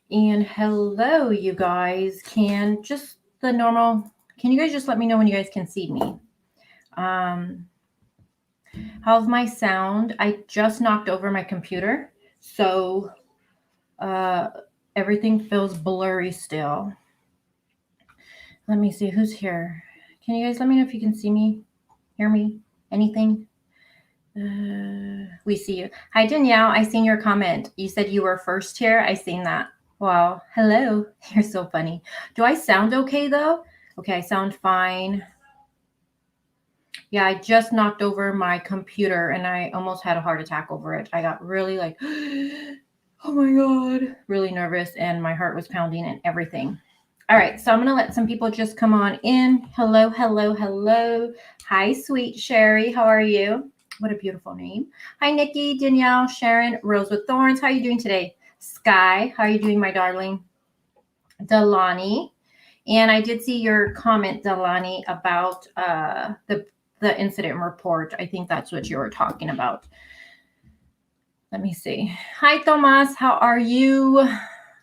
And hello, you guys. Can you guys just let me know when you guys can see me? Um, how's my sound? I just knocked over my computer, so uh, everything feels blurry still. Let me see who's here. Can you guys let me know if you can see me, hear me, anything? We see you. Hi, Danielle. I seen your comment. You said you were first here. I seen that. Wow. Hello. You're so funny. Do I sound okay though? Okay, I sound fine. Yeah, I just knocked over my computer and I almost had a heart attack over it. I got really like, oh my God, really nervous and my heart was pounding and everything. All right, so I'm going to let some people just come on in. Hello, hello, hello. Hi, sweet Sherry. How are you? What a beautiful name. Hi, Nikki, Danielle, Sharon, Rose with Thorns. How are you doing today? Sky, how are you doing, my darling? Delani. And I did see your comment, Delani, about the incident report. I think that's what you were talking about. Let me see. Hi, Tomas. How are you?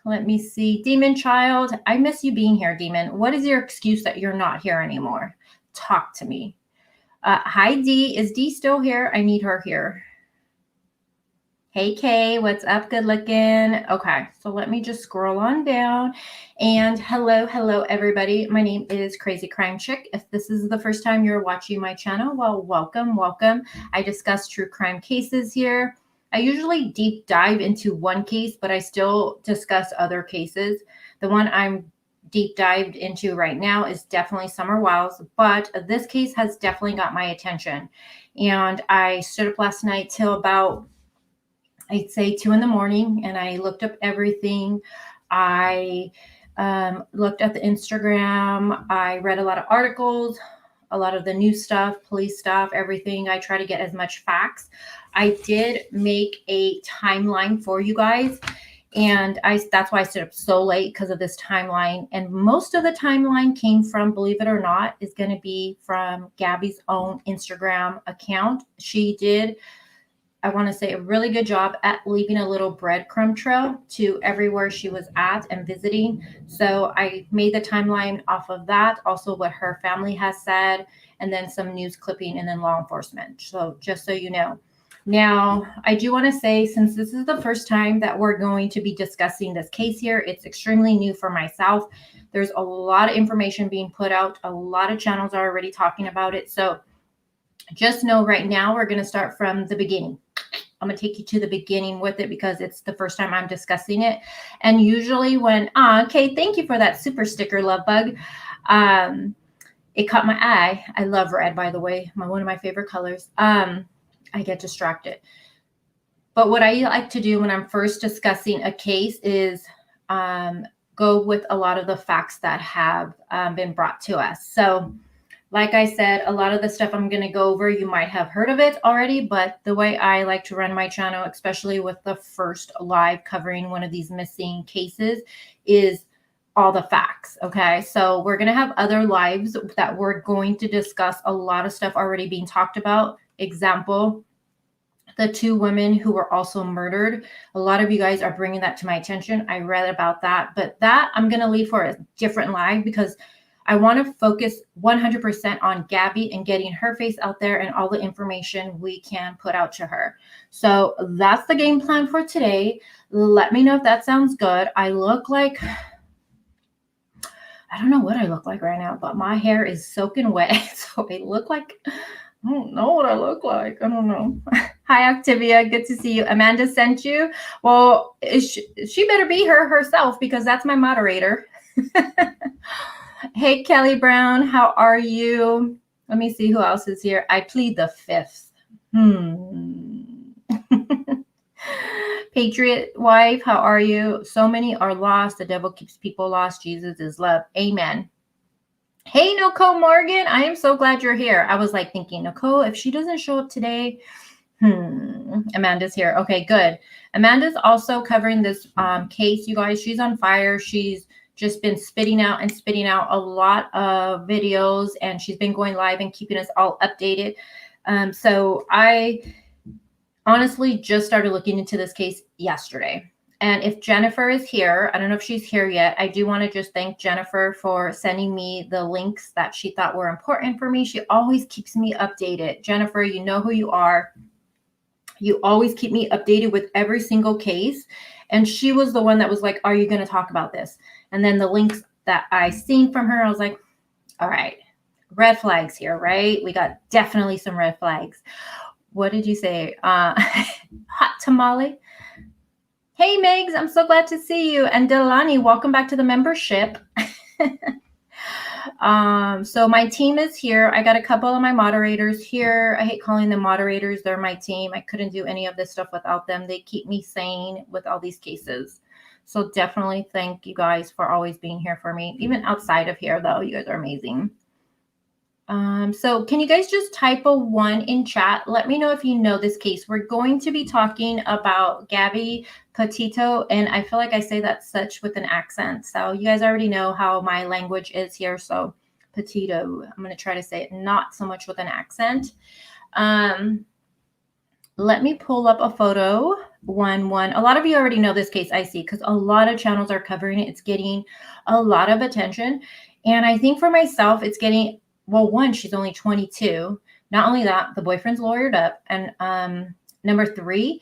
Let me see. Demon Child, I miss you being here, Demon. What is your excuse that you're not here anymore? Talk to me. Hi, Dee. Is Dee still here? I need her here. Hey, Kay. What's up? Good looking. Okay, so let me just scroll on down. And hello, everybody. My name is Crazy Crime Chick. If this is the first time you're watching my channel, well, welcome. I discuss true crime cases here. I usually deep dive into one case, but I still discuss other cases. The one I'm deep dived into right now is definitely Summer Wiles, but this case has definitely got my attention. And I stood up last night till about, I'd say 2 a.m, and I looked up everything. I looked at the Instagram. I read a lot of articles, a lot of the news stuff, police stuff, everything. I try to get as much facts. I did make a timeline for you guys. And that's why I stood up so late, because of this timeline. And most of the timeline came from, believe it or not, is going to be from Gabby's own Instagram account. She did, I want to say, a really good job at leaving a little breadcrumb trail to everywhere she was at and visiting. So I made the timeline off of that, also what her family has said, and then some news clipping, and then law enforcement. So just so you know. Now, I do want to say, since this is the first time that we're going to be discussing this case here, it's extremely new for myself. There's a lot of information being put out. A lot of channels are already talking about it. So just know right now we're going to start from the beginning. I'm going to take you to the beginning with it because it's the first time I'm discussing it. And usually when, okay, thank you for that super sticker, love bug. It caught my eye. I love red, by the way, one of my favorite colors. I get distracted. But what I like to do when I'm first discussing a case is go with a lot of the facts that have been brought to us. So like I said, a lot of the stuff I'm going to go over, you might have heard of it already, but the way I like to run my channel, especially with the first live covering one of these missing cases, is all the facts. Okay. So we're going to have other lives that we're going to discuss a lot of stuff already being talked about. Example, the 2 women who were also murdered. A lot of you guys are bringing that to my attention. I read about that, but that I'm going to leave for a different live, because I want to focus 100% on Gabby and getting her face out there and all the information we can put out to her. So that's the game plan for today. Let me know if that sounds good. I look like, I don't know what I look like right now, but my hair is soaking wet. So I look like, I don't know what I look like. I don't know. Hi, Octavia. Good to see you. Amanda sent you. Well, she better be her herself, because that's my moderator. Hey, Kelly Brown. How are you? Let me see who else is here. I plead the 5th. Patriot wife, how are you? So many are lost. The devil keeps people lost. Jesus is love. Amen. Hey, Nicole Morgan. I am so glad you're here. I was like thinking, Nicole, if she doesn't show up today, Amanda's here. Okay, good. Amanda's also covering this case, you guys. She's on fire. She's just been spitting out a lot of videos, and she's been going live and keeping us all updated. So I honestly just started looking into this case yesterday. And if Jennifer is here, I don't know if she's here yet. I do want to just thank Jennifer for sending me the links that she thought were important for me. She always keeps me updated. Jennifer, you know who you are. You always keep me updated with every single case. And she was the one that was like, are you going to talk about this? And then the links that I seen from her, I was like, all right, red flags here, right? We got definitely some red flags. What did you say? Hot tamale. Hey, Megs, I'm so glad to see you. And Delani, welcome back to the membership. So my team is here. I got a couple of my moderators here. I hate calling them moderators. They're my team. I couldn't do any of this stuff without them. They keep me sane with all these cases. So definitely thank you guys for always being here for me. Even outside of here, though, you guys are amazing. So can you guys just type a 1 in chat? Let me know if you know this case. We're going to be talking about Gabby Petito, and I feel like I say that such with an accent. So you guys already know how my language is here. So Petito, I'm going to try to say it not so much with an accent. Let me pull up a photo. 1. A lot of you already know this case, I see, because a lot of channels are covering it. It's getting a lot of attention. And I think for myself, it's getting, well, 1, she's only 22. Not only that, the boyfriend's lawyered up. And number 3,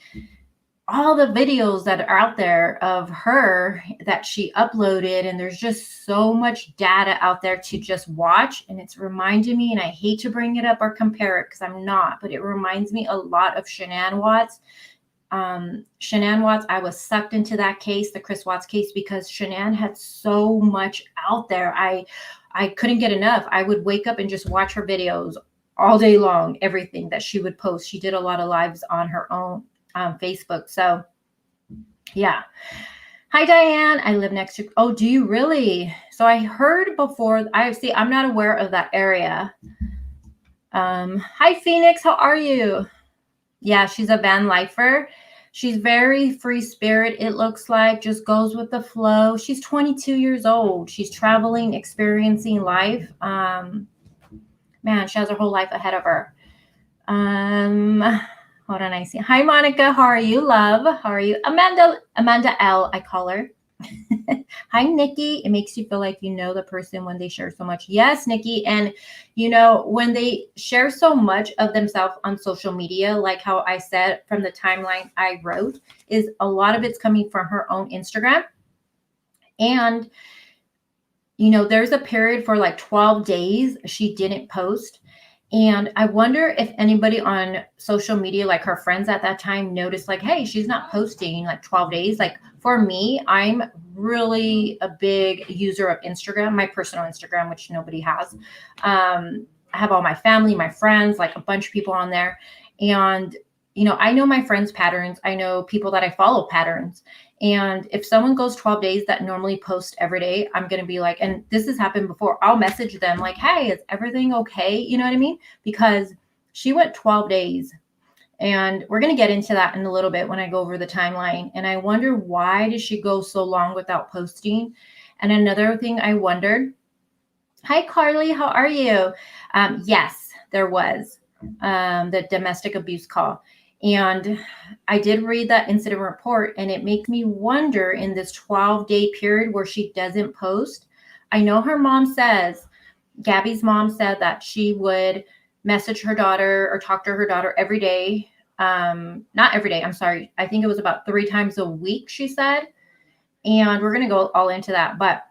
all the videos that are out there of her that she uploaded, and there's just so much data out there to just watch, and it's reminding me, and I hate to bring it up or compare it because I'm not, but it reminds me a lot of Shanann Watts. Shanann Watts, I was sucked into that case, the Chris Watts case, because Shanann had so much out there. I couldn't get enough. I would wake up and just watch her videos all day long, everything that she would post. She did a lot of lives on her own Facebook. So yeah. Hi, Diane. I live next to, oh, do you really? So I heard before, I'm not aware of that area. Hi, Phoenix. How are you? Yeah, she's a van lifer. She's very free spirit, it looks like, just goes with the flow. She's 22 years old. She's traveling, experiencing life. Man, she has her whole life ahead of her. Hold on, I see. Hi, Monica. How are you, love? How are you? Amanda L, I call her. Hi, Nikki. It makes you feel like you know the person when they share so much. Yes, Nikki. And, you know, when they share so much of themselves on social media, like how I said from the timeline I wrote, is a lot of it's coming from her own Instagram. And, you know, there's a period for like 12 days she didn't post. And I wonder if anybody on social media, like her friends at that time, noticed like, hey, she's not posting like 12 days. Like for me, I'm really a big user of Instagram, my personal Instagram, which nobody has. I have all my family, my friends, like a bunch of people on there. And, you know, I know my friends' patterns. I know people that I follow patterns. And if someone goes 12 days that normally post every day, I'm going to be like, and this has happened before, I'll message them like, hey, is everything okay? You know what I mean? Because she went 12 days. And we're going to get into that in a little bit when I go over the timeline. And I wonder, why did she go so long without posting? And another thing I wondered, hi, Carly, how are you? Yes, there was the domestic abuse call. And I did read that incident report, and it makes me wonder, in this 12-day period where she doesn't post, I know her mom says, Gabby's mom said that she would message her daughter or talk to her daughter every day. Not every day, I'm sorry. I think it was about 3 times a week, she said. And we're going to go all into that. But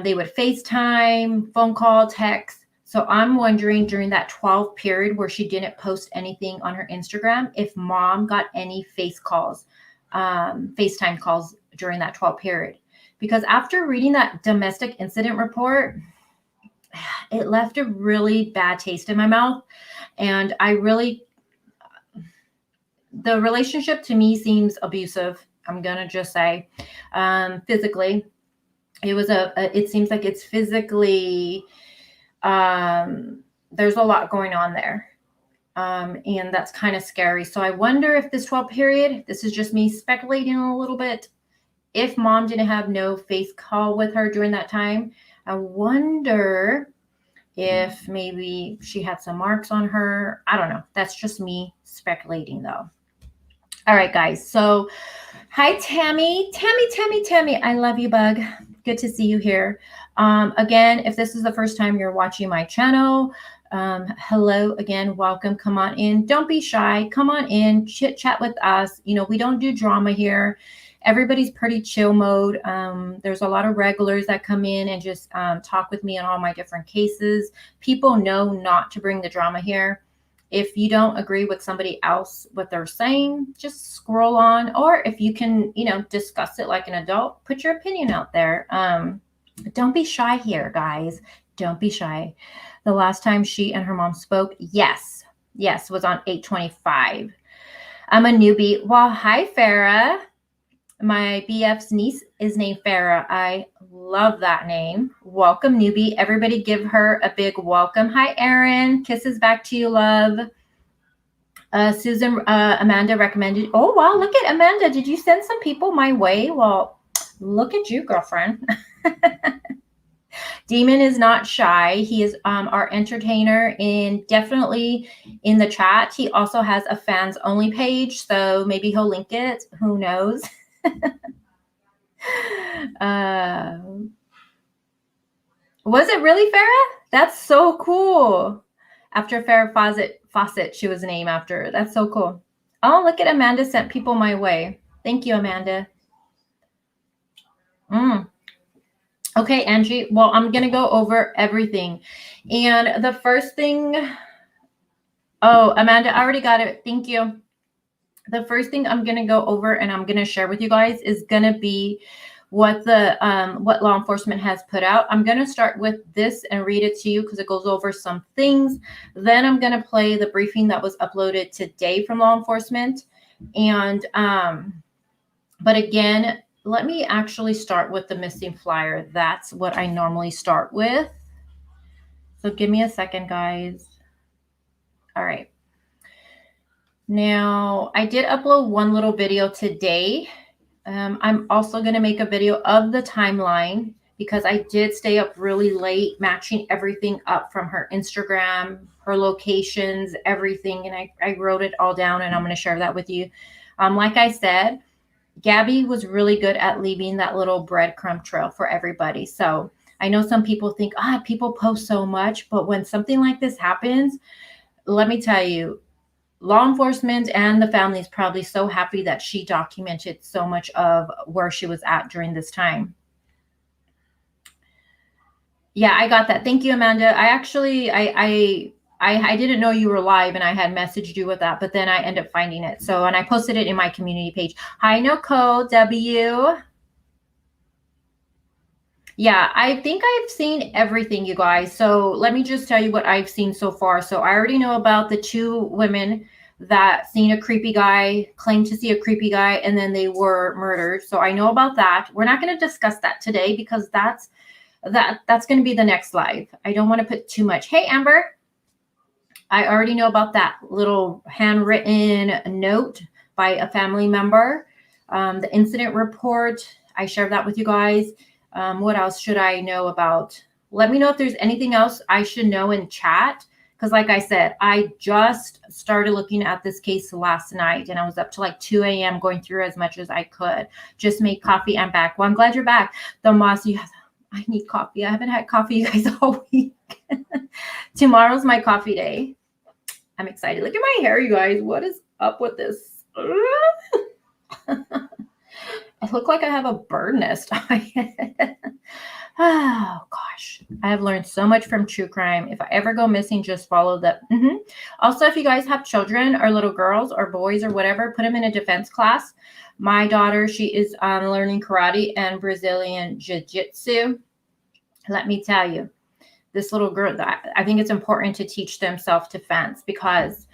they would FaceTime, phone call, text. So I'm wondering, during that 12 period where she didn't post anything on her Instagram, if mom got any FaceTime calls during that 12 period. Because after reading that domestic incident report, it left a really bad taste in my mouth. And the relationship to me seems abusive. I'm going to just say, physically, it seems like it's physically, there's a lot going on there. And that's kind of scary. So I wonder if this 12 period, this is just me speculating a little bit, if mom didn't have no face call with her during that time, I wonder if maybe she had some marks on her. I don't know. That's just me speculating, though. All right, guys. So, hi, Tammy. Tammy. I love you, bug. Good to see you here. Again, if this is the first time you're watching my channel, hello again. Welcome. Come on in. Don't be shy. Come on in. Chit chat with us. You know, we don't do drama here. Everybody's pretty chill mode. There's a lot of regulars that come in and just talk with me on all my different cases. People know not to bring the drama here. If you don't agree with somebody else, what they're saying, just scroll on. Or if you can, you know, discuss it like an adult, put your opinion out there. But don't be shy here, guys. Don't be shy. The last time she and her mom spoke, yes, was on 8/25. I'm a newbie. Well, hi, Farah. My BF's niece is named Farah. I love that name. Welcome, newbie. Everybody give her a big welcome. Hi, Erin. Kisses back to you, love. Susan, Amanda recommended. Oh, wow. Look at Amanda. Did you send some people my way? Well, look at you, girlfriend. Demon is not shy. He is our entertainer and definitely in the chat. He also has a fans only page, so maybe he'll link it. Who knows? Was it really Farah? That's so cool. After Farrah Fawcett, she was named after. That's so cool. Oh, look at Amanda sent people my way. Thank you, Amanda. Okay, Angie. Well, I'm going to go over everything. And the first thing, oh, Amanda, I already got it. Thank you. The first thing I'm going to go over and I'm going to share with you guys is going to be what what law enforcement has put out. I'm going to start with this and read it to you because it goes over some things. Then I'm going to play the briefing that was uploaded today from law enforcement. And, but again, let me actually start with the missing flyer. That's what I normally start with. So give me a second, guys. All right. Now, I did upload one little video today. I'm also going to make a video of the timeline because I did stay up really late matching everything up from her Instagram, her locations, everything. And I wrote it all down and I'm going to share that with you. Like I said, Gabby was really good at leaving that little breadcrumb trail for everybody. So I know some people think, people post so much, but when something like this happens, let me tell you, law enforcement and the family is probably so happy that she documented so much of where she was at during this time. Yeah, I got that. Thank you, Amanda. I actually, I didn't know you were live and I had messaged you with that, but then I ended up finding it. So, and I posted it in my community page. Hi, Nicole W. Yeah, I think I've seen everything, you guys. So let me just tell you what I've seen so far. So I already know about the two women that seen a creepy guy, claimed to see a creepy guy, and then they were murdered. So I know about that. We're not going to discuss that today because that's going to be the next live. I don't want to put too much. Hey, Amber. I already know about that little handwritten note by a family member. The incident report, I shared that with you guys. What else should I know about? Let me know if there's anything else I should know in chat. Because like I said, I just started looking at this case last night and I was up to like 2 a.m. going through as much as I could. Just made coffee. I'm back. Well, I'm glad you're back. The Moss, I need coffee. I haven't had coffee, you guys, all week. Tomorrow's my coffee day. I'm excited. Look at my hair, you guys. What is up with this? I look like I have a bird nest on my head. Oh, gosh. I have learned so much from true crime. If I ever go missing, just follow the... Also, if you guys have children or little girls or boys or whatever, put them in a defense class. My daughter, she is learning karate and Brazilian jiu-jitsu. Let me tell you, this little girl, I think it's important to teach them self-defense because,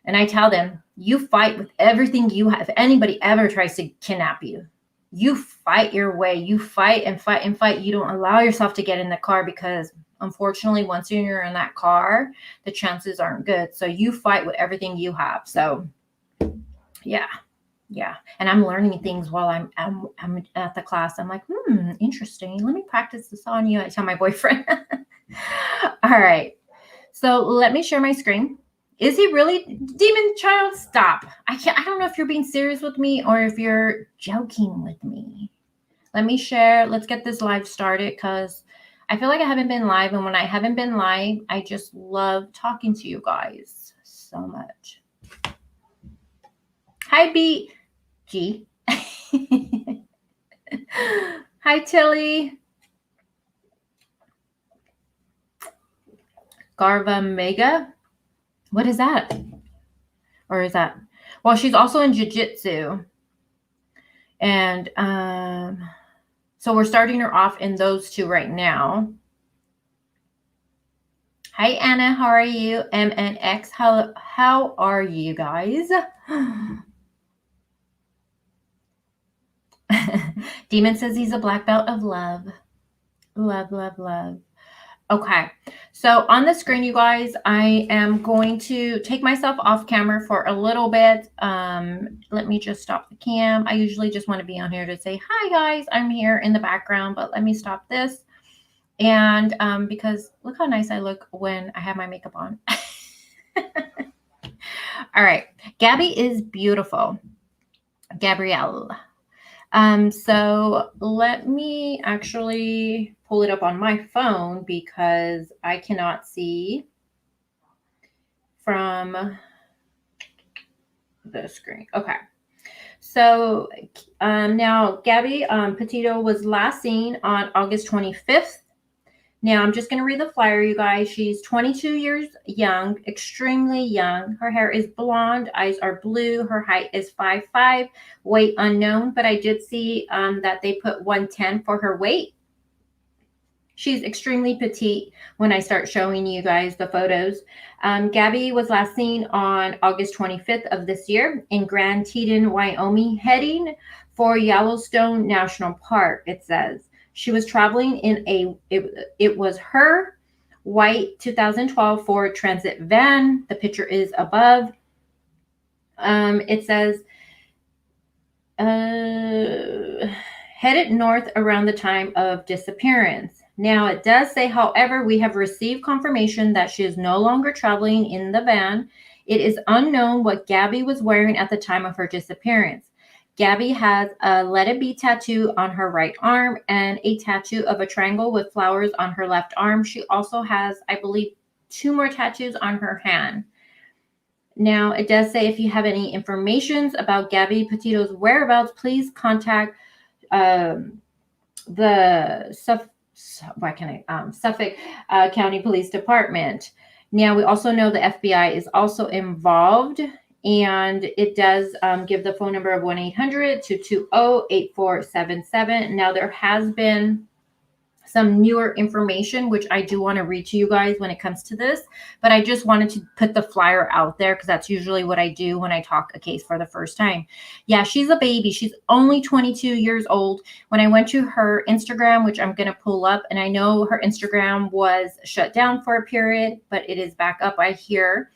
and I tell them, you fight with everything you have. If anybody ever tries to kidnap you, you fight your way. You fight and fight and fight. You don't allow yourself to get in the car because unfortunately, once you're in that car, the chances aren't good. So you fight with everything you have. So yeah. And I'm learning things while I'm at the class. I'm like, interesting. Let me practice this on you. I tell my boyfriend. All right. So let me share my screen Is he really? Demon child, stop. I don't know if you're being serious with me or if you're joking with me. Let me share. Let's get this live started because I feel like I haven't been live. And when I haven't been live, I just love talking to you guys so much. Hi, BG. Hi, Tilly. Garva Mega. What is that? Or is that? Well, she's also in jiu-jitsu. And so we're starting her off in those two right now. Hi, Anna. How are you? MNX. How are you guys? Demon says he's a black belt of love. Love, love, love. Okay. So on the screen, you guys, I am going to take myself off camera for a little bit. Let me just stop the cam. I usually just want to be on here to say, hi, guys. I'm here in the background, but let me stop this. And because look how nice I look when I have my makeup on. All right. Gabby is beautiful. Gabrielle. So let me actually pull it up on my phone because I cannot see from the screen. Okay. So now Gabby Petito was last seen on August 25th. Now, I'm just going to read the flyer, you guys. She's 22 years young, extremely young. Her hair is blonde. Eyes are blue. Her height is 5'5", weight unknown. But I did see that they put 110 for her weight. She's extremely petite when I start showing you guys the photos. Gabby was last seen on August 25th of this year in Grand Teton, Wyoming, heading for Yellowstone National Park, it says. She was traveling in it was her white 2012 Ford Transit van. The picture is above. It says, headed north around the time of disappearance. Now, it does say, however, we have received confirmation that she is no longer traveling in the van. It is unknown what Gabby was wearing at the time of her disappearance. Gabby has a Let It Be tattoo on her right arm and a tattoo of a triangle with flowers on her left arm. She also has, I believe, 2 more tattoos on her hand. Now, it does say if you have any information about Gabby Petito's whereabouts, please contact the Suffolk County Police Department. Now, we also know the FBI is also involved. And it does give the phone number of 1-800-220-8477. Now, there has been some newer information, which I do want to read to you guys when it comes to this. But I just wanted to put the flyer out there because that's usually what I do when I talk a case for the first time. Yeah, she's a baby. She's only 22 years old. When I went to her Instagram, which I'm going to pull up, and I know her Instagram was shut down for a period, but it is back up, I hear.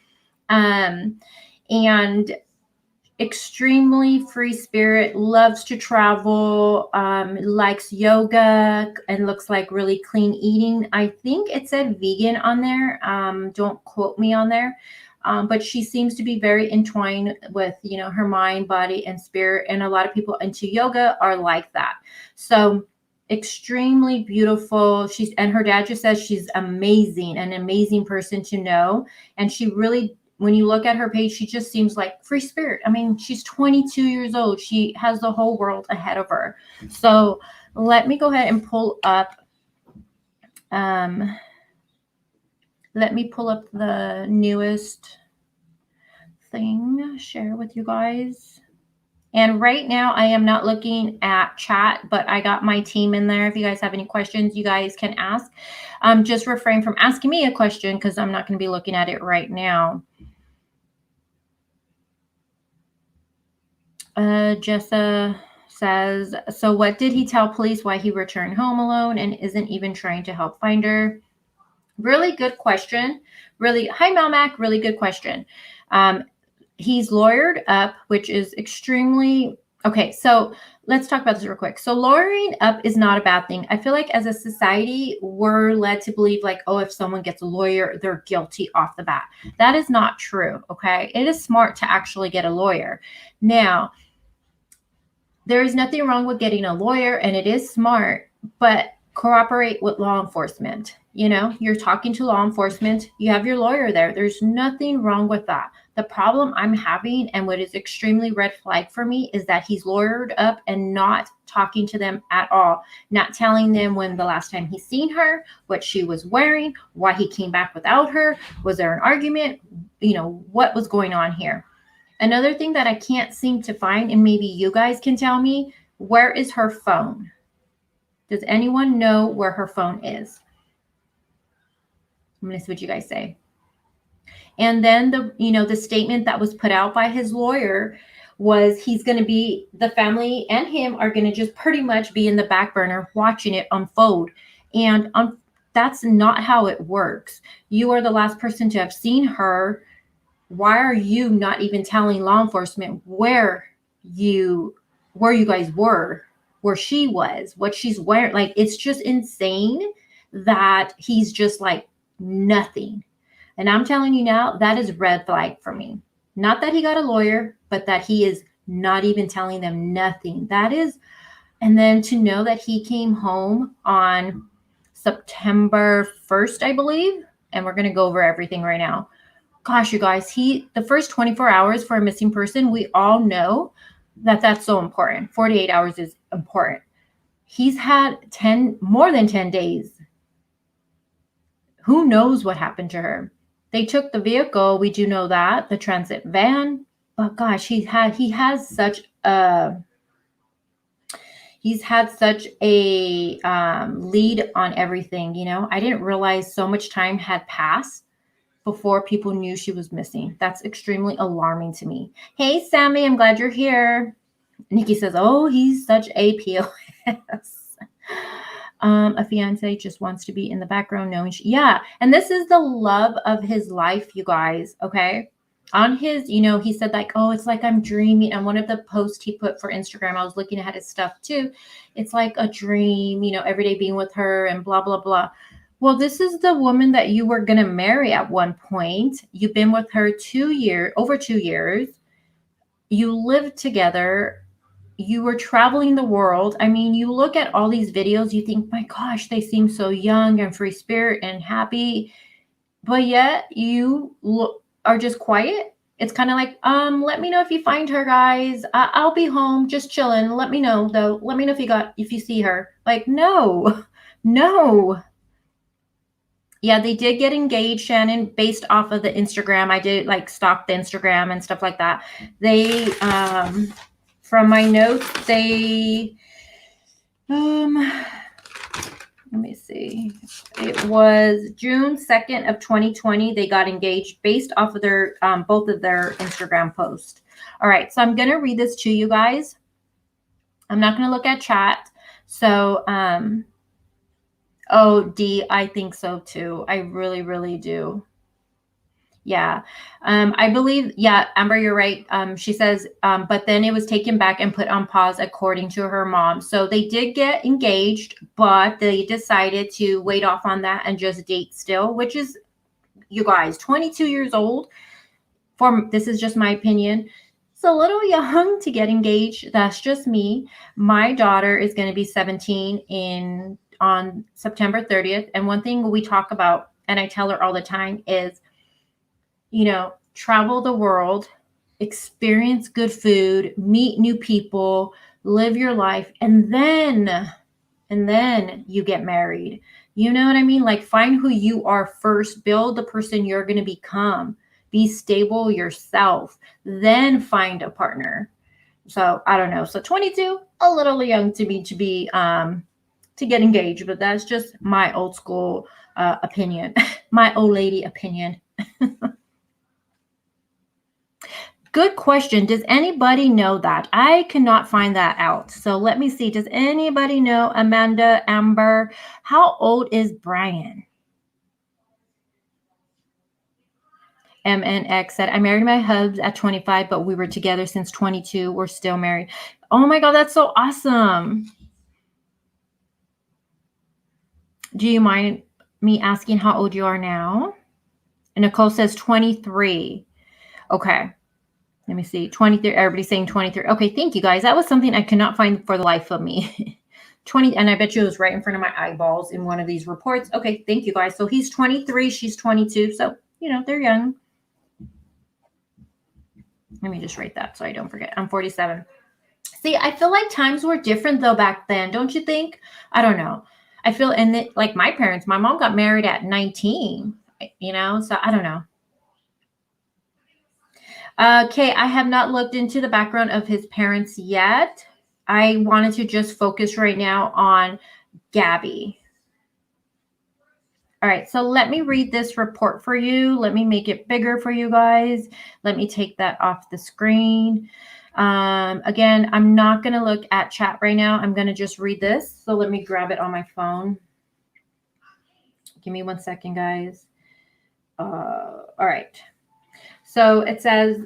And extremely free spirit, loves to travel, likes yoga, and looks like really clean eating. I think it said vegan on there. Don't quote me on there. But she seems to be very entwined with, her mind, body, and spirit. And a lot of people into yoga are like that. So extremely beautiful. And her dad just says she's amazing, an amazing person to know. And she really, when you look at her page, she just seems like free spirit. I mean, she's 22 years old. She has the whole world ahead of her. So let me go ahead and pull up. Let me pull up the newest thing, share with you guys. And right now I am not looking at chat, but I got my team in there. If you guys have any questions, you guys can ask. Just refrain from asking me a question because I'm not going to be looking at it right now. Jessa says, so what did he tell police why he returned home alone and isn't even trying to help find her? Really good question. Really, hi Melmac, really good question. He's lawyered up, which is extremely Okay, so let's talk about this real quick. So lawyering up is not a bad thing. I feel like as a society, we're led to believe like, oh, if someone gets a lawyer, they're guilty off the bat. That is not true, okay? It is smart to actually get a lawyer. Now, there is nothing wrong with getting a lawyer, and it is smart, but cooperate with law enforcement. You know, you're talking to law enforcement, you have your lawyer there. There's nothing wrong with that. The problem I'm having, and what is extremely red flag for me, is that he's lawyered up and not talking to them at all, not telling them when the last time he's seen her, what she was wearing, why he came back without her, was there an argument, you know, what was going on here. Another thing that I can't seem to find, and maybe you guys can tell me, where is her phone? Does anyone know where her phone is? I'm going to see what you guys say. And then the statement that was put out by his lawyer was he's going to be, the family and him are going to just pretty much be in the back burner watching it unfold. And that's not how it works. You are the last person to have seen her. Why are you not even telling law enforcement where you guys were, where she was, what she's wearing? Like, it's just insane that he's just like nothing. And I'm telling you now, that is red flag for me. Not that he got a lawyer, but that he is not even telling them nothing. That is, and then to know that he came home on September 1st, I believe, and we're going to go over everything right now. Gosh, you guys, the first 24 hours for a missing person, we all know that that's so important. 48 hours is important. He's had more than 10 days. Who knows what happened to her? They took the vehicle. We do know that, the transit van. But gosh, he's had such a lead on everything. You know, I didn't realize so much time had passed before people knew she was missing. That's extremely alarming to me. Hey, Sammy, I'm glad you're here. Nikki says, oh, he's such a POS. A fiance just wants to be in the background knowing yeah. And this is the love of his life, you guys. Okay. On his, he said like, oh, it's like I'm dreaming. And one of the posts he put for Instagram, I was looking at his stuff too. It's like a dream, every day being with her and blah, blah, blah. Well, this is the woman that you were going to marry at one point. You've been with her over 2 years. You lived together. You were traveling the world. I mean, you look at all these videos, you think, my gosh, they seem so young and free spirit and happy. But yet you are just quiet. It's kind of like, let me know if you find her, guys. I'll be home just chilling. Let me know, though. Let me know if you see her. Like, no. Yeah, they did get engaged, Shannon, based off of the Instagram. I did like stalk the Instagram and stuff like that. They, from my notes, they, let me see. It was June 2nd of 2020. They got engaged based off of their, both of their Instagram posts. All right. So I'm going to read this to you guys. I'm not going to look at chat. So, oh, D, I think so too. I really, really do. Yeah. I believe, yeah, Amber, you're right. She says, but then it was taken back and put on pause according to her mom. So they did get engaged, but they decided to wait off on that and just date still, which is, you guys, 22 years old. This is just my opinion. It's a little young to get engaged. That's just me. My daughter is going to be 17 on September 30th. And one thing we talk about, and I tell her all the time, is, travel the world, experience good food, meet new people, live your life, and then you get married. You know what I mean? Like, find who you are first, build the person you're going to become, be stable yourself, then find a partner. So I don't know. So 22, a little young to be to get engaged, but that's just my old school opinion, my old lady opinion. Good question. Does anybody know that? I cannot find that out. So let me see. Does anybody know, Amanda, Amber, how old is Brian? MNX said, I married my hubs at 25, but we were together since 22. We're still married. Oh my God, that's so awesome. Do you mind me asking how old you are now? And Nicole says 23. Okay. Let me see. 23. Everybody's saying 23. Okay, thank you guys. That was something I could not find for the life of me. 20, and I bet you it was right in front of my eyeballs in one of these reports. Okay, thank you guys. So he's 23, she's 22. So, they're young. Let me just write that so I don't forget. I'm 47. See, I feel like times were different though back then, don't you think? I don't know. I feel, and like my parents, my mom got married at 19, so I don't know. Okay, I have not looked into the background of his parents yet. I wanted to just focus right now on Gabby. All right, so let me read this report for you. Let me make it bigger for you guys. Let me take that off the screen. Again, I'm not going to look at chat right now. I'm going to just read this. So let me grab it on my phone. Give me 1 second, guys. All right. So it says,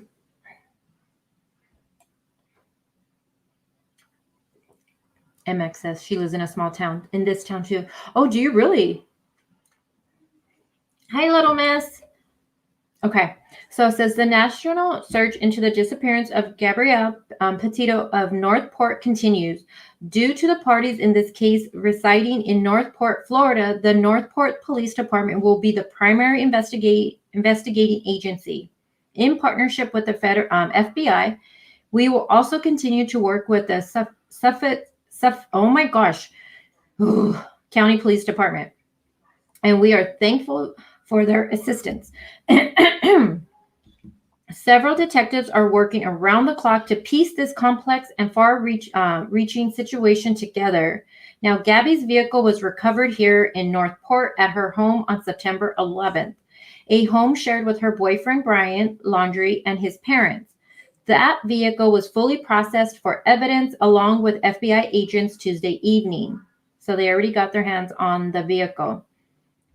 MX says she lives in a small town, in this town too. Oh, do you really? Hi, little miss. Okay, so it says the national search into the disappearance of Gabrielle Petito of Northport continues. Due to the parties in this case residing in Northport, Florida, the Northport Police Department will be the primary investigating agency. In partnership with the federal FBI, we will also continue to work with the County Police Department, and we are thankful for their assistance. Several detectives are working around the clock to piece this complex and far-reaching situation together. Now, Gabby's vehicle was recovered here in Northport at her home on September 11th, a home shared with her boyfriend, Brian Laundrie, and his parents. That vehicle was fully processed for evidence along with FBI agents Tuesday evening. So they already got their hands on the vehicle.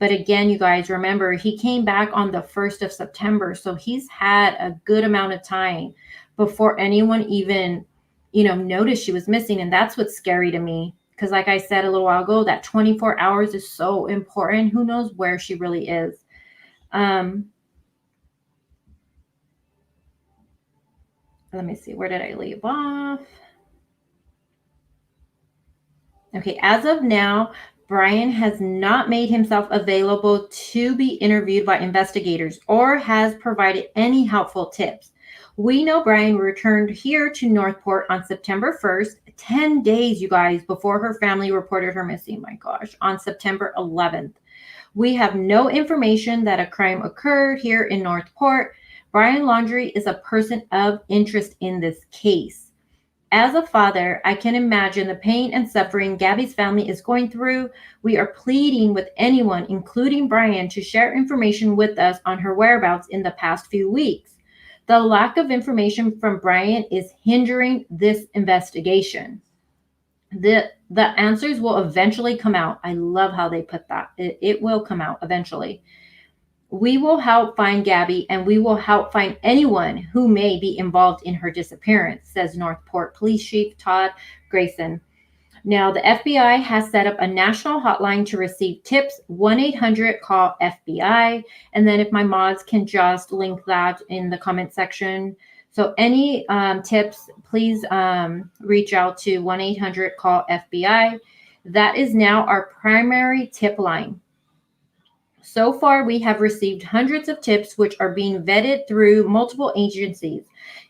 But again, you guys, remember, he came back on the 1st of September. So he's had a good amount of time before anyone even, noticed she was missing. And that's what's scary to me. Because like I said a little while ago, that 24 hours is so important. Who knows where she really is? Let me see. Where did I leave off? Okay, as of now, Brian has not made himself available to be interviewed by investigators or has provided any helpful tips. We know Brian returned here to Northport on September 1st, 10 days, you guys, before her family reported her missing. My gosh, on September 11th. We have no information that a crime occurred here in Northport. Brian Laundrie is a person of interest in this case. As a father, I can imagine the pain and suffering Gabby's family is going through. We are pleading with anyone, including Brian, to share information with us on her whereabouts in the past few weeks. The lack of information from Brian is hindering this investigation. The answers will eventually come out. I love how they put that. It will come out eventually. We will help find Gabby, and we will help find anyone who may be involved in her disappearance, says Northport Police Chief Todd Grayson. Now, the FBI has set up a national hotline to receive tips, 1-800-CALL-FBI. And then if my mods can just link that in the comment section. So any tips, please reach out to 1-800-CALL-FBI. That is now our primary tip line. So far, we have received hundreds of tips, which are being vetted through multiple agencies.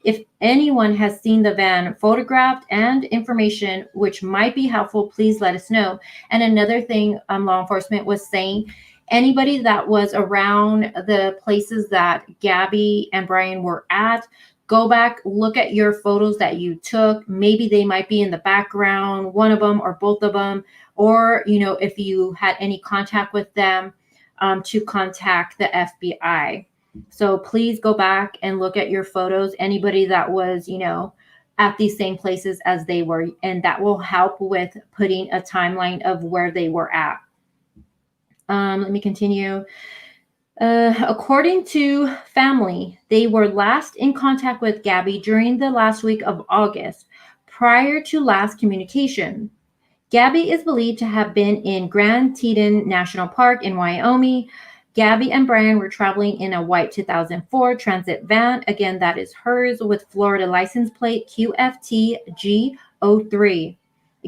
If anyone has seen the van photographed and information which might be helpful, please let us know. And another thing law enforcement was saying, anybody that was around the places that Gabby and Brian were at, go back, look at your photos that you took. Maybe they might be in the background, one of them or both of them. Or, if you had any contact with them, to contact the FBI. So please go back and look at your photos. Anybody that was, at these same places as they were, and that will help with putting a timeline of where they were at. Let me continue. According to family, they were last in contact with Gabby during the last week of August, prior to last communication. Gabby is believed to have been in Grand Teton National Park in Wyoming. Gabby and Brian were traveling in a white 2004 Transit van. Again, that is hers with Florida license plate QFTG03.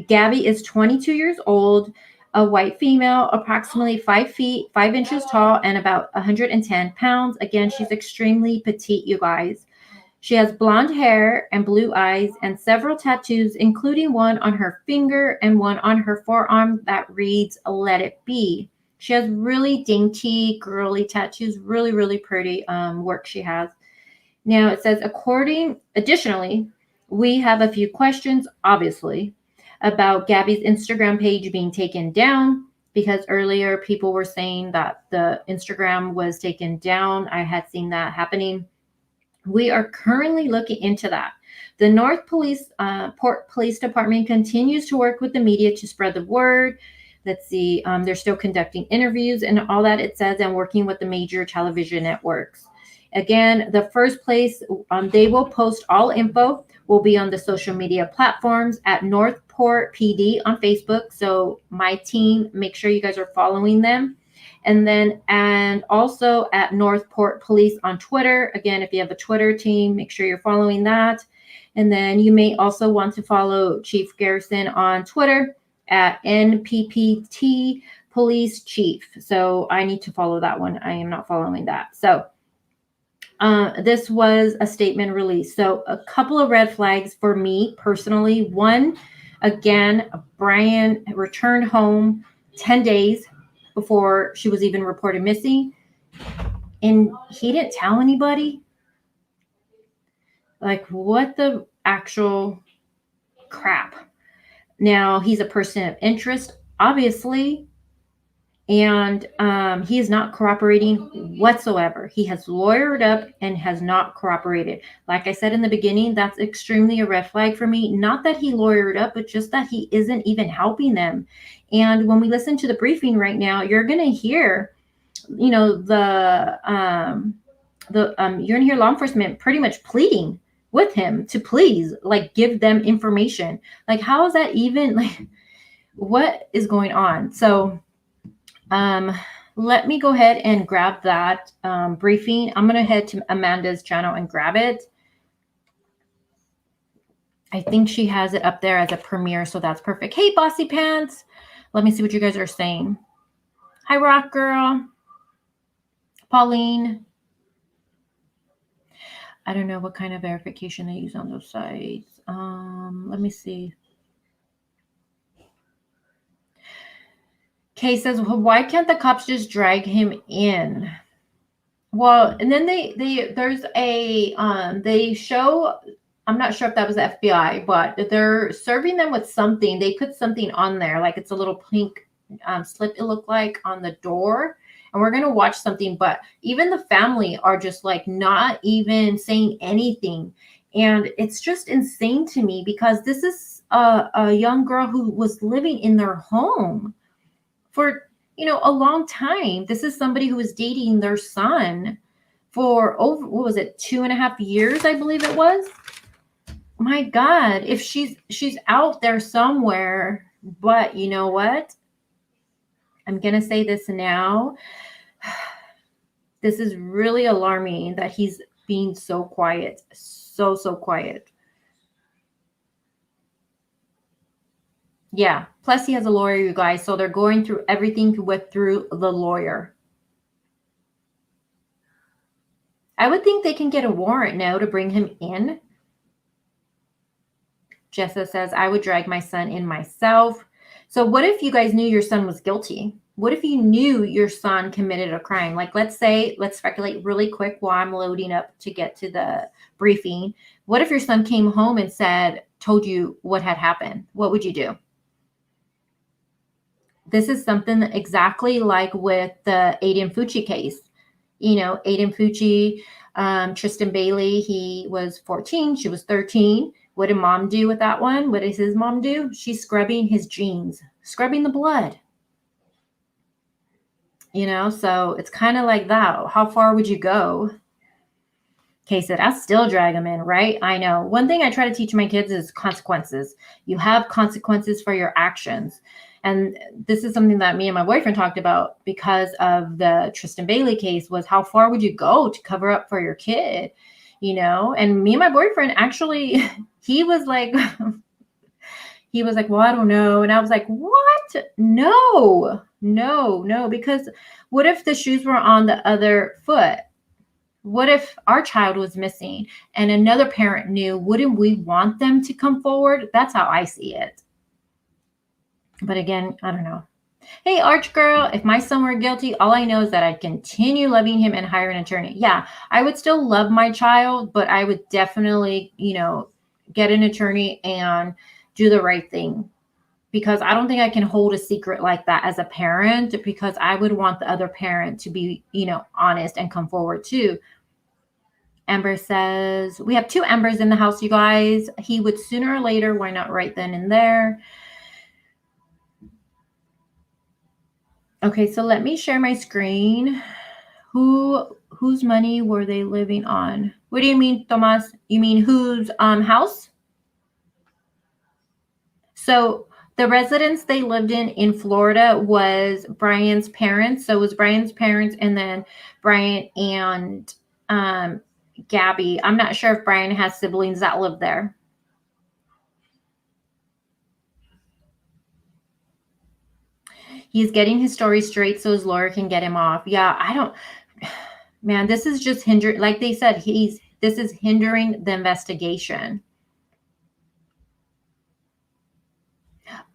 Gabby is 22 years old, a white female, approximately 5 feet, 5 inches tall, and about 110 pounds. Again, she's extremely petite, you guys. She has blonde hair and blue eyes and several tattoos, including one on her finger and one on her forearm that reads, "Let it be." She has really dainty, girly tattoos, really, really pretty work she has. Now it says, additionally, we have a few questions, obviously, about Gabby's Instagram page being taken down, because earlier people were saying that the Instagram was taken down. I had seen that happening. We are currently looking into that. The North Port Police Department continues to work with the media to spread the word. Let's see, they're still conducting interviews and all that it says, and working with the major television networks. Again, the first place they will post all info will be on the social media platforms at Northport PD on Facebook. So my team, make sure you guys are following them. And also at Northport Police on Twitter. Again, if you have a Twitter team, make sure you're following that. And then you may also want to follow Chief Garrison on Twitter at NPPT Police Chief. So I need to follow that one. I am not following that. So this was a statement released. So a couple of red flags for me personally. One, again, Brian returned home 10 days before she was even reported missing, and he didn't tell anybody. Like, what the actual crap? Now, he's a person of interest, obviously, and he is not cooperating whatsoever. He has lawyered up and has not cooperated. Like I said in the beginning, that's extremely a red flag for me. Not that he lawyered up, but just that he isn't even helping them. And when we listen to the briefing right now, you're going to hear, you know, you're going to hear law enforcement pretty much pleading with him to please, like, give them information. Like, how is that even, like, what is going on? So let me go ahead and grab that briefing. I'm going to head to Amanda's channel and grab it. I think she has it up there as a premiere, so that's perfect. Hey, Bossy Pants. Let me see what you guys are saying. Hi, Rock Girl. Pauline. I don't know what kind of verification they use on those sites. Let me see. Kay says, well, why can't the cops just drag him in? Well, and then there's a they show, I'm not sure if that was the FBI, but they're serving them with something. They put something on there, like it's a little pink slip, it looked like, on the door. And we're going to watch something, but even the family are just like not even saying anything. And it's just insane to me, because this is a young girl who was living in their home for, you know, a long time. This is somebody who was dating their son for over, what was it, 2.5 years, I believe it was. My God, if she's out there somewhere. But you know what? I'm going to say this now. This is really alarming that he's being so quiet, so quiet. Yeah. Plus, he has a lawyer, you guys. So they're going through everything through the lawyer. I would think they can get a warrant now to bring him in. Jessa says, I would drag my son in myself. So what if you guys knew your son was guilty? What if you knew your son committed a crime? Like, let's speculate really quick while I'm loading up to get to the briefing. What if your son came home and told you what had happened? What would you do? This is something exactly like with the Aiden Fucci case. You know, Aiden Fucci, Tristan Bailey, he was 14, she was 13. What did mom do with that one? What does his mom do? She's scrubbing his jeans, scrubbing the blood. You know, so it's kind of like that. How far would you go? Okay, so I still drag them in, right? I know. One thing I try to teach my kids is consequences. You have consequences for your actions. And this is something that me and my boyfriend talked about because of the Tristan Bailey case was how far would you go to cover up for your kid? You know, and me and my boyfriend actually, he was like, well, I don't know. And I was like, what? No, because what if the shoes were on the other foot? What if our child was missing and another parent knew? Wouldn't we want them to come forward? That's how I see it. But again, I don't know. Hey, Arch Girl, if my son were guilty, all I know is that I'd continue loving him and hire an attorney. Yeah, I would still love my child, but I would definitely, get an attorney and do the right thing. Because I don't think I can hold a secret like that as a parent, because I would want the other parent to be, honest and come forward too. Amber says, we have 2 Ambers in the house, you guys. He would sooner or later. Why not right then and there? Okay, so let me share my screen. Whose money were they living on? What do you mean, Tomas? You mean whose house? So the residence they lived in Florida was Brian's parents. So it was Brian's parents and then Brian and Gabby. I'm not sure if Brian has siblings that live there. He's getting his story straight so his lawyer can get him off. Yeah, I don't, man, this is just hindering, like they said, this is hindering the investigation.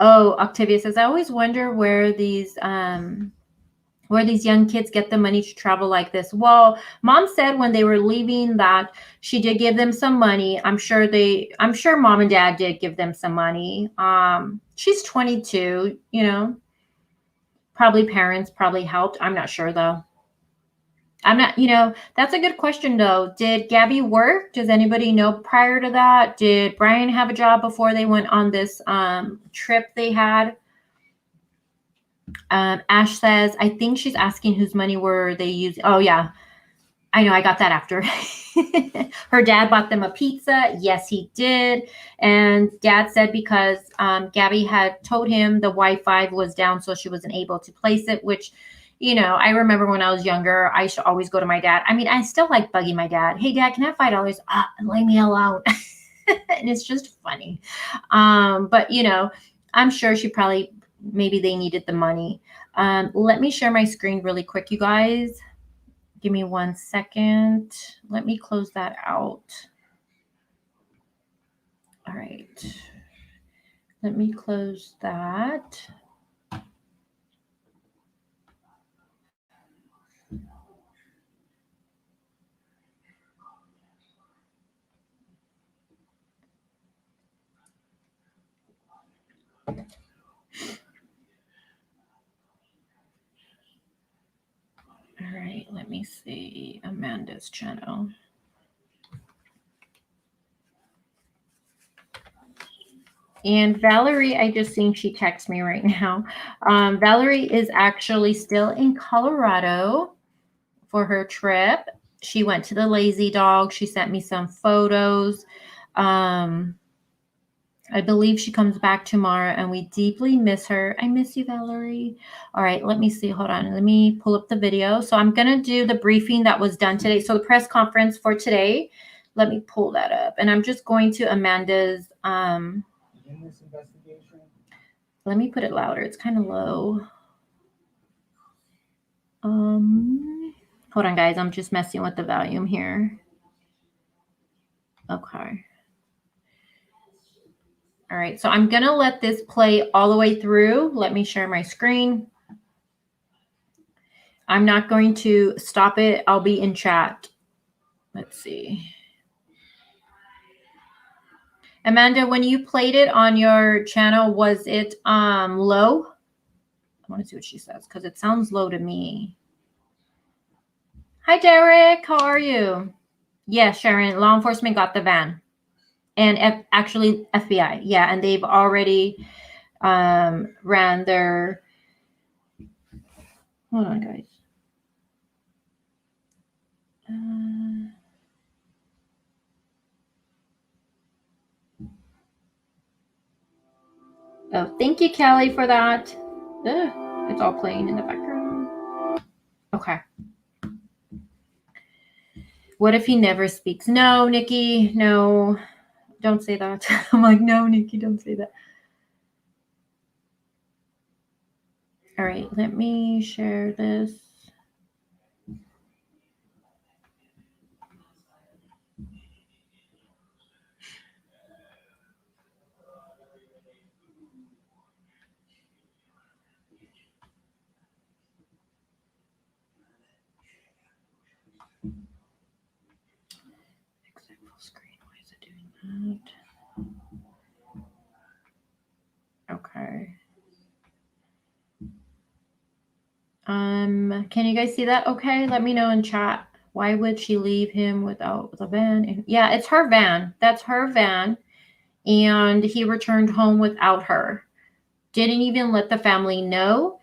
Oh, Octavia says, I always wonder where these young kids get the money to travel like this. Well, mom said when they were leaving that she did give them some money. I'm sure mom and dad did give them some money. She's 22, probably parents probably helped. I'm not sure though. I'm not, that's a good question though. Did Gabby work? Does anybody know prior to that? Did Brian have a job before they went on this trip they had? Ash says, I think she's asking whose money were they using. Oh yeah, I know. I got that after. Her dad bought them a pizza. Yes, he did. And dad said because Gabby had told him the Wi-Fi was down, so she wasn't able to place it, which, I remember when I was younger, I used to always go to my dad. I mean, I still like bugging my dad. Hey, Dad, can I have $5? Leave me alone. And it's just funny. But, I'm sure maybe they needed the money. Let me share my screen really quick, you guys. Give me 1 second. Let me close that out. All right. Let me close that. All right, let me see Amanda's channel. And Valerie, I just seen she texts me right now. Valerie is actually still in Colorado for her trip. She went to the Lazy Dog. She sent me some photos. I believe she comes back tomorrow and we deeply miss her. I miss you, Valerie. All right, let me see. Hold on. Let me pull up the video. So I'm going to do the briefing that was done today. So the press conference for today, let me pull that up. And I'm just going to Amanda's. In this investigation. Let me put it louder. It's kind of low. Hold on, guys. I'm just messing with the volume here. Okay. All right, so I'm going to let this play all the way through. Let me share my screen. I'm not going to stop it. I'll be in chat. Let's see. Amanda, when you played it on your channel, was it low? I want to see what she says because it sounds low to me. Hi, Derek. How are you? Yes, Sharon. Law enforcement got the van. And actually FBI. Yeah, and they've already ran their Hold on, guys. Oh, thank you, Kelly, for that. Ugh, it's all playing in the background. Okay. What if he never speaks? No, Nikki, no. Don't say that. I'm like, no, Nikki, don't say that. All right, let me share this. Exit full screen. Why is it doing that? Okay. Can you guys see that? Okay, let me know in chat. Why would she leave him without the van? Yeah, it's her van. That's her van. And he returned home without her. Didn't even let the family know.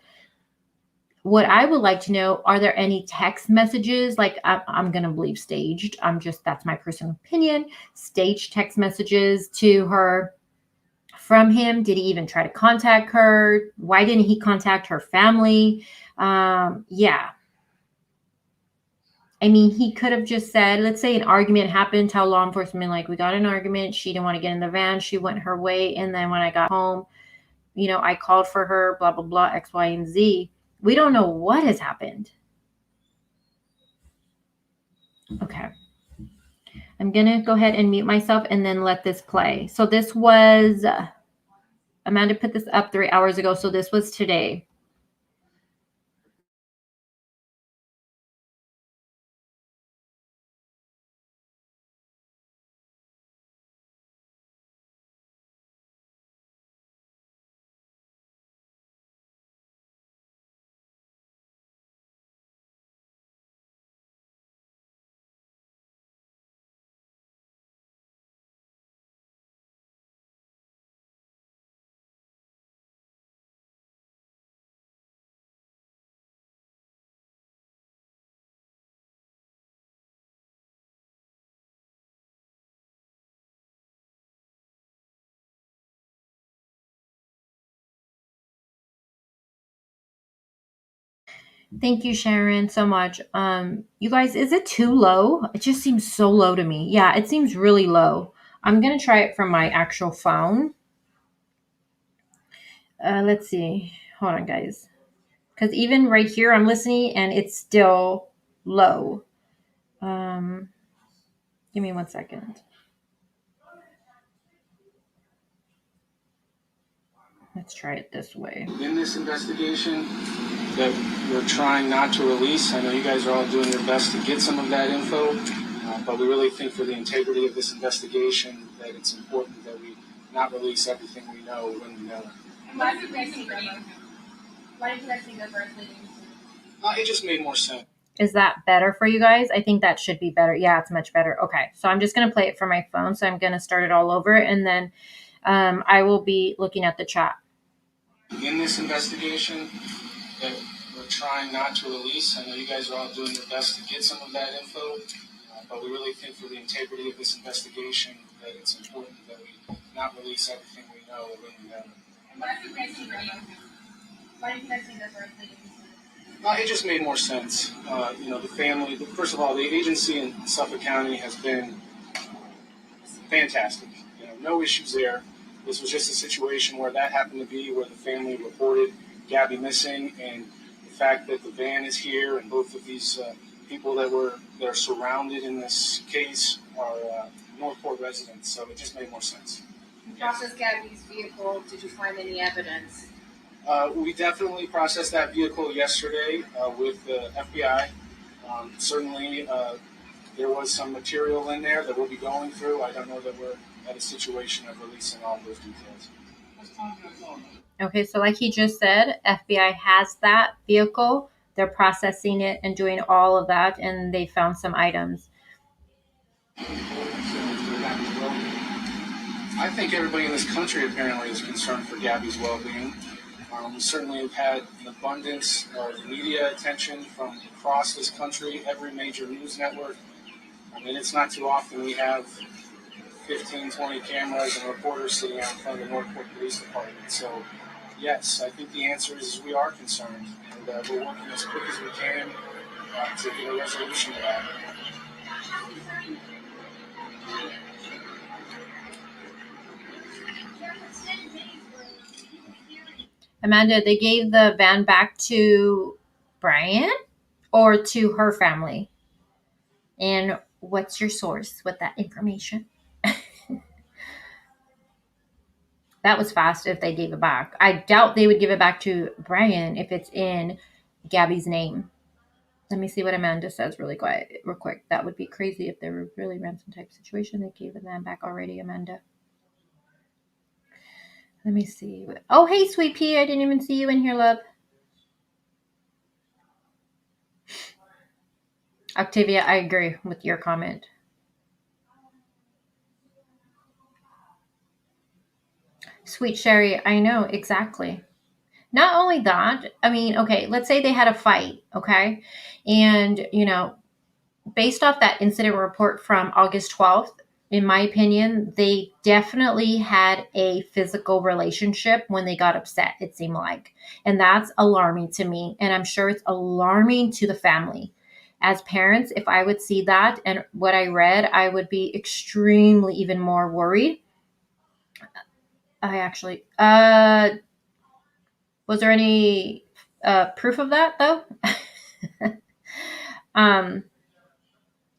What I would like to know, are there any text messages? Like, I'm going to believe staged. That's my personal opinion. Staged text messages to her from him. Did he even try to contact her? Why didn't he contact her family? Yeah. I mean, he could have just said, let's say an argument happened, tell law enforcement, like, we got an argument. She didn't want to get in the van. She went her way. And then when I got home, I called for her, blah, blah, blah, X, Y, and Z. We don't know what has happened. Okay. I'm going to go ahead and mute myself and then let this play. So this was, Amanda put this up 3 hours ago. So this was today. Thank you, Sharon, so much. You guys, is it too low? It just seems so low to me. Yeah, it seems really low. I'm going to try it from my actual phone. Let's see. Hold on, guys. Because even right here, I'm listening and it's still low. Give me 1 second. Let's try it this way. In this investigation that we're trying not to release, I know you guys are all doing your best to get some of that info, but we really think for the integrity of this investigation that it's important that we not release everything we know when we know it. Why did you guys think of first leading? It just made more sense. Is that better for you guys? I think that should be better. Yeah, it's much better. Okay, so I'm just going to play it from my phone. So I'm going to start it all over, and then I will be looking at the chat. In this investigation that we're trying not to release, I know you guys are all doing your best to get some of that info, but we really think for the integrity of this investigation that it's important that we not release everything we know when we know it. Why did you guys think of first leading? It just made more sense. The family, first of all, the agency in Suffolk County has been fantastic. No issues there. This was just a situation where that happened to be where the family reported Gabby missing, and the fact that the van is here and both of these people that are surrounded in this case are Northport residents, so it just made more sense. You processed Gabby's vehicle. Did you find any evidence? We definitely processed that vehicle yesterday with the FBI. Certainly, there was some material in there that we'll be going through. I don't know that we're at a situation of releasing all those details. Okay, so like he just said, FBI has that vehicle. They're processing it and doing all of that, and they found some items. I think everybody in this country apparently is concerned for Gabby's well-being. We certainly have had an abundance of media attention from across this country, every major news network. I mean, it's not too often we have 15, 20 cameras and reporters sitting out in front of the Northport Police Department. So, yes, I think the answer is we are concerned, and we're working as quick as we can to get a resolution to that. Amanda, they gave the van back to Brian or to her family? And what's your source with that information? That was fast if they gave it back. I doubt they would give it back to Brian if it's in Gabby's name. Let me see what Amanda says real quick. That would be crazy if they were really ransom type situation. They gave the man back already, Amanda. Let me see. Oh, hey, Sweet Pea. I didn't even see you in here, love. Octavia, I agree with your comment. Sweet Sherry, I know, exactly. Not only that, I mean, okay, let's say they had a fight, okay? And, based off that incident report from August 12th, in my opinion, they definitely had a physical relationship when they got upset, it seemed like. And that's alarming to me. And I'm sure it's alarming to the family. As parents, if I would see that and what I read, I would be extremely even more worried. I actually, was there any proof of that though?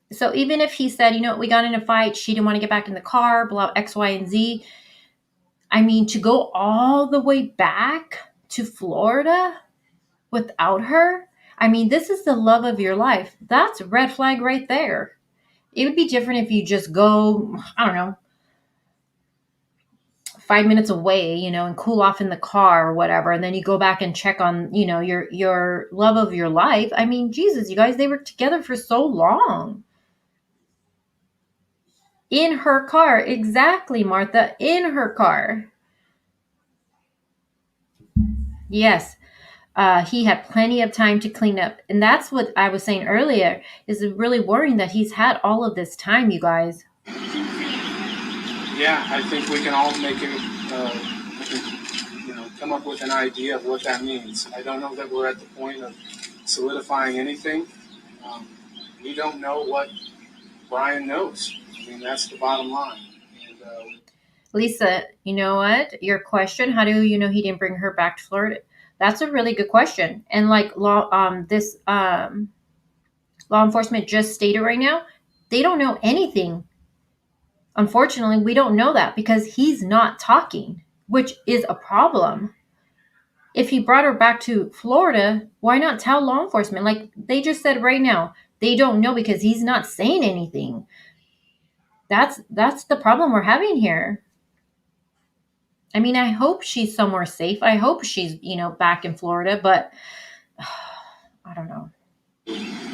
So even if he said, we got in a fight, she didn't want to get back in the car, blah, X, Y, and Z. I mean, to go all the way back to Florida without her, I mean, this is the love of your life. That's a red flag right there. It would be different if you just go, I don't know, 5 minutes away, and cool off in the car or whatever. And then you go back and check on, your love of your life. I mean, Jesus, you guys, they were together for so long. In her car. Exactly, Martha. In her car. Yes. He had plenty of time to clean up. And that's what I was saying earlier, is really worrying that he's had all of this time, you guys. Yeah, I think we can all make it, come up with an idea of what that means. I don't know that we're at the point of solidifying anything. We don't know what Brian knows. I mean, that's the bottom line. And, Lisa, you know what? Your question, how do you know he didn't bring her back to Florida? That's a really good question. And like law enforcement just stated right now, they don't know anything. Unfortunately, we don't know that because he's not talking, which is a problem. If he brought her back to Florida, why not tell law enforcement? Like they just said right now, they don't know because he's not saying anything. That's the problem we're having here. I mean, I hope she's somewhere safe. I hope she's, back in Florida, but I don't know.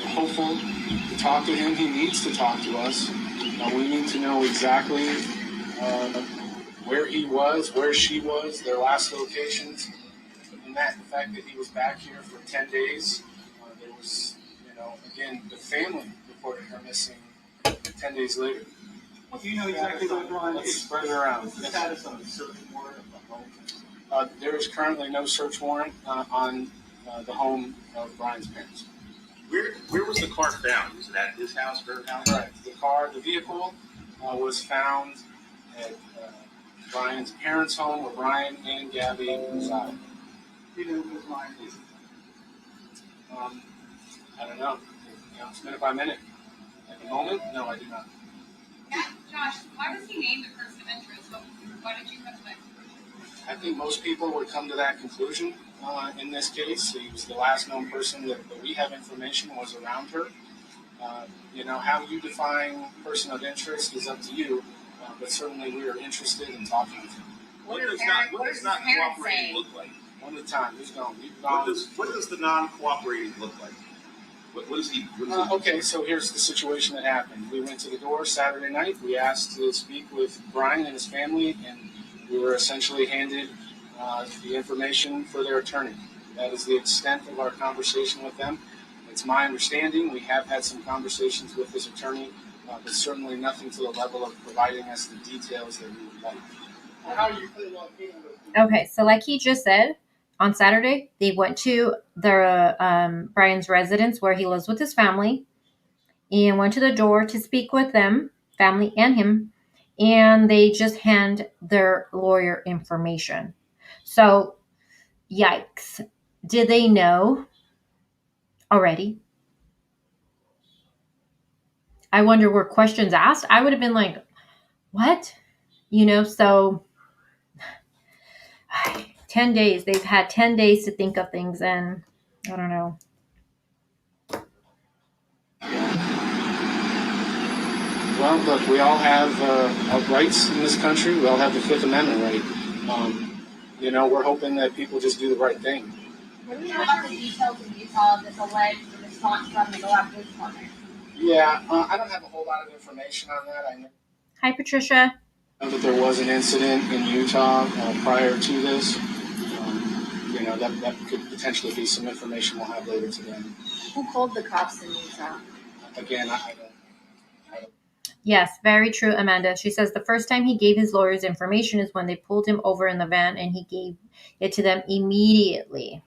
Hopeful to talk to him. He needs to talk to us. We need to know exactly where he was, where she was, their last locations. And the fact that he was back here for 10 days, there was, again, the family reported her missing 10 days later. Well, do you know exactly what Brian Let's is? spread it around. What's the status on the search warrant of the home? There is currently no search warrant on the home of Brian's parents. Where was the car found? Was it at his house, her house? Right. The vehicle was found at Brian's parents' home where Brian and Gabby reside. Do you know who his mind is? I don't know. It's minute by minute. At the moment, no, I do not. Josh, why was he named the person of interest? Why did you come to that conclusion? I think most people would come to that conclusion in this case. He was the last known person that we have information was around her. How you define person of interest is up to you, but certainly we are interested in talking with him. What does not cooperating look like? One at a time. Who's gone? What does the non-cooperating look like? What is he? Okay, so here's the situation that happened. We went to the door Saturday night. We asked to speak with Brian and his family, and we were essentially handed the information for their attorney. That is the extent of our conversation with them. It's my understanding we have had some conversations with his attorney, but certainly nothing to the level of providing us the details that we would like. Okay, so like he just said, on Saturday, they went to the Brian's residence where he lives with his family and went to the door to speak with them, family and him, and they just hand their lawyer information. So, yikes. Did they know already? I wonder were questions asked? I would have been like, what? So 10 days. They've had 10 days to think of things, and I don't know. Well, look, we all have our rights in this country. We all have the Fifth Amendment right. We're hoping that people just do the right thing. What do we know about the details in Utah of this alleged response from the Moab Police Department? Yeah, I don't have a whole lot of information on that. I know Hi, Patricia. that there was an incident in Utah prior to this. That could potentially be some information we'll have later today. Who called the cops in Utah? Again, I don't. Yes, very true, Amanda. She says the first time he gave his lawyers information is when they pulled him over in the van, and he gave it to them immediately.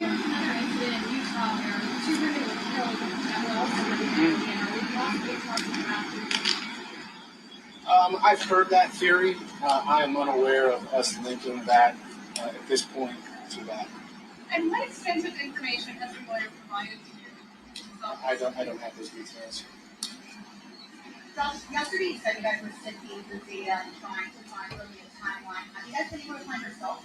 Another incident in Utah where 2 women were killed and were also living in Are we possibly talking about? I've heard that theory. I am unaware of us linking that at this point to that. And what extensive information has the lawyer provided to you? I don't have those details. Josh, yesterday you said you guys were sifting through data and trying to find really a timeline. Have you guys been able to find your cell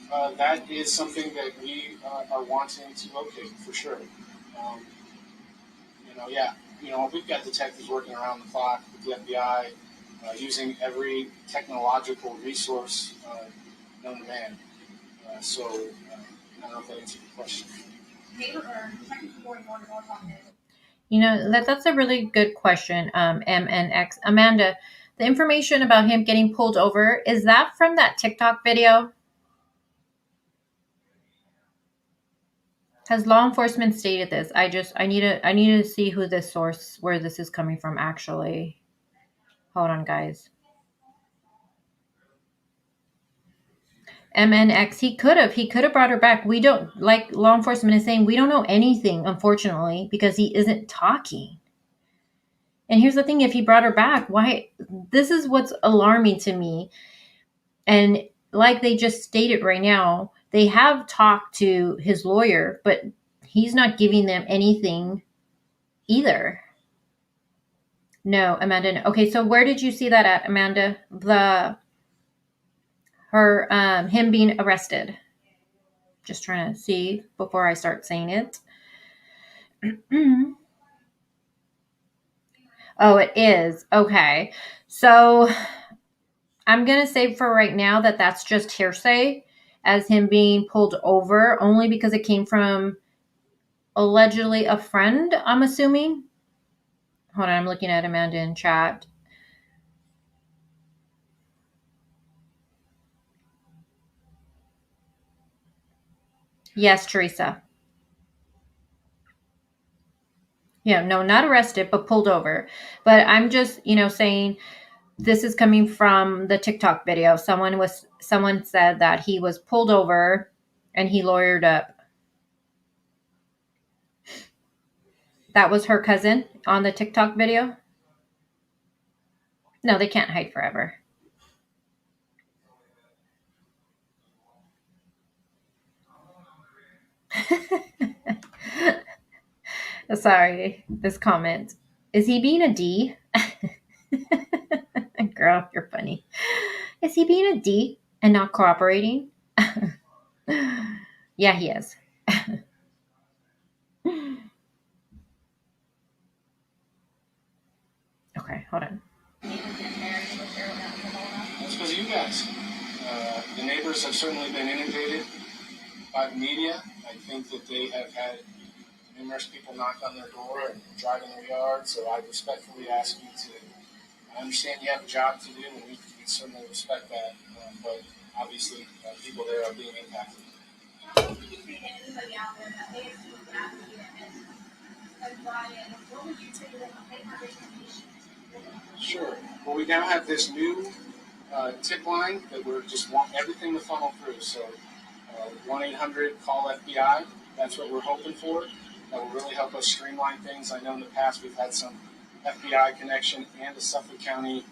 phone? That is something that we are wanting to locate for sure. We've got detectives working around the clock with the FBI, using every technological resource known to man. I don't know if that answers your question. That's a really good question, MNX. Amanda, the information about him getting pulled over, is that from that TikTok video? Has law enforcement stated this? I need to see who this source, where this is coming from actually. Hold on, guys. MNX, he could have brought her back. We don't, like law enforcement is saying, we don't know anything, unfortunately, because he isn't talking. And here's the thing, if he brought her back, why? This is what's alarming to me. And like they just stated right now, they have talked to his lawyer, but he's not giving them anything either. No, Amanda. No. Okay, so where did you see that at, Amanda? Him being arrested. Just trying to see before I start saying it. Oh, it is. Okay. So I'm going to say for right now that that's just hearsay as him being pulled over only because it came from allegedly a friend, I'm assuming. Hold on, I'm looking at Amanda in chat. Yes, Teresa. Yeah, no, not arrested, but pulled over. But I'm just, saying this is coming from the TikTok video. Someone said that he was pulled over and he lawyered up. That was her cousin on the TikTok video. No, they can't hide forever. Sorry, this comment. Is he being a D? Girl, you're funny. Is he being a D and not cooperating? Yeah, he is. Okay, hold on. That's because of you guys. The neighbors have certainly been inundated by the media. I think that they have had numerous people knock on their door and drive in their yard. So I respectfully ask you to. I understand you have a job to do, and we can certainly respect that, but obviously people there are being impacted. How would you say to anybody out there that may have seen Gabby and Brian? What would you say to them if they have information? Sure. Well, we now have this new tip line that we're just want everything to funnel through. So 1-800-CALL-FBI. That's what we're hoping for. That will really help us streamline things. I know in the past we've had some FBI connection and a Suffolk County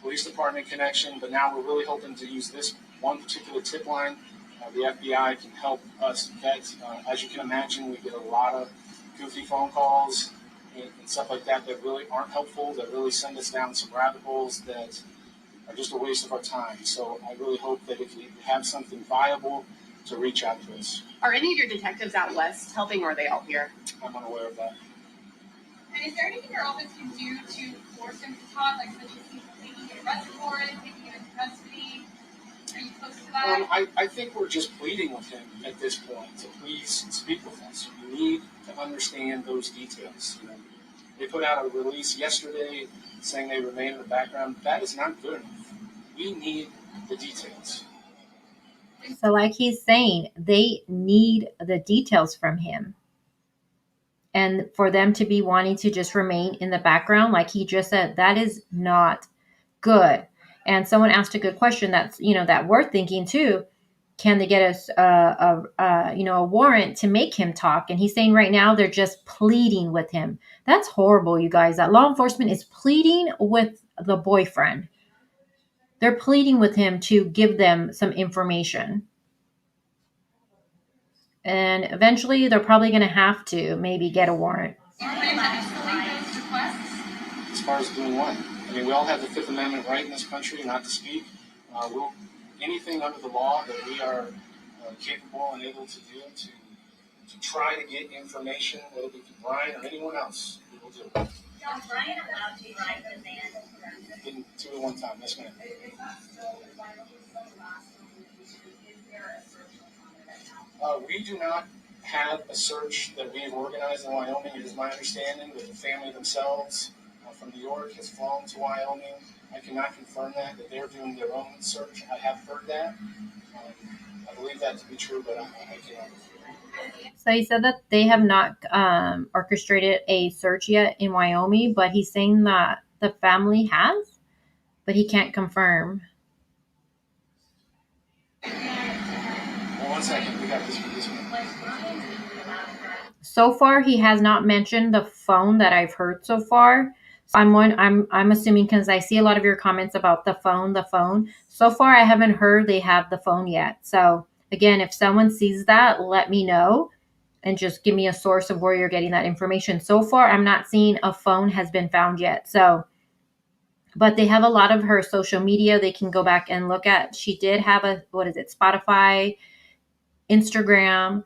Police Department connection, but now we're really hoping to use this one particular tip line. The FBI can help us vet. As you can imagine, we get a lot of goofy phone calls and stuff like that that really aren't helpful, that really send us down some rabbit holes that are just a waste of our time. So I really hope that if you have something viable, to reach out to us. Are any of your detectives out west helping, or are they all here? I'm unaware of that. And is there anything your office can do to force him to talk, like such as taking an arrest warrant, taking him into custody? Are you close to that? I think we're just pleading with him at this point to please speak with us. We need to understand those details. You know, they put out a release yesterday saying they remain in the background. That is not good enough. We need the details. So like he's saying, they need the details from him. And for them to be wanting to just remain in the background, like he just said, that is not good. And someone asked a good question that's, that we're thinking too. Can they get us a warrant to make him talk? And he's saying right now they're just pleading with him. That's horrible, you guys. That law enforcement is pleading with the boyfriend. They're pleading with him to give them some information. And eventually they're probably going to have to maybe get a warrant. As far as doing what? I mean, we all have the Fifth Amendment right in this country not to speak. Anything under the law that we are capable and able to do to try to get information, whether it be to Brian or anyone else, we will do it. Is Brian allowed to ride the van? In 2 at one time, yes, ma'am. Is that still, is the last notification? Is there a search on it right now? We do not have a search that we have organized in Wyoming. It is my understanding that the family themselves from New York has flown to Wyoming. I cannot confirm that they're doing their own search. I have heard that. I believe that to be true, but I cannot confirm. So he said that they have not orchestrated a search yet in Wyoming, but he's saying that the family has, but he can't confirm. Well, 1 second, we got this one. So far, he has not mentioned the phone that I've heard so far. So I'm assuming because I see a lot of your comments about the phone. So far, I haven't heard they have the phone yet. So again, if someone sees that, let me know and just give me a source of where you're getting that information. So far, I'm not seeing a phone has been found yet. So, but they have a lot of her social media they can go back and look at. She did have Spotify, Instagram.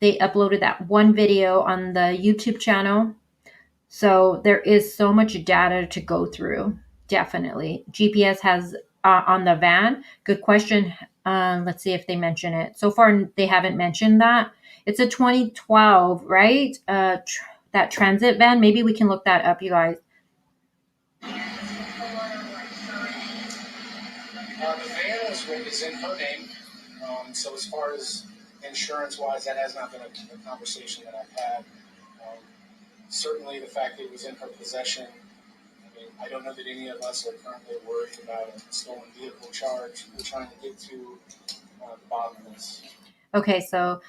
They uploaded that one video on the YouTube channel. So there is so much data to go through. Definitely. GPS has on the van. Good question. Let's see if they mention it. So far, they haven't mentioned that. It's a 2012, right? That transit van. Maybe we can look that up, you guys. The van is in her name. So as far as insurance-wise, that has not been a conversation that I've had. Certainly the fact that it was in her possession, I don't know that any of us are currently worried about a stolen vehicle charge. We're trying to get to the bottom of this. Okay, so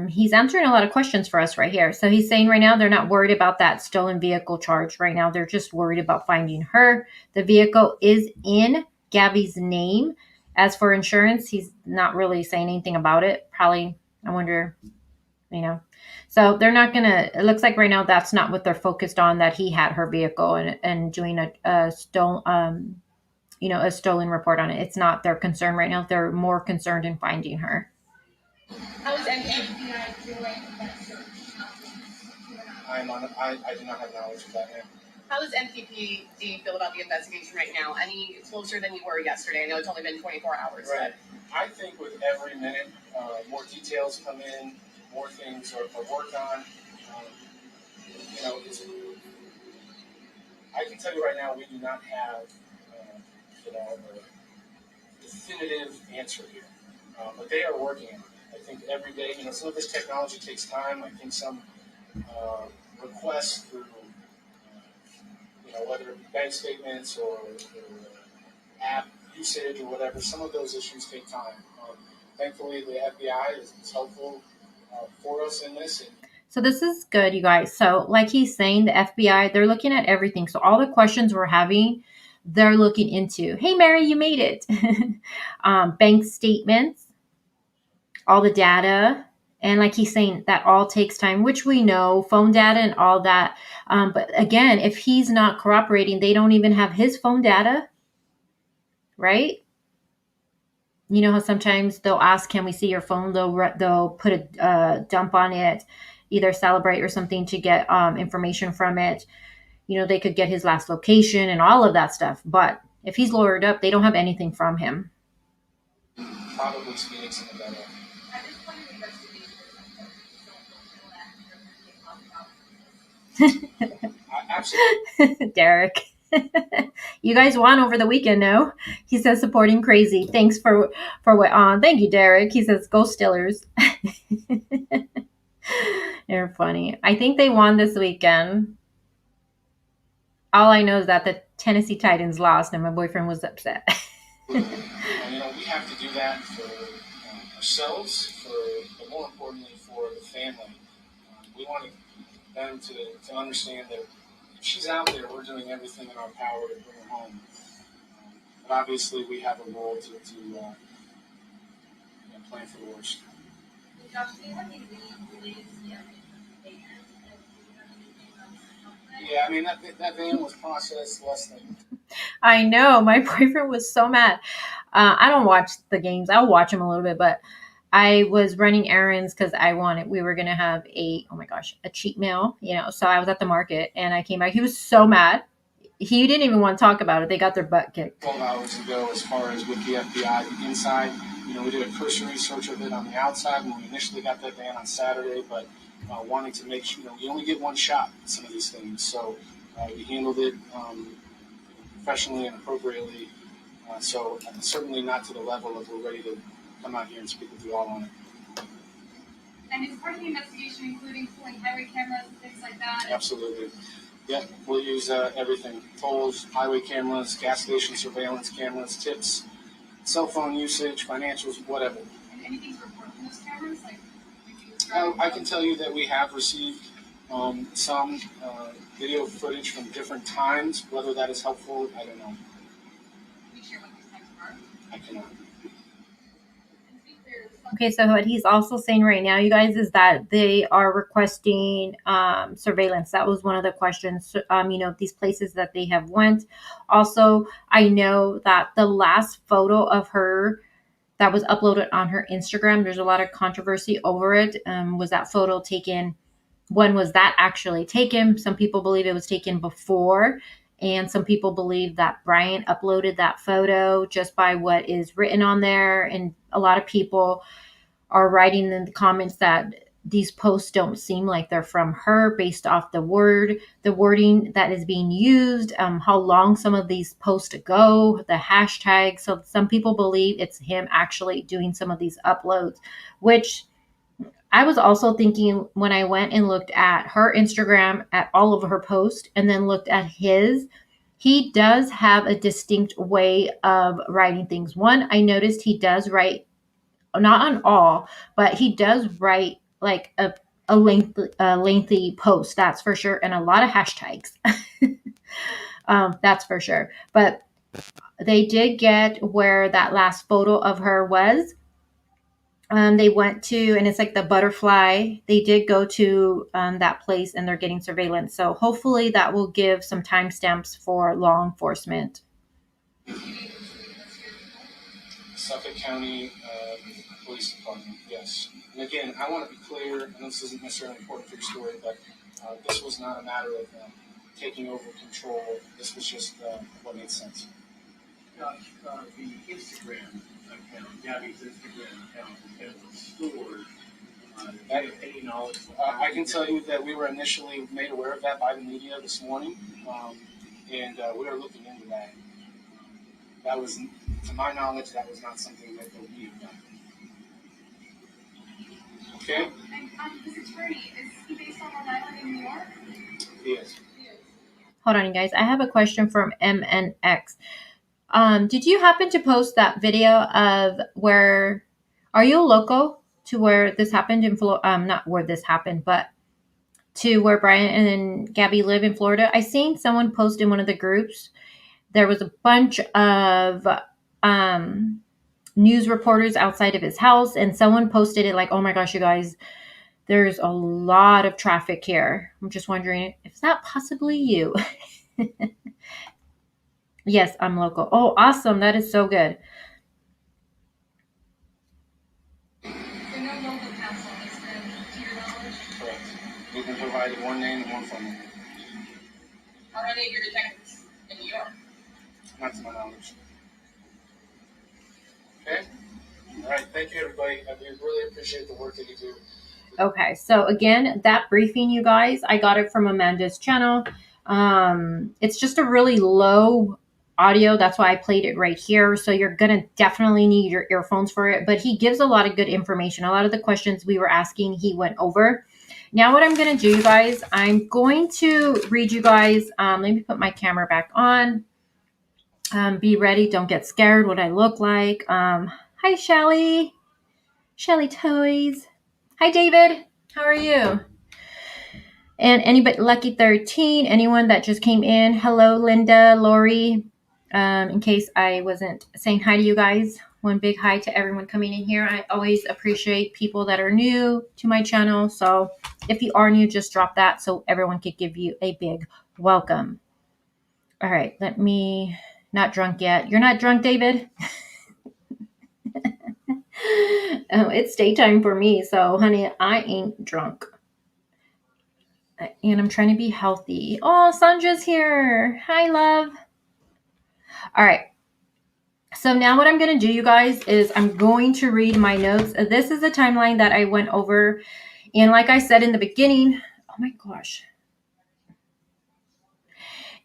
he's answering a lot of questions for us right here. So he's saying right now they're not worried about that stolen vehicle charge right now. They're just worried about finding her. The vehicle is in Gabby's name. As for insurance, he's not really saying anything about it. Probably, I wonder, So they're not going to, it looks like right now that's not what they're focused on, that he had her vehicle and doing a stolen report on it. It's not their concern right now. They're more concerned in finding her. How is FBI doing that search? I do not have knowledge of that now. How does NPPD feel about the investigation right now? Any closer than you were yesterday? I know it's only been 24 hours. Right. I think with every minute, more details come in, more things are worked on. I can tell you right now, we do not have a definitive answer here, but they are working on it. I think every day, some of this technology takes time. I think some requests through, whether it be bank statements or app usage or whatever, some of those issues take time. Thankfully, the FBI is helpful for us in this. So this is good, you guys. So like he's saying, the FBI, they're looking at everything. So all the questions we're having, they're looking into. Hey, Mary, you made it. Bank statements, all the data. And like he's saying, that all takes time, which we know, phone data and all that. But again, if he's not cooperating, they don't even have his phone data, right? You know how sometimes they'll ask, can we see your phone? They'll put a dump on it, either Celebrate or something to get information from it. They could get his last location and all of that stuff. But if he's lawyered up, they don't have anything from him. Probably speeding some of that up. At this point in the investigation, don't feel that Absolutely. Derek. You guys won over the weekend, no? He says supporting crazy. Thanks for what on. Thank you, Derek. He says go Steelers. They're funny. I think they won this weekend. All I know is that the Tennessee Titans lost and my boyfriend was upset. And, we have to do that for ourselves, but more importantly for the family. We want them to understand that if she's out there, we're doing everything in our power to bring her home. But obviously, we have a role to plan for the worst. Josh, do you have any leads yet? Yeah, I mean, that van was processed less than. I know. My boyfriend was so mad. I don't watch the games. I'll watch them a little bit, but I was running errands because we were going to have a cheat meal, so I was at the market and I came back. He was so mad. He didn't even want to talk about it. They got their butt kicked. 12 hours ago, as far as with the FBI, the inside, we did a cursory search of it on the outside when we initially got that van on Saturday, but wanting to make sure, you only get one shot at some of these things. So we handled it professionally and appropriately. So certainly not to the level of we're ready to come out here and speak with you all on it. And is part of the investigation including pulling highway cameras and things like that? Absolutely. Yep, we'll use everything. Tolls, highway cameras, gas station surveillance cameras, tips, cell phone usage, financials, whatever. And anything to report from those cameras? I can tell you that we have received some video footage from different times. Whether that is helpful, I don't know. Can you share what these times are? I cannot. Okay, so what he's also saying right now, you guys, is that they are requesting surveillance. That was one of the questions, these places that they have went. Also, I know that the last photo of her that was uploaded on her Instagram, there's a lot of controversy over it. Was that photo taken? When was that actually taken? Some people believe it was taken before. And some people believe that Brian uploaded that photo just by what is written on there. And a lot of people are writing in the comments that these posts don't seem like they're from her based off the wording that is being used, how long some of these posts ago, the hashtag. So some people believe it's him actually doing some of these uploads, which I was also thinking when I went and looked at her Instagram, at all of her posts, and then looked at his, he does have a distinct way of writing things. One, I noticed he does write, not on all, but he does write like a lengthy post, that's for sure, and a lot of hashtags. That's for sure. But they did get where that last photo of her was. They went to, and it's like the butterfly. They did go to that place, and they're getting surveillance. So hopefully that will give some timestamps for law enforcement. Suffolk County Police Department, yes. And again, I want to be clear, and this isn't necessarily important for your story, but this was not a matter of taking over control. This was just what made sense. Josh, the Instagram account, Gabby's Instagram account, has been restored. Any knowledge? I can tell you that we were initially made aware of that by the media this morning. and we are looking into that. That was, to my knowledge, that was not something that we have done. Okay? And this attorney, is he based on Long Island in New York? Yes. Hold on, you guys. I have a question from MNX. Did you happen to post that video of where, are you local to where this happened in Florida? Not where this happened, but to where Brian and Gabby live in Florida. I seen someone post in one of the groups. There was a bunch of news reporters outside of his house, and someone posted it like, oh my gosh, you guys, there's a lot of traffic here. I'm just wondering if that possibly you. Yes, I'm local. Oh, awesome. That is so good. So no local counsel has been, to your knowledge? Correct. We've been provided one name and one phone number. Are any of your detectives in New York? Not to my knowledge. Okay? All right. Thank you, everybody. I really appreciate the work that you do. Okay, so again, that briefing, you guys, I got it from Amanda's channel. It's just a really low audio. That's why I played it right here. So you're going to definitely need your earphones for it. But he gives a lot of good information. A lot of the questions we were asking, he went over. Now what I'm going to do, you guys, I'm going to read you guys. Let me put my camera back on. Be ready. Don't get scared what I look like. Hi, Shelly. Shelly Toys. Hi, David. How are you? And anybody, Lucky 13, anyone that just came in. Hello, Linda, Lori. In case I wasn't saying hi to you guys, one big hi to everyone coming in here. I always appreciate people that are new to my channel. So if you are new, just drop that so everyone could give you a big welcome. All right, let me, not drunk yet. You're not drunk, David? Oh, it's daytime for me. So honey, I ain't drunk. And I'm trying to be healthy. Oh, Sandra's here. Hi, love. All right. So now what I'm going to do, you guys, is I'm going to read my notes. This is a timeline that I went over. And like I said in the beginning, oh my gosh.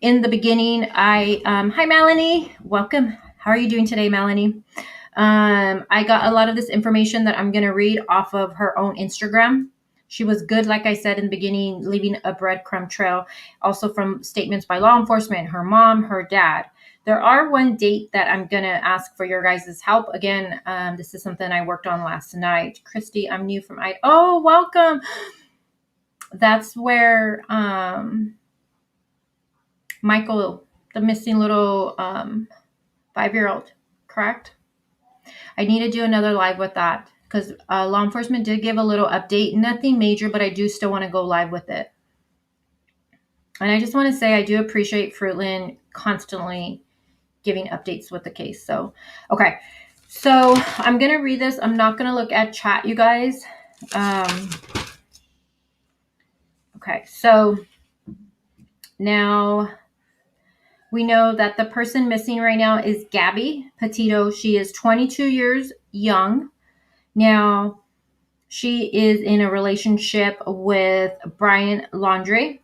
In the beginning, hi, Melanie. Welcome. How are you doing today, Melanie? I got a lot of this information that I'm going to read off of her own Instagram. She was good, like I said in the beginning, leaving a breadcrumb trail, also from statements by law enforcement, her mom, her dad. There are one date that I'm going to ask for your guys' help. Again, this is something I worked on last night. Christy, I'm new from Idaho. Oh, welcome. That's where Michael, the missing little 5-year-old, correct? I need to do another live with that because law enforcement did give a little update. Nothing major, but I do still want to go live with it. And I just want to say I do appreciate Fruitland constantly giving updates with the case. So, okay. So I'm going to read this. I'm not going to look at chat, you guys. Okay. So now we know that the person missing right now is Gabby Petito. She is 22 years young. Now, she is in a relationship with Brian Laundrie.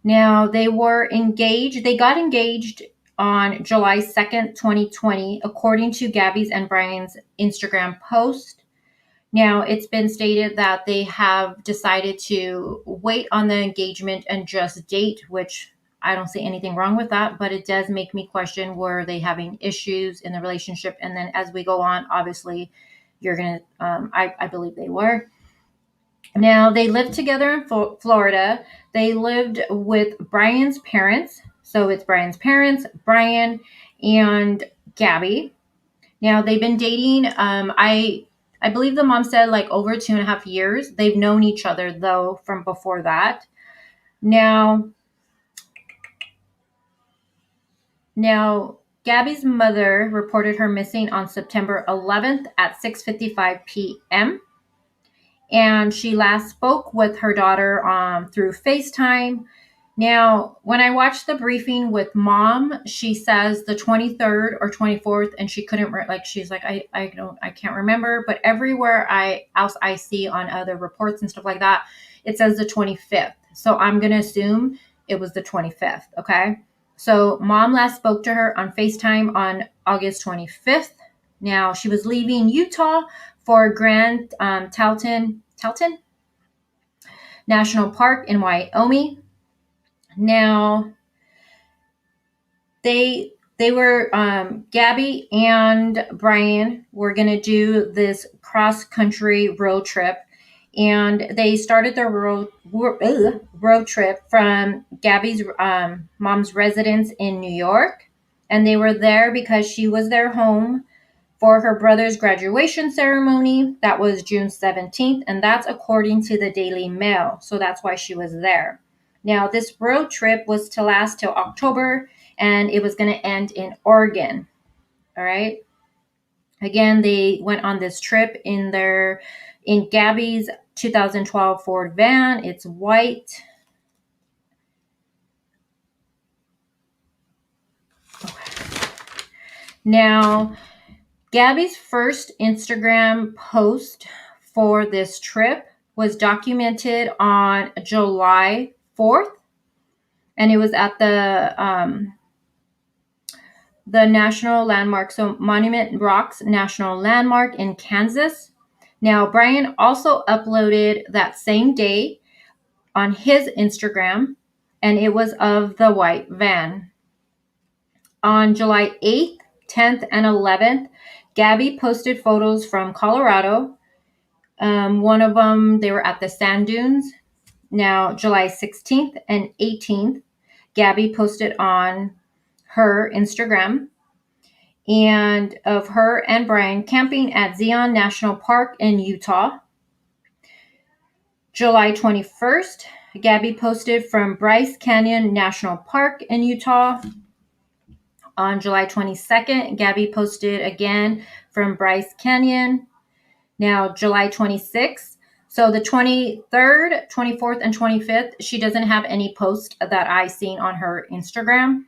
Now, they were engaged. They got engaged on July 2nd, 2020, according to Gabby's and Brian's Instagram post. Now, it's been stated that they have decided to wait on the engagement and just date, which I don't see anything wrong with that, but it does make me question, were they having issues in the relationship? And then as we go on, obviously, you're going to, I believe they were. Now, they lived together in Florida. They lived with Brian's parents. So it's Brian's parents, Brian, and Gabby. Now, they've been dating. I believe the mom said like over 2.5 years. They've known each other, though, from before that. Now, Gabby's mother reported her missing on September 11th at 6:55 p.m. And she last spoke with her daughter through FaceTime. Now, when I watched the briefing with mom, she says the 23rd or 24th, and she couldn't she's like, I can't remember. But everywhere else I see on other reports and stuff like that, it says the 25th. So I'm gonna assume it was the 25th. Okay. So mom last spoke to her on FaceTime on August 25th. Now she was leaving Utah for Grand Talton National Park in Wyoming. Now they were Gabby and Brian were going to do this cross country road trip, and they started their road trip from Gabby's mom's residence in New York, and they were there because she was their home for her brother's graduation ceremony. That was June 17th, and that's according to the Daily Mail. So that's why she was there. Now, this road trip was to last till October, and it was going to end in Oregon. All right. Again, they went on this trip in Gabby's 2012 Ford van. It's white. Okay. Now, Gabby's first Instagram post for this trip was documented on July 4th, and it was at the national landmark, so Monument Rocks National Landmark in Kansas. Now, Brian also uploaded that same day on his Instagram, and it was of the white van. On July 8th, 10th, and 11th, Gabby posted photos from Colorado. One of them, they were at the sand dunes. Now, July 16th and 18th, Gabby posted on her Instagram and of her and Brian camping at Zion National Park in Utah. July 21st, Gabby posted from Bryce Canyon National Park in Utah. On July 22nd, Gabby posted again from Bryce Canyon. Now, July 26th. So the 23rd, 24th, and 25th, she doesn't have any posts that I seen on her Instagram.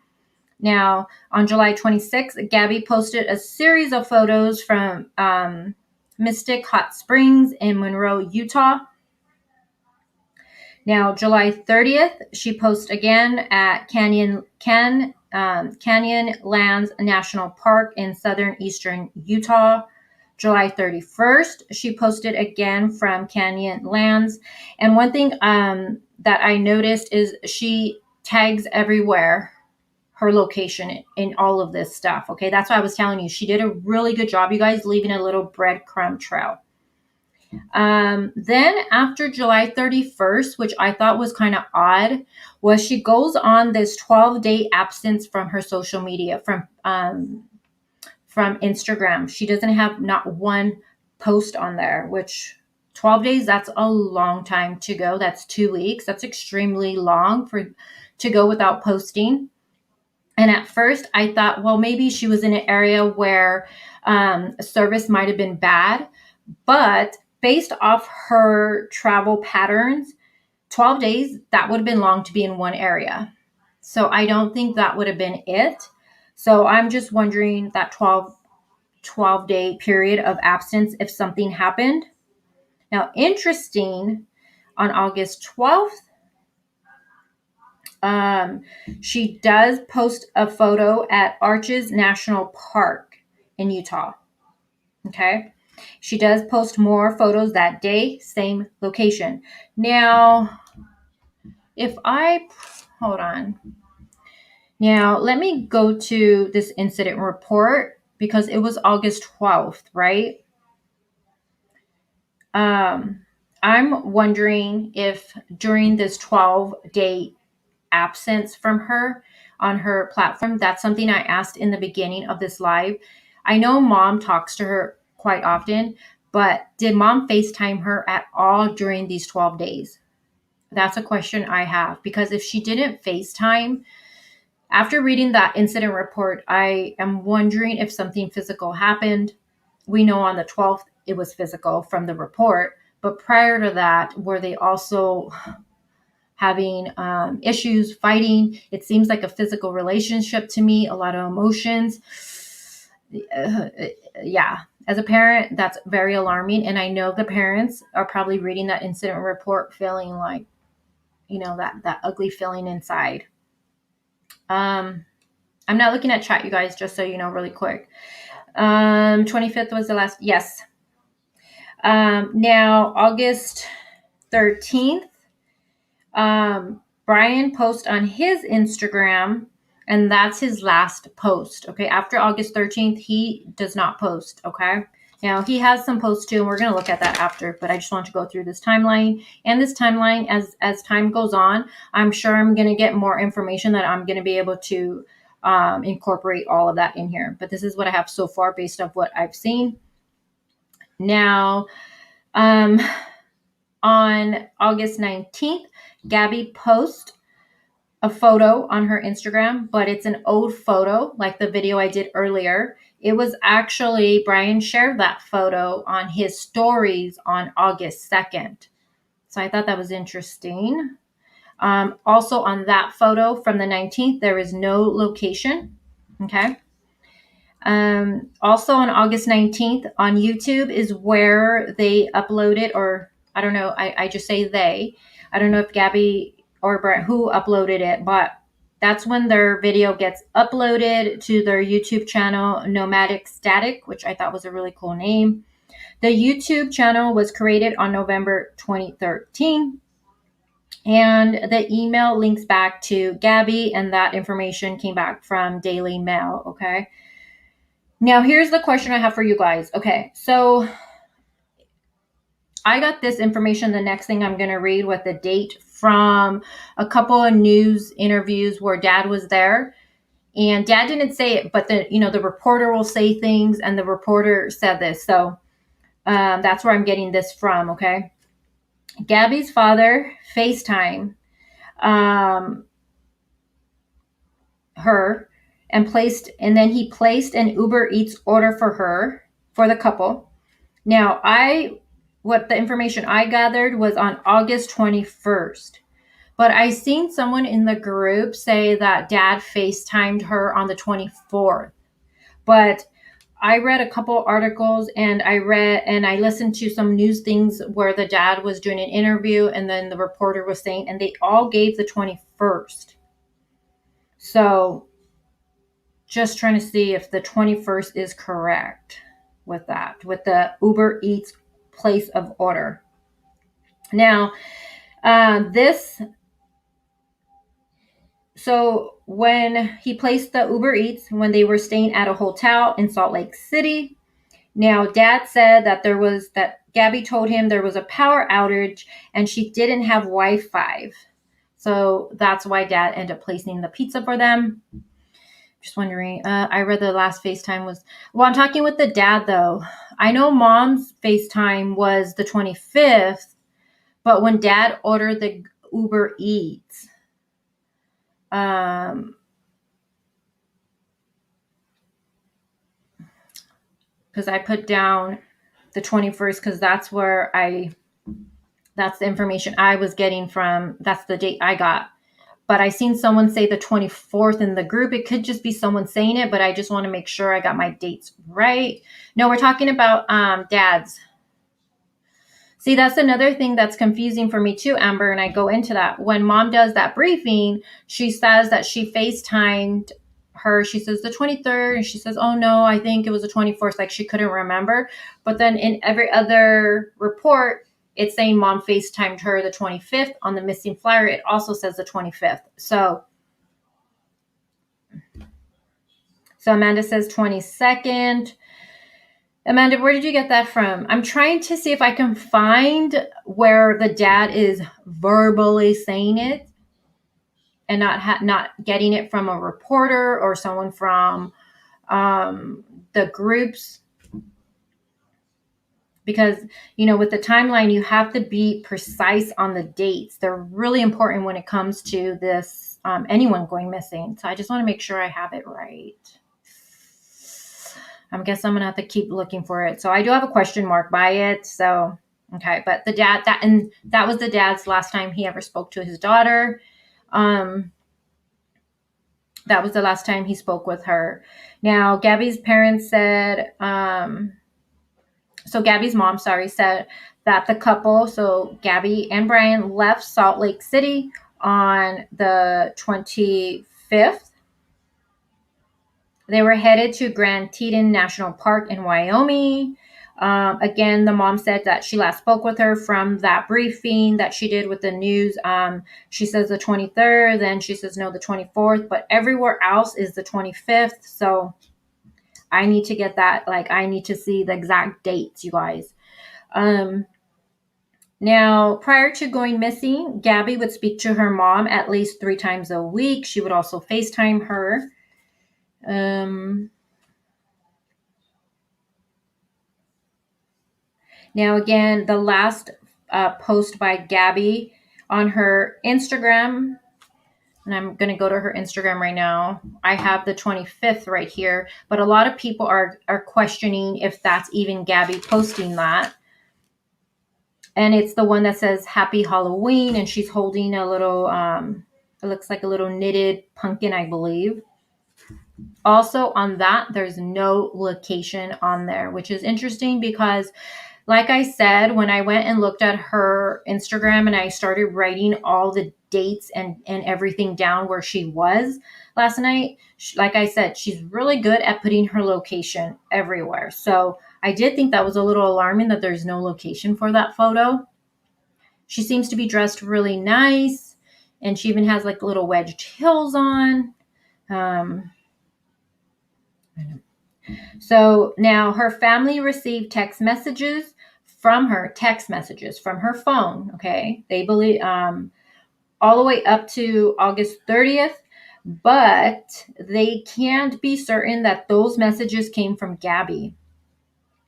Now, on July 26th, Gabby posted a series of photos from Mystic Hot Springs in Monroe, Utah. Now, July 30th, she posted again at Canyon Lands National Park in southern eastern Utah. July 31st, she posted again from Canyon Lands. And one thing that I noticed is she tags everywhere her location in all of this stuff. Okay, that's why I was telling you. She did a really good job, you guys, leaving a little breadcrumb trail. Then after July 31st, which I thought was kind of odd, was she goes on this 12-day absence from her social media, from Instagram. She doesn't have not one post on there, which 12 days, that's a long time to go. That's 2 weeks. That's extremely long to go without posting. And at first I thought, well, maybe she was in an area where service might have been bad, but based off her travel patterns, 12 days, that would have been long to be in one area. So I don't think that would have been it. So I'm just wondering that 12-day period of absence, if something happened. Now, interesting, on August 12th, she does post a photo at Arches National Park in Utah. Okay. She does post more photos that day, same location. Now, hold on. Now, let me go to this incident report because it was August 12th, right? I'm wondering if during this 12-day absence from her on her platform, that's something I asked in the beginning of this live. I know mom talks to her quite often, but did mom FaceTime her at all during these 12 days? That's a question I have, because if she didn't FaceTime, after reading that incident report, I am wondering if something physical happened. We know on the 12th it was physical from the report, but prior to that, were they also having issues, fighting? It seems like a physical relationship to me, a lot of emotions. Yeah, as a parent, that's very alarming. And I know the parents are probably reading that incident report feeling like, that ugly feeling inside. I'm not looking at chat, you guys, just so you know, really quick. 25th was the last. Yes. Now, August 13th, Brian posts on his Instagram, and that's his last post. Okay. After August 13th, he does not post. Okay. Now, he has some posts too, and we're going to look at that after, but I just want to go through this timeline. And this timeline, as time goes on, I'm sure I'm going to get more information that I'm going to be able to incorporate all of that in here. But this is what I have so far based on what I've seen. Now, on August 19th, Gabby posts a photo on her Instagram, but it's an old photo, like the video I did earlier. It was actually, Brian shared that photo on his stories on August 2nd. So I thought that was interesting. Also on that photo from the 19th, there is no location. Okay. Also on August 19th on YouTube is where they uploaded, or I don't know, I just say they. I don't know if Gabby or Brett who uploaded it, but that's when their video gets uploaded to their YouTube channel, Nomadic Static, which I thought was a really cool name. The YouTube channel was created on November 2013. And the email links back to Gabby, and that information came back from Daily Mail. Okay. Now, here's the question I have for you guys. Okay, so I got this information, the next thing I'm going to read with the date from a couple of news interviews where Dad was there. And Dad didn't say it, but the reporter will say things, and the reporter said this. So that's where I'm getting this from, okay? Gabby's father FaceTime her and then he placed an Uber Eats order for the couple. Now, what the information I gathered was on August 21st, but I seen someone in the group say that Dad FaceTimed her on the 24th, but I read a couple articles and I listened to some news things where the dad was doing an interview and then the reporter was saying, and they all gave the 21st. So just trying to see if the 21st is correct with that, with the Uber Eats place of order. Now, so when he placed the Uber Eats, when they were staying at a hotel in Salt Lake City, now Dad said that Gabby told him there was a power outage and she didn't have Wi-Fi. So that's why Dad ended up placing the pizza for them. Just wondering, I read the last FaceTime was, well, I'm talking with the dad though. I know Mom's FaceTime was the 25th, but when Dad ordered the Uber Eats, because I put down the 21st because that's the information I was getting from, that's the date I got. But I seen someone say the 24th in the group. It could just be someone saying it, but I just want to make sure I got my dates right. No, we're talking about Dad's. See, that's another thing that's confusing for me too, Amber, and I go into that. When Mom does that briefing, she says that she FaceTimed her. She says the 23rd, and she says, oh no, I think it was the 24th, like she couldn't remember. But then in every other report, it's saying Mom FaceTimed her the 25th. On the missing flyer, it also says the 25th. So Amanda says 22nd. Amanda, where did you get that from? I'm trying to see if I can find where the dad is verbally saying it and not getting it from a reporter or someone from the groups. Because, with the timeline, you have to be precise on the dates. They're really important when it comes to this, anyone going missing. So I just want to make sure I have it right. I guess I'm going to have to keep looking for it. So I do have a question mark by it. So, okay. But the dad, that was the dad's last time he ever spoke to his daughter. That was the last time he spoke with her. Now, Gabby's parents said, Gabby's mom, said that the couple, so Gabby and Brian, left Salt Lake City on the 25th They were headed to Grand Teton National Park in Wyoming. Again, the mom said that she last spoke with her from that briefing that she did with the news. She says the 23rd, then she says no, the 24th, but everywhere else is the 25th. So I need to get that. Like, I need to see the exact dates, you guys. Now, prior to going missing, Gabby would speak to her mom at least 3 times a week. She would also FaceTime her. Now, again, the last post by Gabby on her Instagram, and I'm going to go to her Instagram right now. I have the 25th right here, but a lot of people are questioning if that's even Gabby posting that. And it's the one that says Happy Halloween, and she's holding a little, it looks like a little knitted pumpkin, I believe. Also on that, there's no location on there, which is interesting because, like I said, when I went and looked at her Instagram and I started writing all the dates and everything down where she was last night, like I said, she's really good at putting her location everywhere. So I did think that was a little alarming that there's no location for that photo. She seems to be dressed really nice, and she even has like little wedged heels on. So now her family received text messages from her phone. Okay. They believe, all the way up to August 30th, but they can't be certain that those messages came from Gabby.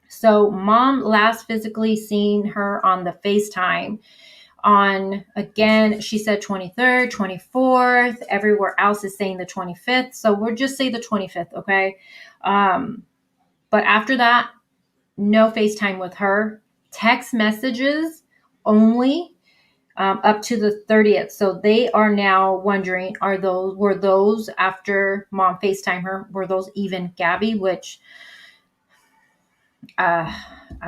So mom last physically seen her on the FaceTime on, again, she said 23rd, 24th, everywhere else is saying the 25th. So we'll just say the 25th. Okay. But after that, no FaceTime with her, text messages only, up to the 30th. So they are now wondering, were those after mom FaceTime her, were those even Gabby, which, I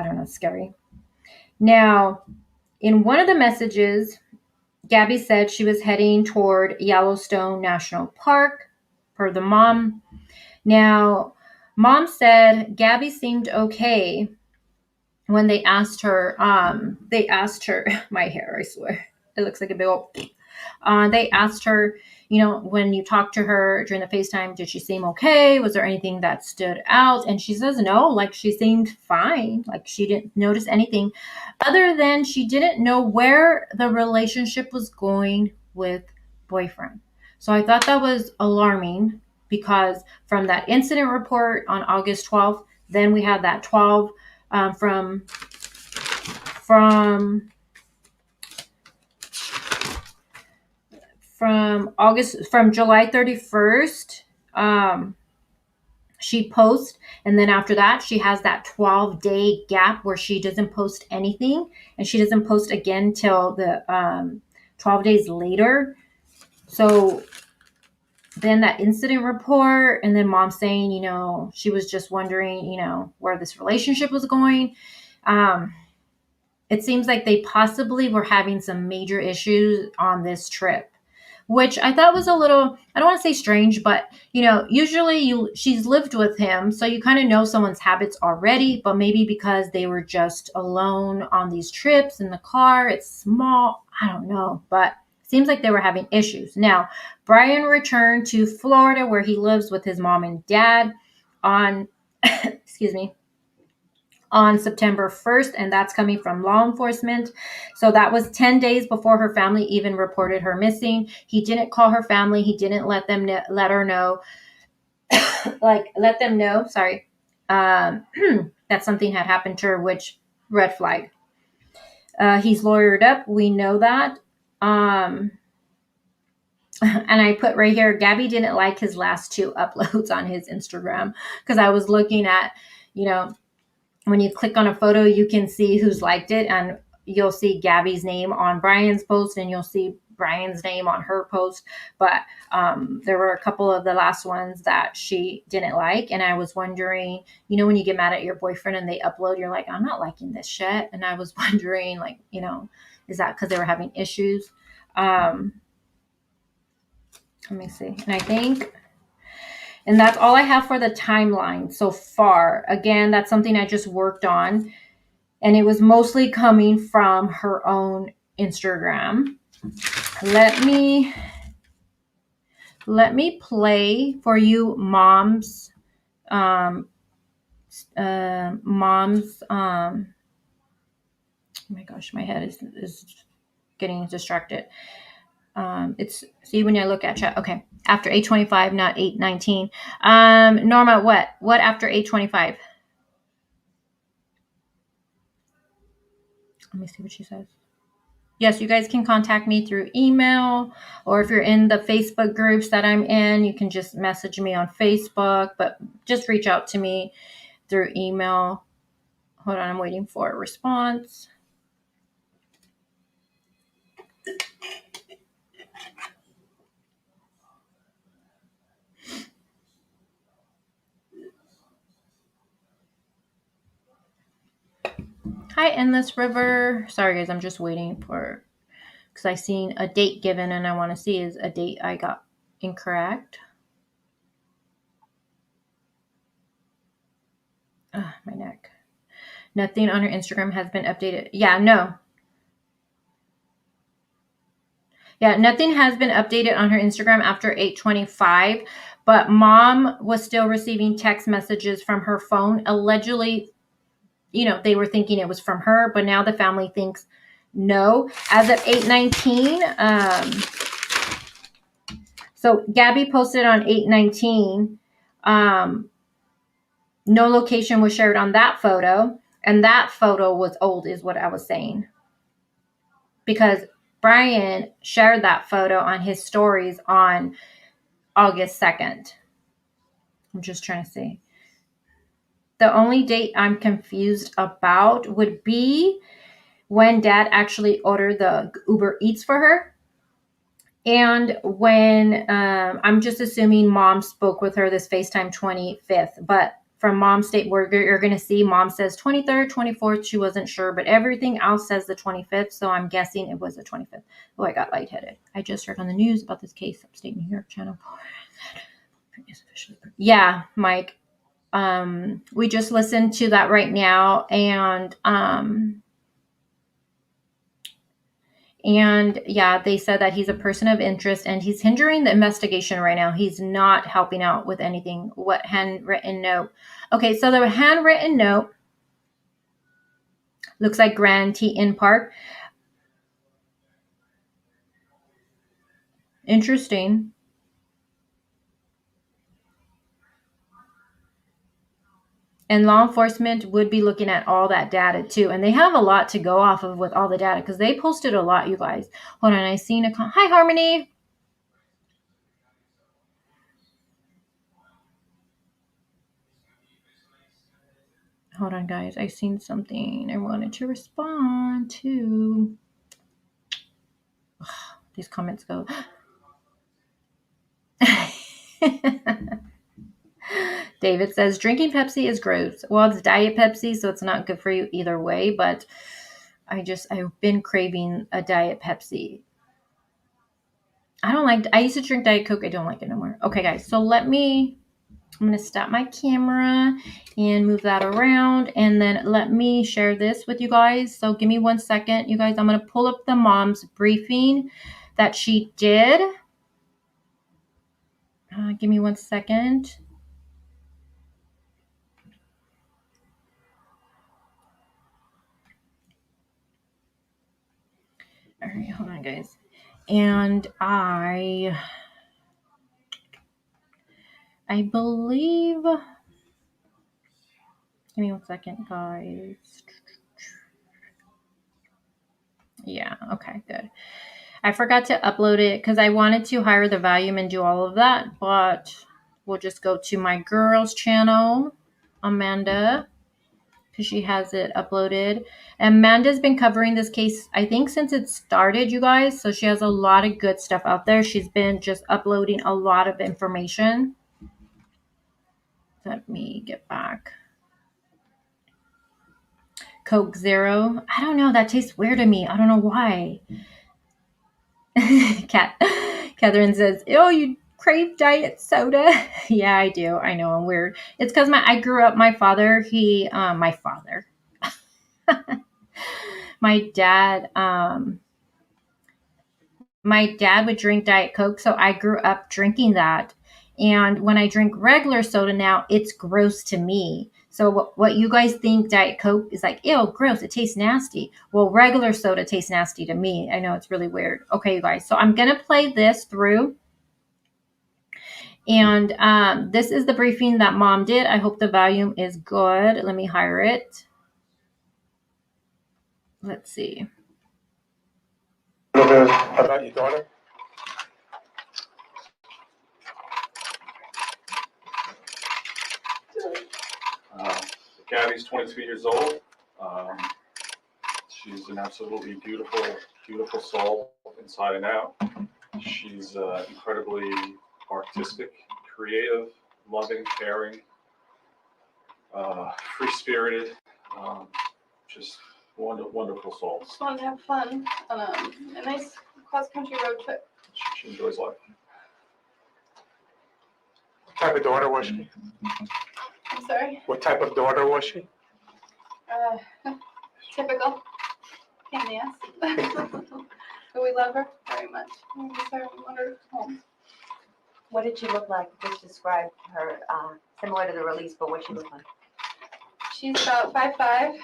don't know, scary. Now, in one of the messages, Gabby said she was heading toward Yellowstone National Park per the mom. Now, mom said Gabby seemed okay when they asked her, my hair, I swear, it looks like a big old, they asked her, when you talked to her during the FaceTime, did she seem okay? Was there anything that stood out? And she says no, like she seemed fine. Like she didn't notice anything other than she didn't know where the relationship was going with boyfriend. So I thought that was alarming because from that incident report on August 12th, then we had that 12 from July 31st, she posts, and then after that she has that 12-day gap where she doesn't post anything, and she doesn't post again till the 12 days later. So then that incident report, and then mom saying, she was just wondering, where this relationship was going. It seems like they possibly were having some major issues on this trip, which I thought was a little, I don't want to say strange, but usually she's lived with him, so you kind of know someone's habits already, but maybe because they were just alone on these trips in the car, it's small, I don't know, but seems like they were having issues. Now, Brian returned to Florida where he lives with his mom and dad on, on September 1st, and that's coming from law enforcement. So that was 10 days before her family even reported her missing. He didn't call her family. He didn't let them know, that something had happened to her, which red flag. He's lawyered up. We know that. And I put right here, Gabby didn't like his last 2 uploads on his Instagram because I was looking at, when you click on a photo, you can see who's liked it, and you'll see Gabby's name on Brian's post, and you'll see Brian's name on her post. But there were a couple of the last ones that she didn't like, and I was wondering, when you get mad at your boyfriend and they upload, you're like, I'm not liking this shit. And I was wondering, is that because they were having issues? Let me see. And I think And that's all I have for the timeline so far. Again, that's something I just worked on. And it was mostly coming from her own Instagram. Let me play for you moms. Oh my gosh, my head is getting distracted. It's see when I look at chat. Okay, after 8:25, not 8:19. Norma, what after 8:25? Let me see what she says. Yes, you guys can contact me through email, or if you're in the Facebook groups that I'm in, you can just message me on Facebook, but just reach out to me through email. Hold on, I'm waiting for a response. Hi, Endless River. Sorry, guys, I'm just waiting for, because I seen a date given and I want to see is a date I got incorrect. My neck. Nothing on her Instagram has been updated. Yeah, no. Yeah, nothing has been updated on her Instagram after 8:25, but mom was still receiving text messages from her phone. Allegedly, they were thinking it was from her, but now the family thinks no. As of 8:19, so Gabby posted on 8:19, no location was shared on that photo, and that photo was old, is what I was saying. Because Brian shared that photo on his stories on August 2nd. I'm just trying to see. The only date I'm confused about would be when Dad actually ordered the Uber Eats for her. And when I'm just assuming Mom spoke with her this FaceTime 25th. But from Mom's state, you're going to see Mom says 23rd, 24th. She wasn't sure, but everything else says the 25th. So I'm guessing it was the 25th. Oh, I got lightheaded. I just heard on the news about this case, upstate New York channel. Yeah, Mike. We just listened to that right now, and yeah, they said that he's a person of interest and he's hindering the investigation right now. He's not helping out with anything. What handwritten note? Okay, so the handwritten note looks like Grand Teton Park. Interesting. And law enforcement would be looking at all that data too. And they have a lot to go off of with all the data because they posted a lot, you guys. Hold on, I seen hi, Harmony. Hold on, guys. I seen something I wanted to respond to. Ugh, these comments go. David says, drinking Pepsi is gross. Well, it's Diet Pepsi, so it's not good for you either way. But I've been craving a Diet Pepsi. I used to drink Diet Coke. I don't like it no more. Okay, guys. So I'm going to stop my camera and move that around. And then let me share this with you guys. So give me 1 second, you guys. I'm going to pull up the mom's briefing that she did. Give me 1 second. All right, hold on, guys. And I believe, give me 1 second, guys. Yeah, okay, good. I forgot to upload it because I wanted to hire the volume and do all of that, but we'll just go to my girl's channel, Amanda, because she has it uploaded. Amanda's been covering this case, I think, since it started, you guys. So she has a lot of good stuff out there. She's been just uploading a lot of information. Let me get back. Coke Zero. I don't know. That tastes weird to me. I don't know why. Catherine says, oh, you crave diet soda. Yeah, I do. I know I'm weird. It's because I grew up, my father, my dad, my dad would drink Diet Coke, so I grew up drinking that. And when I drink regular soda now, it's gross to me. So what you guys think Diet Coke is like, ew, gross, it tastes nasty. Well, regular soda tastes nasty to me. I know it's really weird. Okay, you guys, so I'm going to play this through. And this is the briefing that mom did. I hope the volume is good. Let me higher it. Let's see. A little bit about your daughter. Gabby's 22 years old. She's an absolutely beautiful, beautiful soul inside and out. She's incredibly artistic, creative, loving, caring, free-spirited, just wonderful soul. Just wanted to have fun on a nice cross-country road trip. She enjoys life. What type of daughter was she? I'm sorry. What type of daughter was she? Typical. Pain in the ass. But we love her very much. We want her home. What did she look like? Just describe her, similar to the release, but what she looked like. She's about 5'5",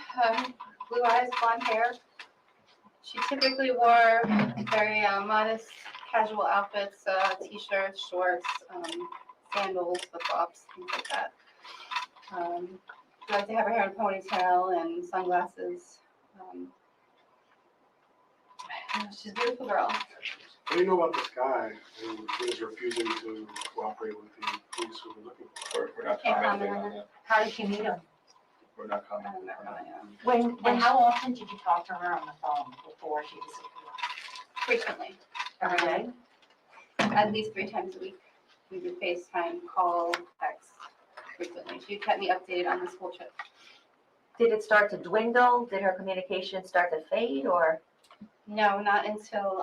blue eyes, blonde hair. She typically wore very modest, casual outfits, t-shirts, shorts, sandals, flip-flops, things like that. She liked to have her hair in a ponytail and sunglasses. She's a beautiful girl. What do you know about this guy who is refusing to cooperate with the police who were looking for We're not Can't commenting comment on on that. How did she meet him? We're not commenting on that. When how often did you talk to her on the phone before she disappeared? Frequently. Every day? At least 3 times a week. We would FaceTime, call, text frequently. She kept me updated on this whole trip. Did it start to dwindle? Did her communication start to fade, or? No, not until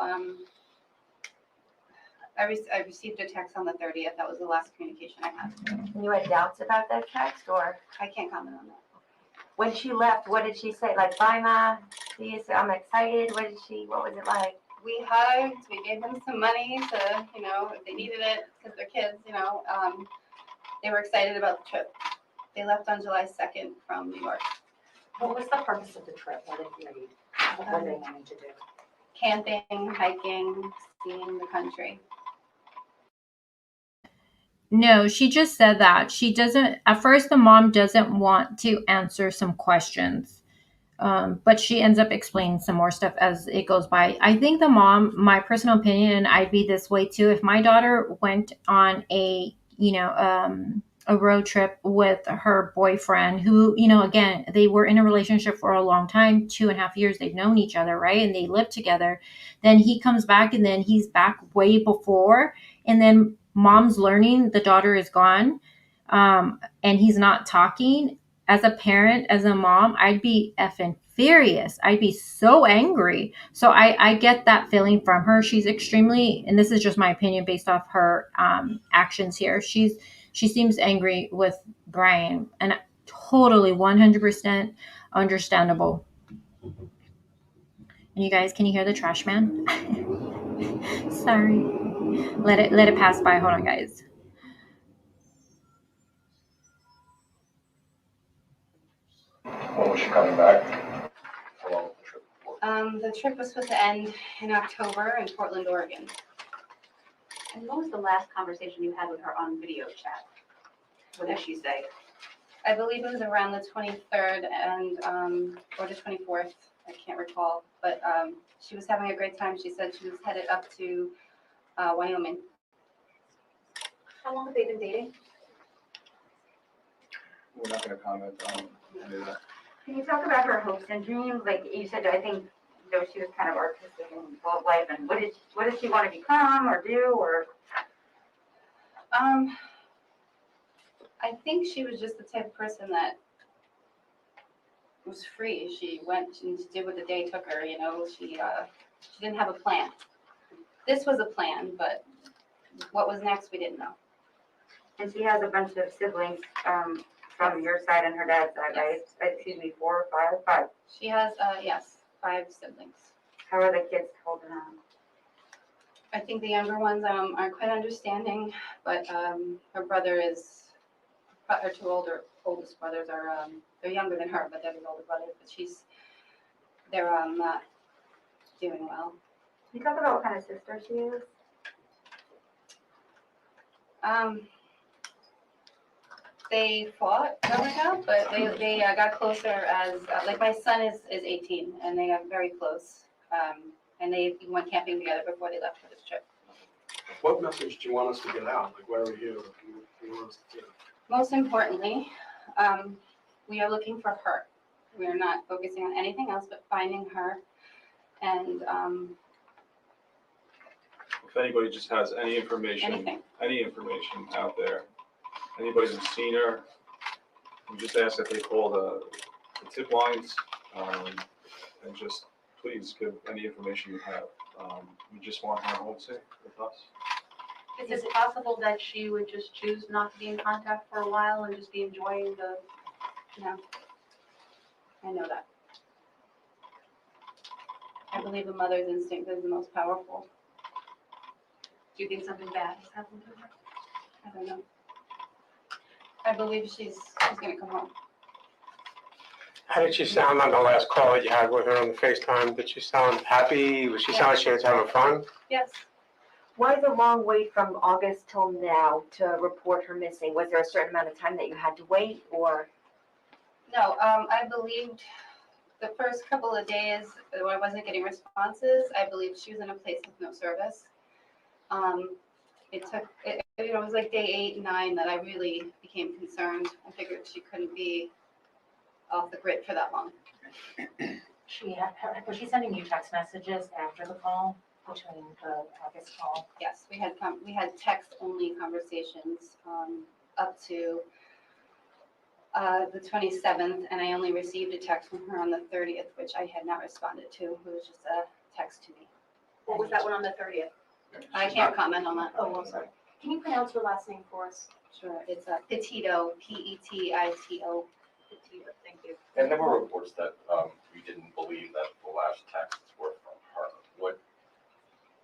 I received a text on the 30th. That was the last communication I had. And you had doubts about that text, or? I can't comment on that. When she left, what did she say? Like, bye, Ma. See you soon. I'm excited. What was it like? We hugged. We gave them some money to, if they needed it, because they're kids, they were excited about the trip. They left on July 2nd from New York. What was the purpose of the trip? What did you need? What were they wanting to do? Camping, hiking, seeing the country. No, she just said that. She doesn't, at first, the mom doesn't want to answer some questions. But she ends up explaining some more stuff as it goes by. I think the mom, my personal opinion, and I'd be this way too, if my daughter went on a road trip with her boyfriend who, again, they were in a relationship for a long time, 2.5 years, they've known each other, right? And they live together. Then he comes back and then he's back way before. And then mom's learning the daughter is gone. And he's not talking. As a parent, as a mom, I'd be effing furious. I'd be so angry. So I get that feeling from her. She's extremely, and this is just my opinion based off her actions here. She seems angry with Brian, and totally 100% understandable. And you guys, can you hear the trash man? Sorry. Let it pass by. Hold on, guys. When was she coming back? How long was the trip for? The trip was supposed to end in October in Portland, Oregon. And what was the last conversation you had with her on video chat? What did she say? I believe it was around the 23rd or the 24th. I can't recall, but she was having a great time. She said she was headed up to Wyoming. How long have they been dating? We're not going to comment on any of that. Can you talk about her hopes and dreams? Like you said, I think she was kind of artistic in full of life. And what did she want to become or do? Or I think she was just the type of person that was free. She went and did what the day took her. She didn't have a plan. This was a plan, but what was next, we didn't know. And she has a bunch of siblings, from your side and her dad's side, right? Excuse me, 4 or 5? 5. She has, yes, 5 siblings. How are the kids holding on? I think the younger ones aren't quite understanding, but her brother is, her 2 oldest brothers are, they're younger than her, but they're the older brothers, but they're not doing well. Can you talk about what kind of sister she is? They fought growing up, but they got closer as, like my son is 18 and they got very close. And they went camping together before they left for this trip. What message do you want us to get out? Like, why are we here? What do you want us to do? Most importantly, we are looking for her. We are not focusing on anything else but finding her. And If anybody just has any information out there, anybody who's seen her, we just ask that they call the tip lines, and just please give any information you have. We just want her home safe with us. Is it possible that she would just choose not to be in contact for a while and just be enjoying the? no, I know that. I believe a mother's instinct is the most powerful. Do you think something bad has happened to her? I don't know. I believe she's gonna come home. How did she sound on the last call that you had with her on the FaceTime? Did she sound happy? Was she sound like she was having fun? Yes. Why the long wait from August till now to report her missing? Was there a certain amount of time that you had to wait, or? No, I believed the first couple of days when I wasn't getting responses, I believed she was in a place with no service. It was like day 8 and 9 that I really became concerned. I figured she couldn't be off the grid for that long. Was she sending you text messages after the call, between the August call? Yes, we had text only conversations up to the 27th, and I only received a text from her on the 30th, which I had not responded to. It was just a text to me. What was that one on the 30th? I can't comment on that. Oh, I'm sorry. Can you pronounce her last name for us? Sure, it's Petito, Petito. Petito, thank you. And there were reports that you didn't believe that the last texts were from her. What?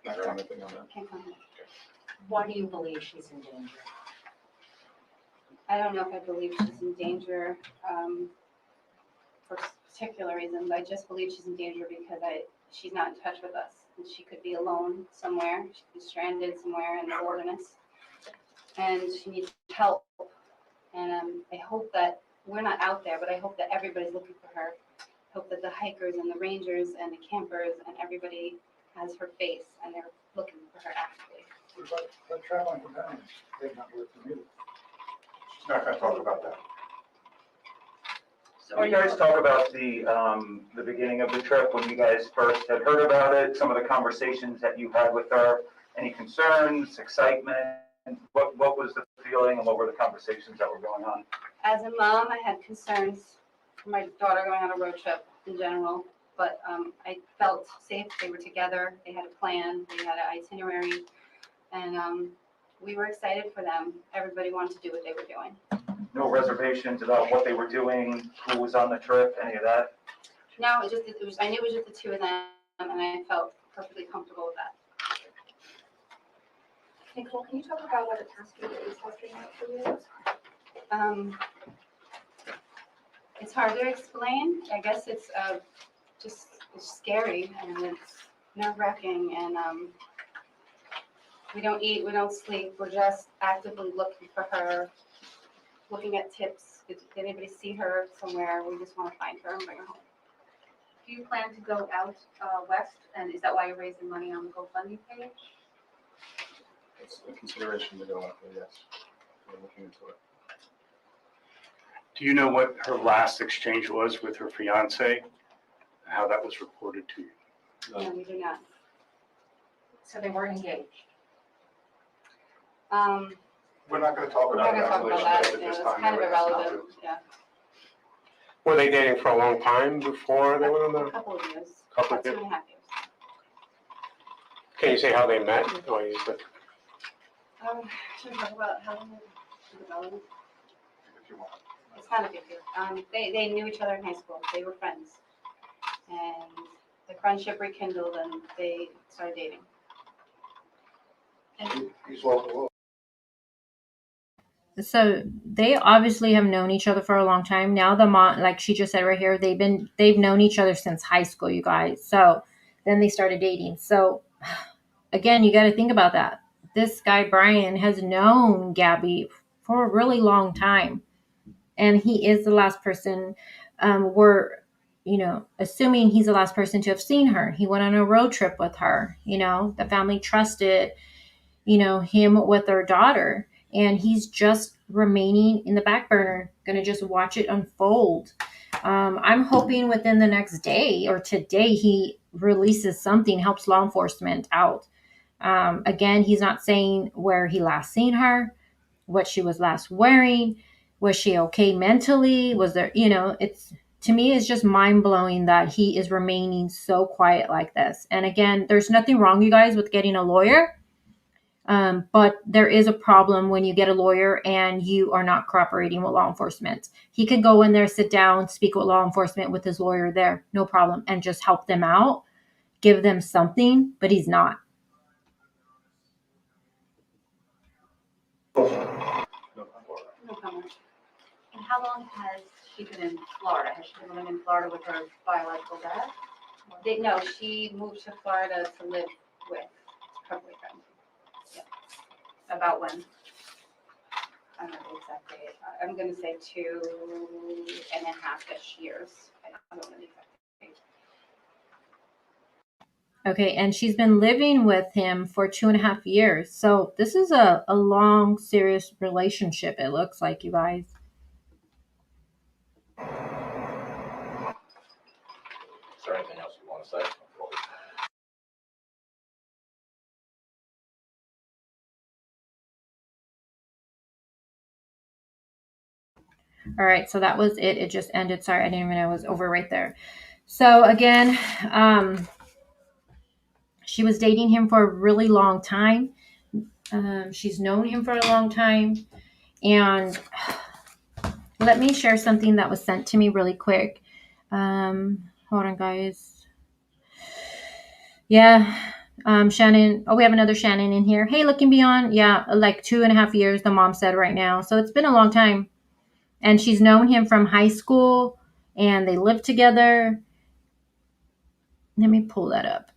Not commenting on that. Can't comment. Why do you believe she's in danger? I don't know if I believe she's in danger for particular reasons. I just believe she's in danger because she's not in touch with us. And she could be alone somewhere. She could be stranded somewhere in the wilderness. And she needs help. And I hope that we're not out there, but I hope that everybody's looking for her. I hope that the hikers and the rangers and the campers and everybody has her face and they're looking for her actively. But traveling companions, they've not worked for me. She's not gonna talk about that. So You guys talk about the beginning of the trip, when you guys first had heard about it, some of the conversations that you had with her, any concerns, excitement? What was the feeling and what were the conversations that were going on? As a mom, I had concerns for my daughter going on a road trip in general, but I felt safe. They were together. They had a plan. They had an itinerary, and we were excited for them. Everybody wanted to do what they were doing. No reservations about what they were doing, who was on the trip, any of that? No, I knew it was just the 2 of them, and I felt perfectly comfortable with that. Nicole, can you talk about what a task force has been like for you? It's hard to explain. I guess it's it's scary and it's nerve-wracking, and we don't eat, we don't sleep. We're just actively looking for her, looking at tips. Did anybody see her somewhere? We just want to find her and bring her home. Do you plan to go out west, and is that why you're raising money on the GoFundMe page? It's a consideration to go out there, yes. We're looking into it. Do you know what her last exchange was with her fiance? How that was reported to you? No, we do not. So they were engaged. We're not gonna talk We're not about gonna talk about that that. at Yeah, this it's time. kind of Anyway, it's not irrelevant. to- Yeah, Were they dating for a long time before they went on a the? couple of years, Couple about of 2.5 years. Can you say how they met? Or you said, Should we talk about how the development? If you want. It's not a big deal. They knew each other in high school. They were friends. And the friendship rekindled and they started dating. And He's well. So they obviously have known each other for a long time. Now the mom, like she just said right here, they've known each other since high school, you guys. So then they started dating. So again, you got to think about that. This guy, Brian, has known Gabby for a really long time. And he is the last person, we're, assuming he's the last person to have seen her. He went on a road trip with her. The family trusted, him with their daughter. And he's just remaining in the back burner, going to just watch it unfold. I'm hoping within the next day or today he releases something, helps law enforcement out. Again, he's not saying where he last seen her, what she was last wearing. Was she okay mentally? Was there, it's, to me, it's just mind blowing that he is remaining so quiet like this. And again, there's nothing wrong, you guys, with getting a lawyer. But there is a problem when you get a lawyer and you are not cooperating with law enforcement. He could go in there, sit down, speak with law enforcement with his lawyer there, no problem, and just help them out, give them something, but he's not. no comment. And how long has she been in Florida? Has she been living in Florida with her biological dad? No, she moved to Florida to live with her boyfriend. Yeah. About when? I don't know the exact date. I'm going to say 2.5-ish years. I don't know the exact date. Okay, and she's been living with him for 2.5 years. So this is a long, serious relationship, it looks like, you guys. Is there anything else you want to say? All right, so that was it. It just ended. Sorry, I didn't even know it was over right there. So again, she was dating him for a really long time. She's known him for a long time. And let me share something that was sent to me really quick. Hold on, guys. Yeah. Shannon. Oh, we have another Shannon in here. Hey, Looking Beyond. Yeah, like 2.5 years, the mom said right now. So it's been a long time. And she's known him from high school and they lived together. Let me pull that up.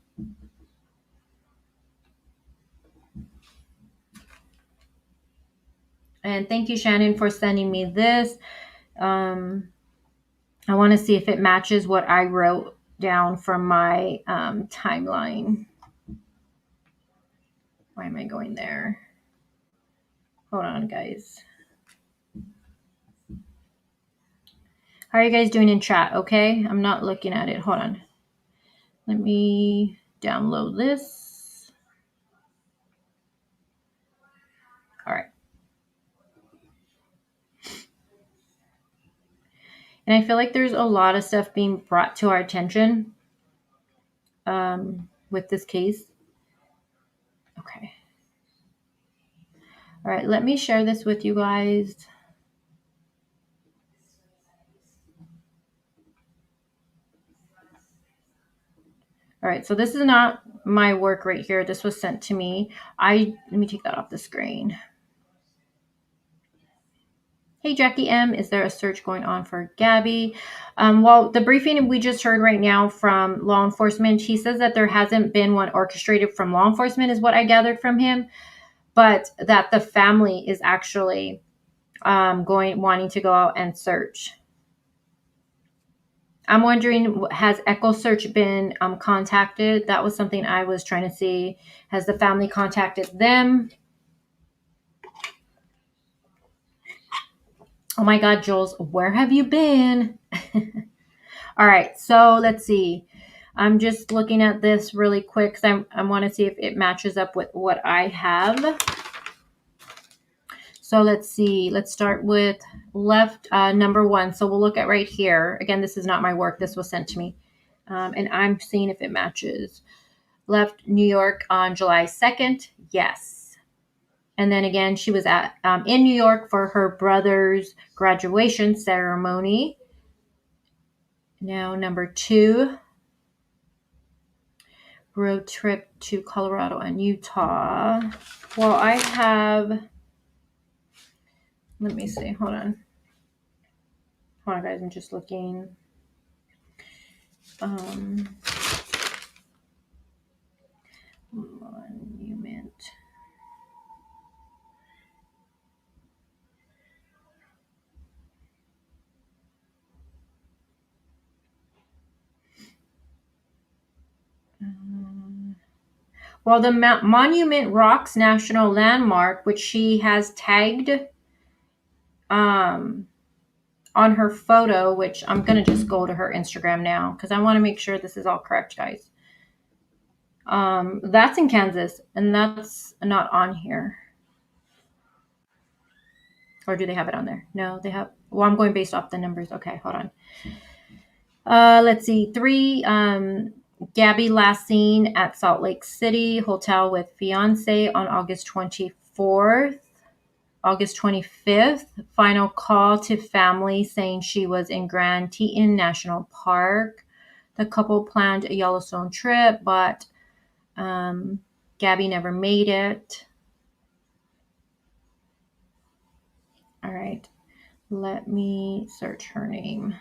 And thank you, Shannon, for sending me this. I want to see if it matches what I wrote down from my timeline. Why am I going there? Hold on, guys. How are you guys doing in chat? Okay, I'm not looking at it. Hold on. Let me download this. All right. And I feel like there's a lot of stuff being brought to our attention with this case. Okay. All right, let me share this with you guys. All right, so this is not my work right here. This was sent to me. Let me take that off the screen. Hey, Jackie M, is there a search going on for Gabby? Well, the briefing we just heard right now from law enforcement, he says that there hasn't been one orchestrated from law enforcement is what I gathered from him, but that the family is actually wanting to go out and search. I'm wondering, has Echo Search been contacted? That was something I was trying to see. Has the family contacted them? Oh my God, Jules, where have you been? All right, so let's see. I'm just looking at this really quick because I want to see if it matches up with what I have. So let's see. Let's start with left number 1. So we'll look at right here. Again, this is not my work. This was sent to me. And I'm seeing if it matches. Left New York on July 2nd. Yes. And then again, she was at in New York for her brother's graduation ceremony. Now, number 2, road trip to Colorado and Utah. Well, I have, let me see, hold on. Hold on, guys, I'm just looking. Monument. Well, the Monument Rocks National Landmark, which she has tagged on her photo, which I'm going to just go to her Instagram now because I want to make sure this is all correct, guys. That's in Kansas, and that's not on here. Or do they have it on there? No, they have. Well, I'm going based off the numbers. Okay, hold on. Let's see. 3, Gabby last seen at Salt Lake City hotel with fiance on August 24th. August 25th, final call to family saying she was in Grand Teton National Park. The couple planned a Yellowstone trip, but Gabby never made it. All right, let me search her name.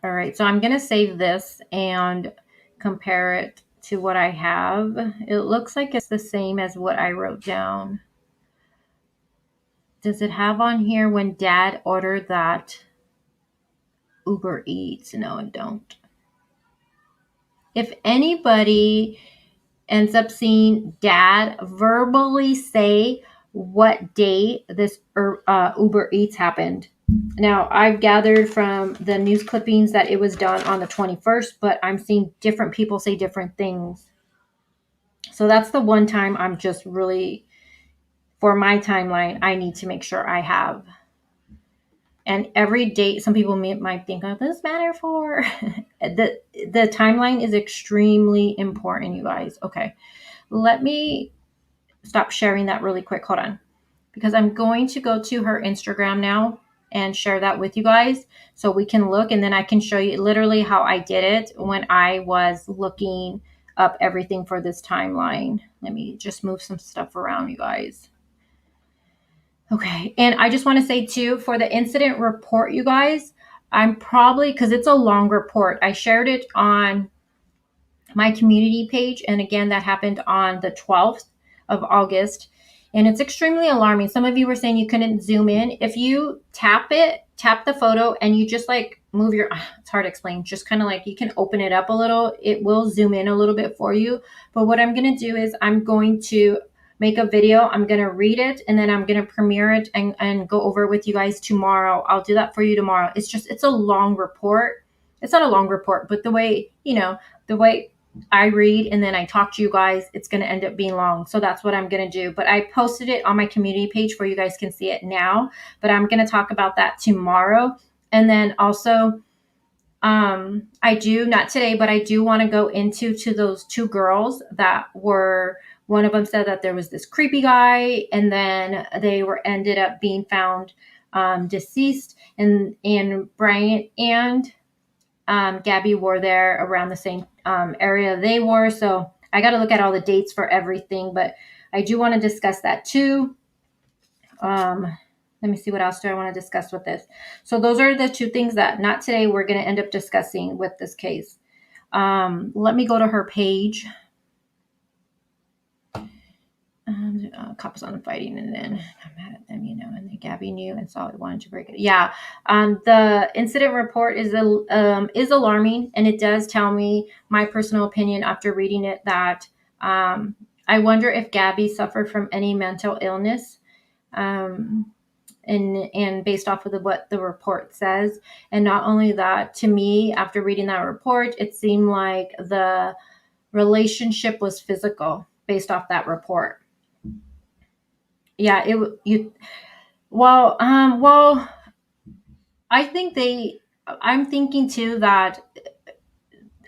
All right, so I'm going to save this and compare it to what I have. It looks like it's the same as what I wrote down. Does it have on here when Dad ordered that Uber Eats? No, I don't. If anybody ends up seeing Dad verbally say what day this Uber Eats happened. Now, I've gathered from the news clippings that it was done on the 21st, but I'm seeing different people say different things. So that's the one time I'm just really, for my timeline, I need to make sure I have. And every date, some people might think, oh, this matter for the timeline is extremely important, you guys. Okay, let me stop sharing that really quick. Hold on, because I'm going to go to her Instagram now and share that with you guys so we can look, and then I can show you literally how I did it when I was looking up everything for this timeline. Let me just move some stuff around, you guys. Okay, and I just want to say too, for the incident report, you guys, I'm probably, because it's a long report, I shared it on my community page, and again, that happened on the 12th of August, and it's extremely alarming. Some of you were saying you couldn't zoom in. If you tap the photo, and you just like move your, it's hard to explain, just kind of like you can open it up a little, it will zoom in a little bit for you. But what I'm going to do is I'm going to make a video. I'm going to read it, and then I'm going to premiere it and go over it with you guys tomorrow. I'll do that for you tomorrow. It's a long report. It's not a long report, but the way I read and then I talk to you guys, it's going to end up being long. So that's what I'm going to do. But I posted it on my community page where you guys can see it now. But I'm going to talk about that tomorrow. And then also, I do, not today, but I do want to go into those 2 girls that were, one of them said that there was this creepy guy, and then they ended up being found deceased, and Bryant and Gabby were there around the same area they were. So I got to look at all the dates for everything, but I do want to discuss that too. Let me see, what else do I want to discuss with this? So those are the 2 things that not today we're going to end up discussing with this case. Let me go to her page. Couples on fighting, and then I'm mad at them, and then Gabby knew and saw it, wanted to break it. Yeah. The incident report is alarming, and it does tell me my personal opinion after reading it that I wonder if Gabby suffered from any mental illness, and based off of what the report says. And not only that, to me, after reading that report, it seemed like the relationship was physical based off that report. Yeah, I think I'm thinking too that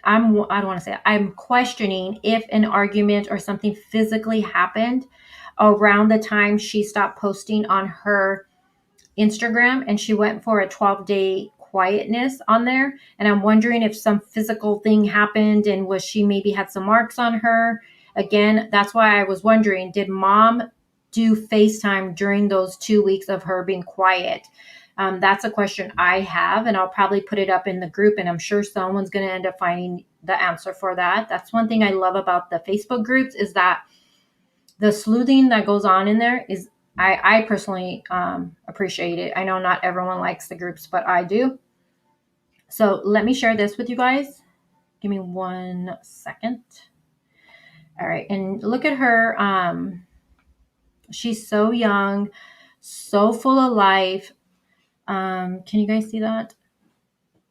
I don't want to say it. I'm questioning if an argument or something physically happened around the time she stopped posting on her Instagram and she went for a 12-day quietness on there. And I'm wondering if some physical thing happened and was she maybe had some marks on her. Again, that's why I was wondering, did mom do FaceTime during those 2 weeks of her being quiet? That's a question I have, and I'll probably put it up in the group, and I'm sure someone's going to end up finding the answer for that. That's one thing I love about the Facebook groups is that the sleuthing that goes on in there is, I personally appreciate it. I know not everyone likes the groups, but I do. So let me share this with you guys. Give me 1 second. All right, and look at her. She's so young, so full of life. Can you guys see that?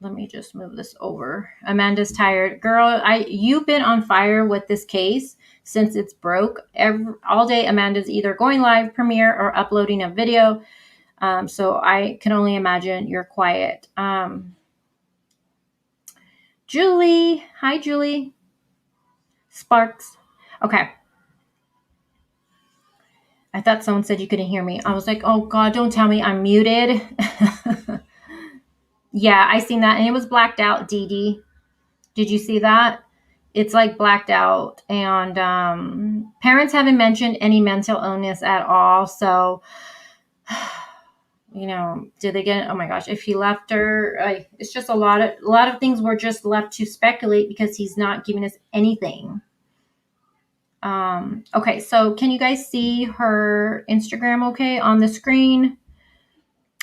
Let me just move this over. Amanda's tired. Girl, you've been on fire with this case since it's broke. All day, Amanda's either going live premiere or uploading a video. So I can only imagine you're quiet. Julie. Hi, Julie. Sparks. Okay. I thought someone said you couldn't hear me. I was like, oh God, don't tell me I'm muted. Yeah, I seen that. And it was blacked out, Dee Dee. Did you see that? It's like blacked out. And parents haven't mentioned any mental illness at all. So, you know, did they get, oh my gosh, if he left her, it's just a lot of things were just left to speculate because he's not giving us anything. Okay, so can you guys see her Instagram okay on the screen?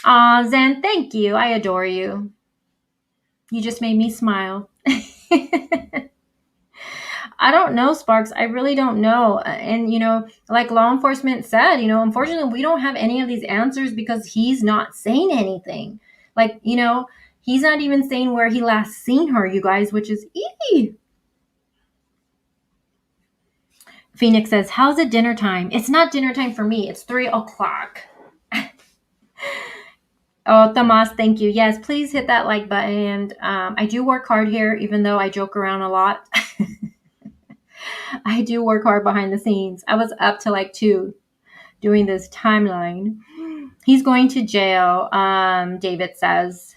Zen, thank you. I adore you. You just made me smile. I don't know, Sparks. I really don't know. And, you know, like law enforcement said, you know, unfortunately, we don't have any of these answers because he's not saying anything. Like, you know, he's not even saying where he last seen her, you guys, which is easy. Phoenix says, how's it dinner time? It's not dinner time for me. It's 3 o'clock. Oh, Tomas, thank you. Yes, please hit that like button. I do work hard here, even though I joke around a lot. I do work hard behind the scenes. I was up to like 2 doing this timeline. He's going to jail, David says.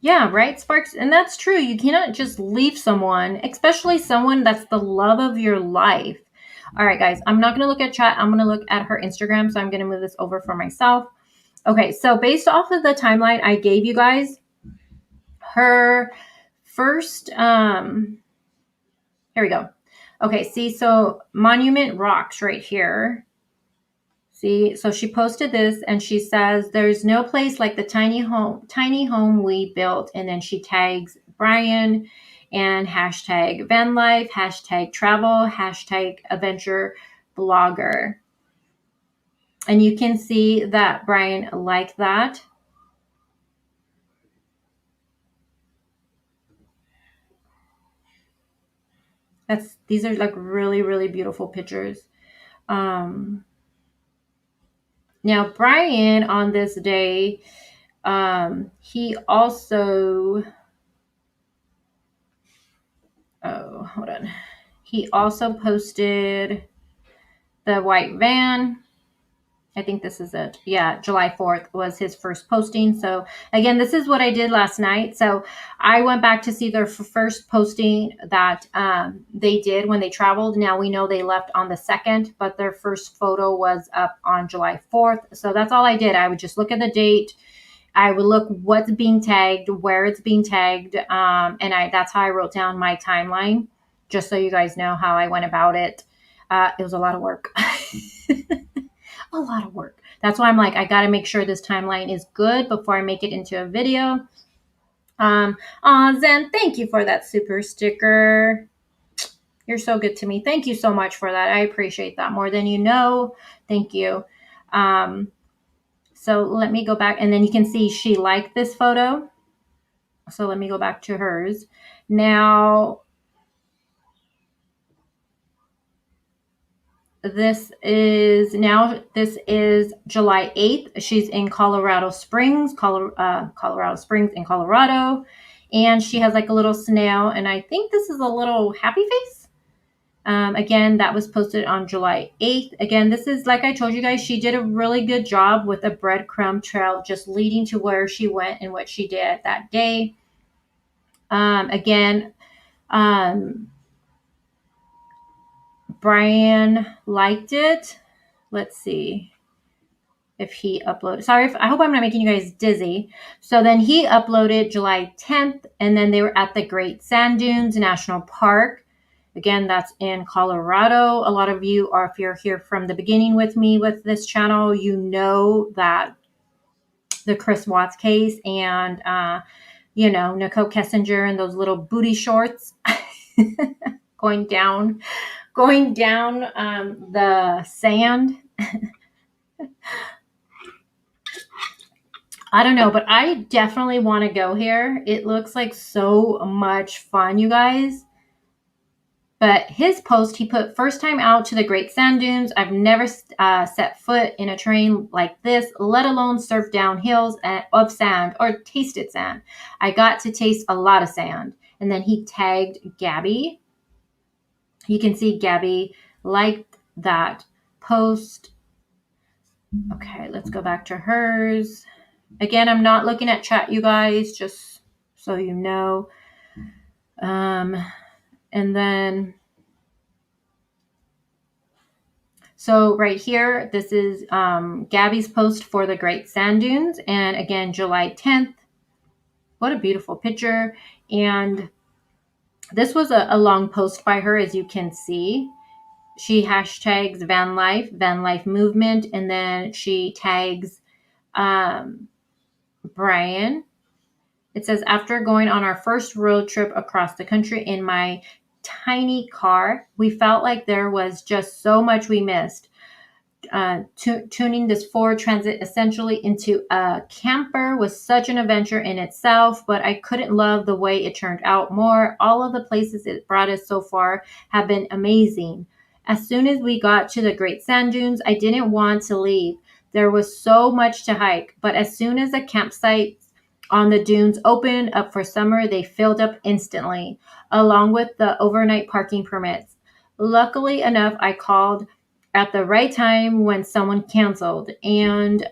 Yeah, right, Sparks? And that's true. You cannot just leave someone, especially someone that's the love of your life. All right, guys, I'm not going to look at chat. I'm going to look at her Instagram, so I'm going to move this over for myself. Okay, so based off of the timeline I gave you guys, her first, here we go. Okay, see, so Monument Rocks right here. See, so she posted this and she says, there's no place like the tiny home we built. And then she tags Brian and hashtag van life, hashtag travel, hashtag adventure blogger. And you can see that Brian liked that. These are like really, really beautiful pictures. Now, Brian, on this day, he also, hold on. He also posted the white van. I think this is it. Yeah, July 4th was his first posting. So again, this is what I did last night. So I went back to see their first posting that they did when they traveled. Now we know they left on the 2nd, but their first photo was up on July 4th. So that's all I did. I would just look at the date. I would look what's being tagged, where it's being tagged. And that's how I wrote down my timeline, just so you guys know how I went about it. It was a lot of work. A lot of work. That's why I'm like, I got to make sure this timeline is good before I make it into a video. Zen, thank you for that super sticker. You're so good to me. Thank you so much for that. I appreciate that more than you know. Thank you. So let me go back, and then you can see she liked this photo. So let me go back to hers. Now, this is July 8th. She's in Colorado Springs, Colorado Springs in Colorado. And she has like a little snail. And I think this is a little happy face. Again, that was posted on July 8th. Again, this is, like I told you guys, she did a really good job with a breadcrumb trail just leading to where she went and what she did that day. Again, Brian liked it. Let's see if he uploaded. Sorry, I hope I'm not making you guys dizzy. So then he uploaded July 10th, and then they were at the Great Sand Dunes National Park. Again, that's in Colorado. A lot of you are, if you're here from the beginning with me with this channel, you know that the Chris Watts case and, Nicole Kessinger and those little booty shorts going down the sand. I don't know, but I definitely want to go here. It looks like so much fun, you guys. But his post, he put, first time out to the Great Sand Dunes. I've never set foot in a terrain like this, let alone surf down hills of sand or tasted sand. I got to taste a lot of sand. And then he tagged Gabby. You can see Gabby liked that post. Okay, let's go back to hers. Again, I'm not looking at chat, you guys, just so you know. And then, so right here, this is Gabby's post for the Great Sand Dunes. And again, July 10th. What a beautiful picture. And this was a long post by her, as you can see. She hashtags van life movement, and then she tags Brian. It says, after going on our first road trip across the country in my tiny car, we felt like there was just so much we missed. Tuning this Ford Transit essentially into a camper was such an adventure in itself, but I couldn't love the way it turned out more. All of the places it brought us so far have been amazing. As soon as we got to the Great Sand Dunes, I didn't want to leave. There was so much to hike, but as soon as the campsites on the dunes opened up for summer, they filled up instantly, along with the overnight parking permits. Luckily enough, I called at the right time when someone canceled and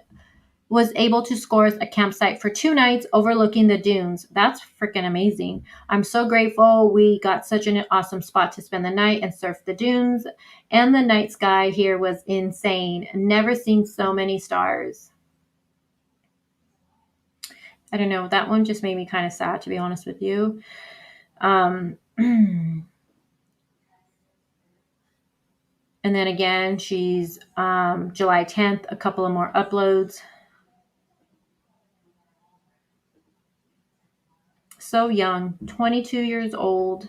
was able to score a campsite for 2 nights overlooking the dunes. That's freaking amazing. I'm so grateful we got such an awesome spot to spend the night and surf the dunes. And the night sky here was insane. Never seen so many stars. I don't know. That one just made me kind of sad, to be honest with you. And then again, she's July 10th, a couple of more uploads. So young, 22 years old.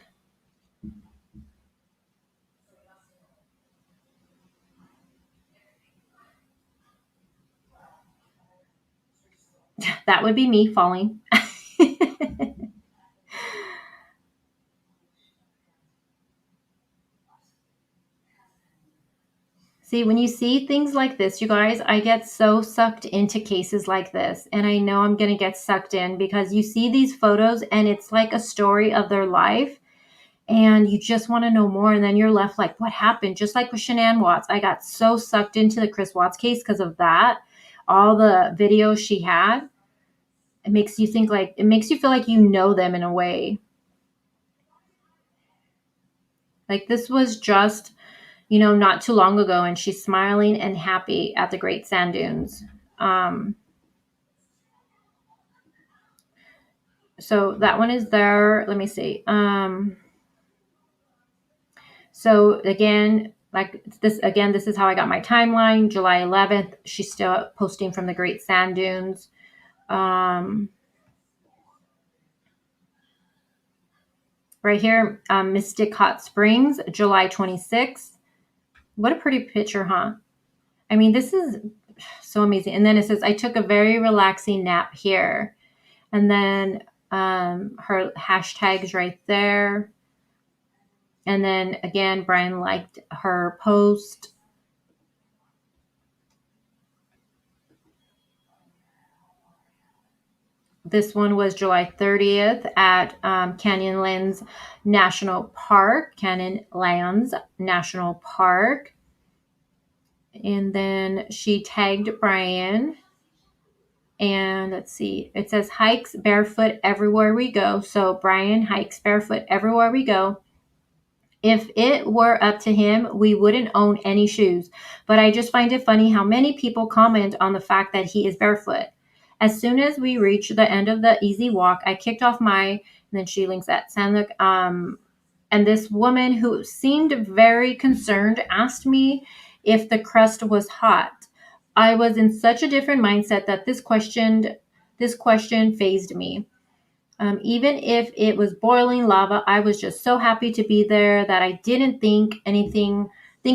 That would be me falling. See, when you see things like this, you guys, I get so sucked into cases like this. And I know I'm going to get sucked in because you see these photos and it's like a story of their life. And you just want to know more. And then you're left like, what happened? Just like with Shanann Watts. I got so sucked into the Chris Watts case because of that. All the videos she had. It makes you think like, it makes you feel like you know them in a way. Like this was just, not too long ago, and she's smiling and happy at the Great Sand Dunes. So that one is there. Let me see. So again, this is how I got my timeline. July 11th, she's still posting from the Great Sand Dunes. Right here, Mystic Hot Springs, July 26th. What a pretty picture, huh? I mean, this is so amazing. And then it says, I took a very relaxing nap here. And then her hashtags right there. And then again, Brian liked her post. This one was July 30th at Canyonlands National Park. Canyonlands National Park. And then she tagged Brian. And let's see, it says hikes barefoot everywhere we go. So Brian hikes barefoot everywhere we go. If it were up to him, we wouldn't own any shoes. But I just find it funny how many people comment on the fact that he is barefoot. As soon as we reached the end of the easy walk, I kicked off and then she links at Sandlook. And this woman who seemed very concerned asked me if the crust was hot. I was in such a different mindset that this question fazed me. Even if it was boiling lava, I was just so happy to be there that I didn't think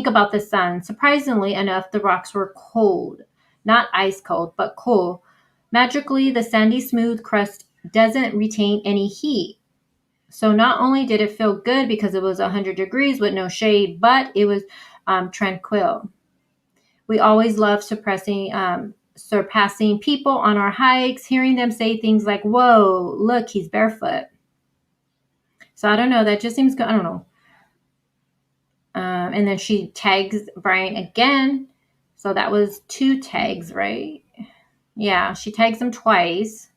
about the sun. Surprisingly enough, the rocks were cold, not ice cold, but cool. Magically, the sandy smooth crust doesn't retain any heat. So not only did it feel good because it was 100 degrees with no shade, but it was tranquil. We always love surpassing people on our hikes, hearing them say things like, whoa, look, he's barefoot. So I don't know. That just seems good. I don't know. And then she tags Brian again. So that was 2 tags, right? Yeah, she tags him twice.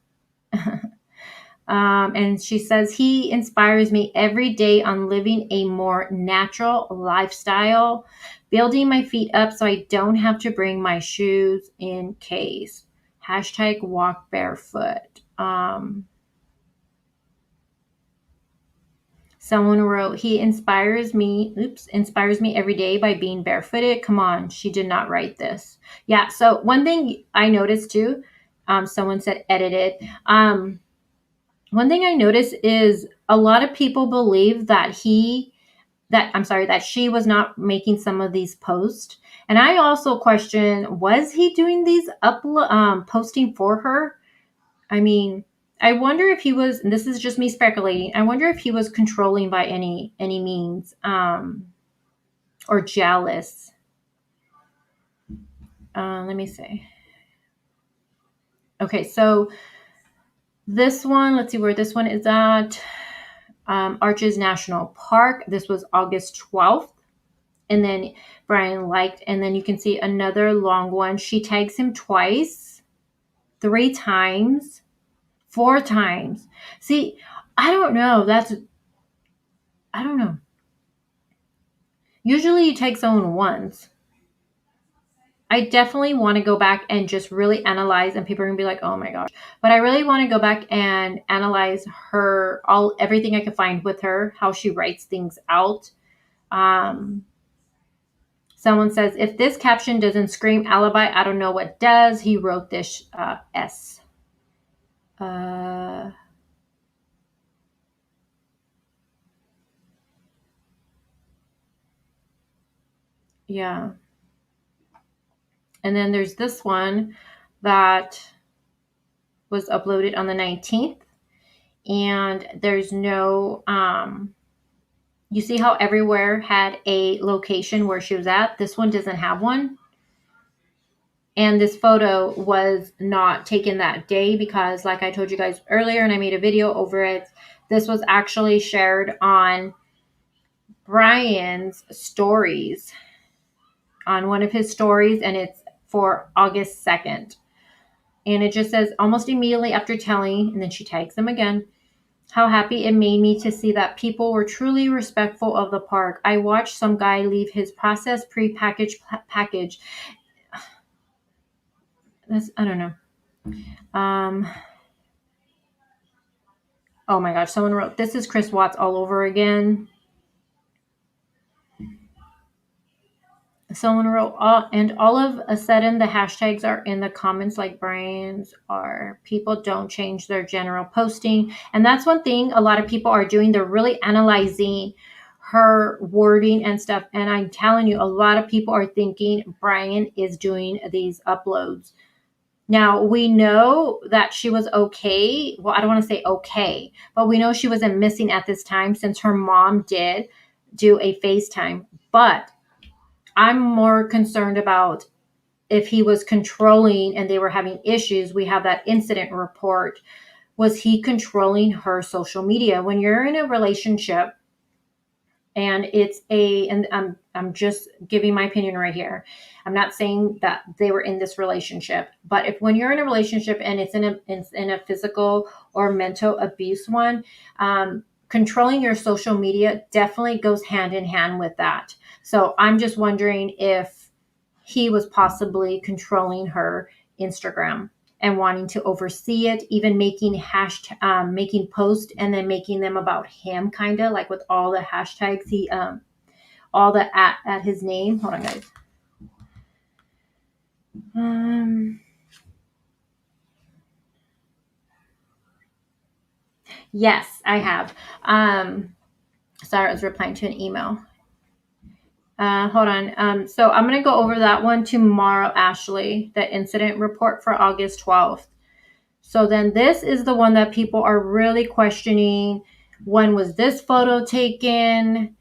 And she says, he inspires me every day on living a more natural lifestyle, building my feet up so I don't have to bring my shoes in case. # walk barefoot. Someone wrote, he inspires me every day by being barefooted. Come on, she did not write this. Yeah, so one thing I noticed too, someone said edited. One thing I noticed is a lot of people believe that she was not making some of these posts. And I also question, was he doing these posting for her? I mean, I wonder if he was, and this is just me speculating, I wonder if he was controlling by any means, or jealous. Let me see. Okay, so this one, let's see where this one is at. Arches National Park. This was August 12th. And then Brian liked, and then you can see another long one. She tags him twice, 3 times, 4 times. See, I don't know. I don't know. Usually you tag someone once. I definitely want to go back and just really analyze, and people are going to be like, oh my gosh. But I really want to go back and analyze everything I could find with her, how she writes things out. Someone says, if this caption doesn't scream alibi, I don't know what does. He wrote this S. Yeah. And then there's this one that was uploaded on the 19th. And there's no, you see how everywhere had a location where she was at? This one doesn't have one. And this photo was not taken that day because, like I told you guys earlier, and I made a video over it, this was actually shared on Brian's stories, on one of his stories, and it's for August 2nd. And it just says, almost immediately after telling, and then she tags him again, how happy it made me to see that people were truly respectful of the park. I watched some guy leave his processed pre-packaged package. I don't know. Oh my gosh, someone wrote, this is Chris Watts all over again. Someone wrote, and all of a sudden the hashtags are in the comments like Brian's are. People don't change their general posting. And that's one thing a lot of people are doing. They're really analyzing her wording and stuff. And I'm telling you, a lot of people are thinking Brian is doing these uploads. Now, we know that she was okay. Well, I don't want to say okay, but we know she wasn't missing at this time since her mom did do a FaceTime. But I'm more concerned about if he was controlling and they were having issues. We have that incident report was he controlling her social media? When you're in a relationship and I'm just giving my opinion right here. I'm not saying that they were in this relationship, but when you're in a relationship and it's in a physical or mental abuse one, controlling your social media definitely goes hand in hand with that. So I'm just wondering if he was possibly controlling her Instagram and wanting to oversee it, even making making posts and then making them about him, kind of like with all the hashtags all the at his name. Hold on, guys. Yes, I have. Sorry, I was replying to an email. Hold on. So I'm going to go over that one tomorrow, Ashley, the incident report for August 12th. So then this is the one that people are really questioning. When was this photo taken?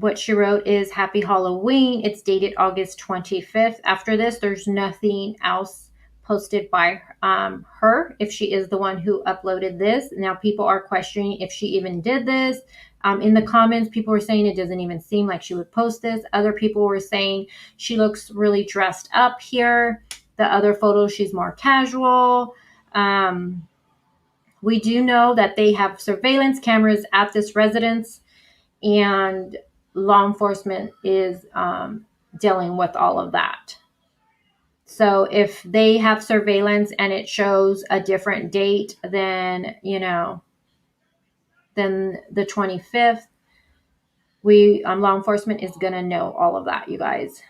What she wrote is Happy Halloween. It's dated August 25th. After this, there's nothing else posted by her, if she is the one who uploaded this. Now people are questioning if she even did this. In the comments, people were saying it doesn't even seem like she would post this. Other people were saying she looks really dressed up here. The other photos, she's more casual. We do know that they have surveillance cameras at this residence, and law enforcement is dealing with all of that. So if they have surveillance and it shows a different date than the 25th, law enforcement is going to know all of that, you guys.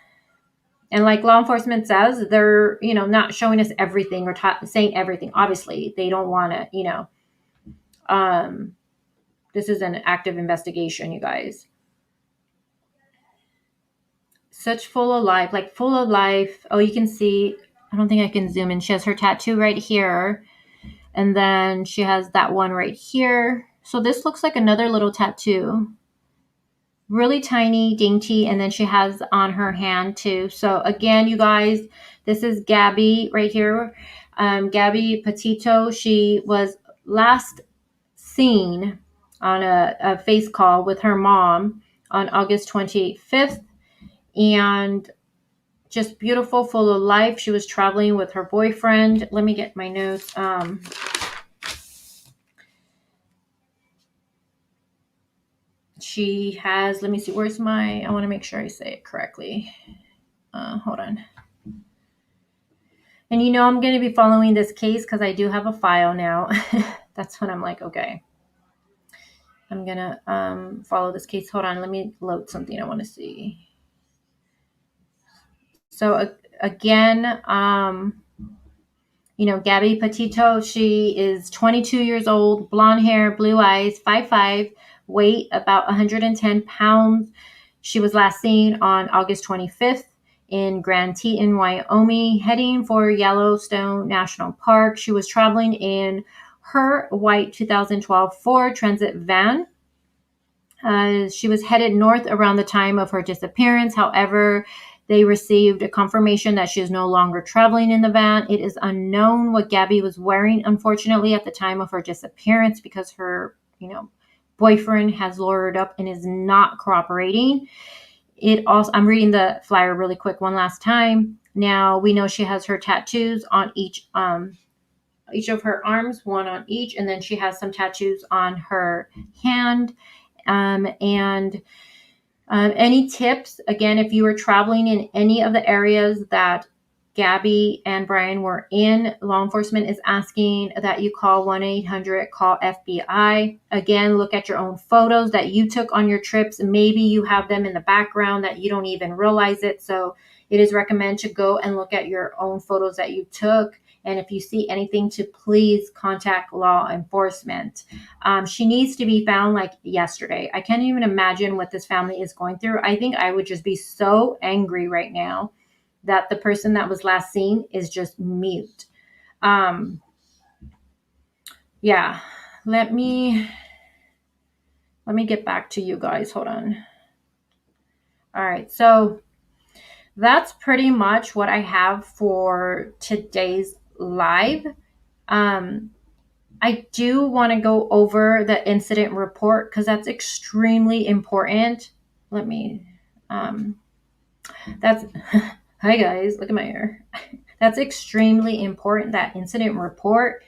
And like law enforcement says, they're, not showing us everything or saying everything. Obviously, they don't want to, this is an active investigation, you guys. Such full of life, like full of life. Oh, you can see, I don't think I can zoom in. She has her tattoo right here. And then she has that one right here. So this looks like another little tattoo. Really tiny, dainty. And then she has on her hand too. So again, you guys, this is Gabby right here. Gabby Petito. She was last seen on a face call with her mom on August 25th. And just beautiful, full of life. She was traveling with her boyfriend. Let me get my notes. She has, let me see, I want to make sure I say it correctly. Hold on. And I'm going to be following this case because I do have a file now. That's when I'm like, okay, I'm going to follow this case. Hold on. Let me load something I want to see. So again, Gabby Petito, she is 22 years old, blonde hair, blue eyes, 5'5", weight about 110 pounds. She was last seen on August 25th in Grand Teton, Wyoming, heading for Yellowstone National Park. She was traveling in her white 2012 Ford Transit van. She was headed north around the time of her disappearance. However, they received a confirmation that she is no longer traveling in the van. It is unknown what Gabby was wearing, unfortunately, at the time of her disappearance because her, boyfriend has lured up and is not cooperating. I'm reading the flyer really quick one last time. Now, we know she has her tattoos on each of her arms, one on each, and then she has some tattoos on her hand. Any tips, again, if you were traveling in any of the areas that Gabby and Brian were in, law enforcement is asking that you call 1-800-CALL-FBI. Again, look at your own photos that you took on your trips. Maybe you have them in the background that you don't even realize it. So it is recommended to go and look at your own photos that you took. And if you see anything, to please contact law enforcement. She needs to be found like yesterday. I can't even imagine what this family is going through. I think I would just be so angry right now that the person that was last seen is just mute. Yeah, let me get back to you guys. Hold on. All right, so that's pretty much what I have for today's live. I do want to go over the incident report because that's extremely important. Let me, that's, hi guys, look at my hair. That's extremely important, that incident report.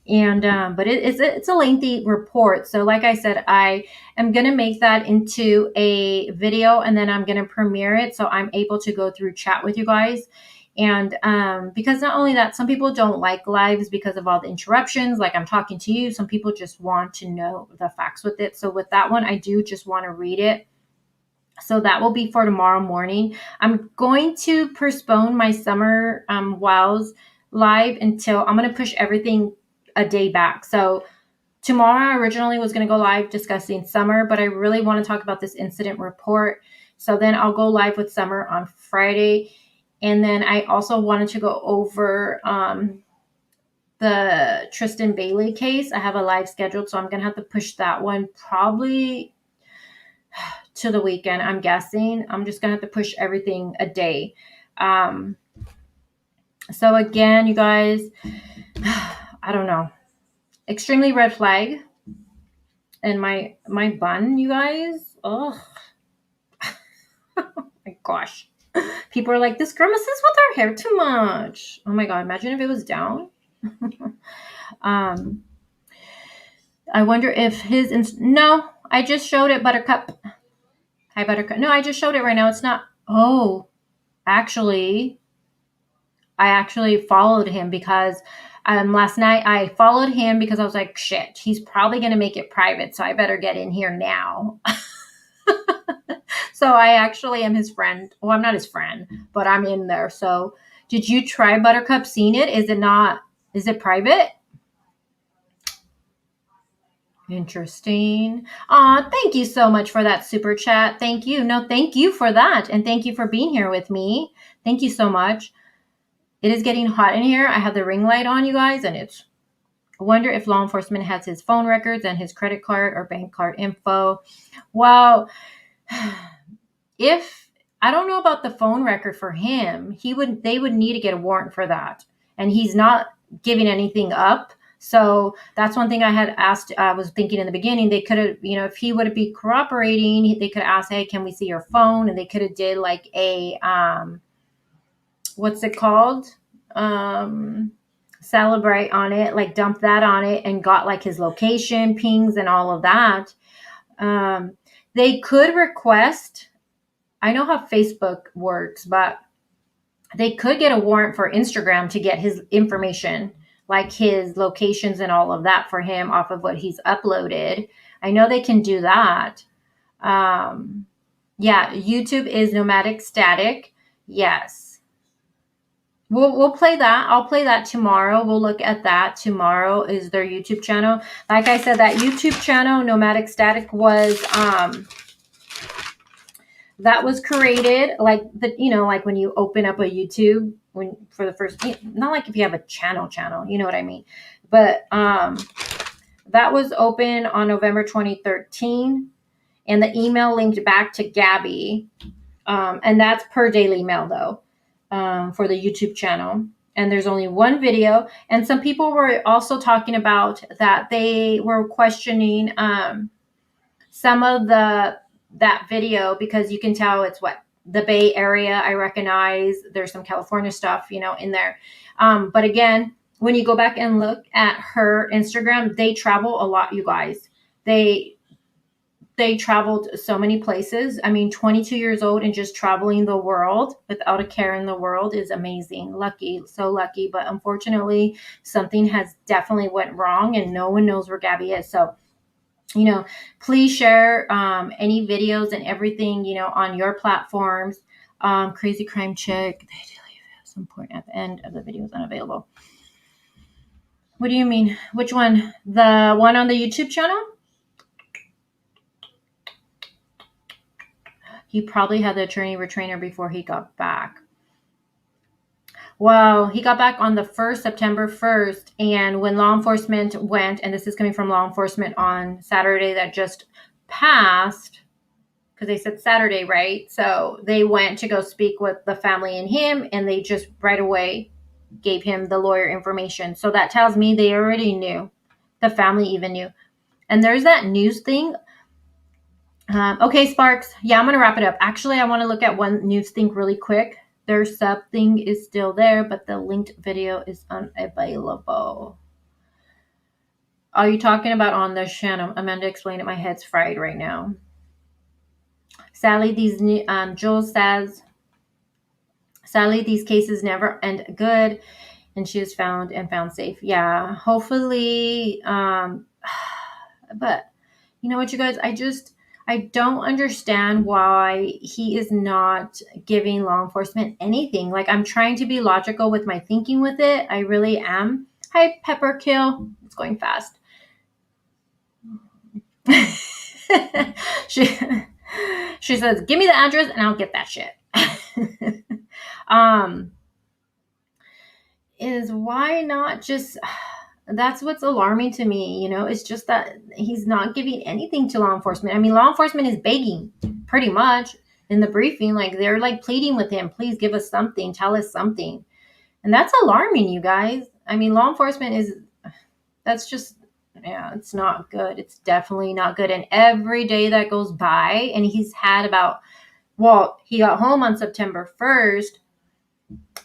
And, but it's a lengthy report. So like I said, I am going to make that into a video and then I'm going to premiere it. So I'm able to go through chat with you guys. And, because not only that, some people don't like lives because of all the interruptions. Like I'm talking to you. Some people just want to know the facts with it. So with that one, I do just want to read it. So that will be for tomorrow morning. I'm going to postpone my summer wows live until I'm going to push everything a day back. So tomorrow I originally was going to go live discussing summer, but I really want to talk about this incident report. So then I'll go live with summer on Friday. And then I also wanted to go over the Tristan Bailey case. I have a live scheduled, so I'm going to have to push that one probably to the weekend, I'm guessing. I'm just going to have to push everything a day. So again, you guys, I don't know. Extremely red flag. And my bun, you guys. Oh my gosh. People are like, this girl messes with her hair too much. Oh my God. Imagine if it was down. I wonder if no, I just showed it, Buttercup. Hi, Buttercup. No, I just showed it right now. It's not. Oh, actually, I actually followed him because last night I followed him because I was like, shit, he's probably going to make it private. So I better get in here now. So I actually am his friend. Well, I'm not his friend, but I'm in there. So did you try Buttercup seeing it? Is it private? Interesting. Thank you so much for that super chat. Thank you. No, thank you for that. And thank you for being here with me. Thank you so much. It is getting hot in here. I have the ring light on, you guys, and I wonder if law enforcement has his phone records and his credit card or bank card info. Well, if I don't know about the phone record for him, they would need to get a warrant for that. And he's not giving anything up. So that's one thing I had asked. I was thinking in the beginning, they could have, if he would be cooperating, they could ask, hey, can we see your phone? And they could have did like a, what's it called? Celebrate on it, like dump that on it and got like his location, pings and all of that. They could request, I know how Facebook works, but they could get a warrant for Instagram to get his information, like his locations and all of that for him off of what he's uploaded. I know they can do that. Yeah, YouTube is nomadic static. Yes. We'll play that. I'll play that tomorrow. We'll look at that. Tomorrow is their YouTube channel. Like I said, that YouTube channel, Nomadic Static, was that was created like like when you open up a YouTube for the first, not like if you have a channel, you know what I mean? But that was open on November 2013, and the email linked back to Gabby, and that's per Daily Mail though, for the YouTube channel. And there's only one video, and some people were also talking about that they were questioning some of that video because you can tell it's the Bay Area. I recognize there's some California stuff, in there. But again, when you go back and look at her Instagram, they travel a lot, you guys. They traveled so many places. I mean, 22 years old and just traveling the world without a care in the world is amazing. Lucky, so lucky. But unfortunately, something has definitely went wrong and no one knows where Gabby is. So, please share any videos and everything, on your platforms. Crazy Crime Chick, some point at the end of the video is unavailable. What do you mean? Which one? The one on the YouTube channel? He probably had the attorney retrainer before he got back. Well, he got back on the 1st, September 1st. And when law enforcement went, and this is coming from law enforcement on Saturday that just passed, because they said Saturday, right? So they went to go speak with the family and him, and they just right away gave him the lawyer information. So that tells me they already knew. The family even knew. And there's that news thing. Okay, Sparks. Yeah, I'm going to wrap it up. Actually, I want to look at one news thing really quick. Their sub thing is still there, but the linked video is unavailable. Are you talking about on the channel? Amanda explained it. My head's fried right now. Sally, Jules says, sadly, these cases never end good, and she was found safe. Yeah, hopefully. But you know what, you guys, I don't understand why he is not giving law enforcement anything. Like, I'm trying to be logical with my thinking with it. I really am. Hi, Pepperkill. It's going fast. She says, give me the address and I'll get that shit. Is why not just, that's what's alarming to me, you know, it's just that he's not giving anything to law enforcement. I mean, law enforcement is begging pretty much in the briefing, like they're like pleading with him, please give us something, tell us something. And that's alarming, you guys. I mean, law enforcement that's just, yeah, it's not good. It's definitely not good. And every day that goes by, and he's had he got home on September 1st.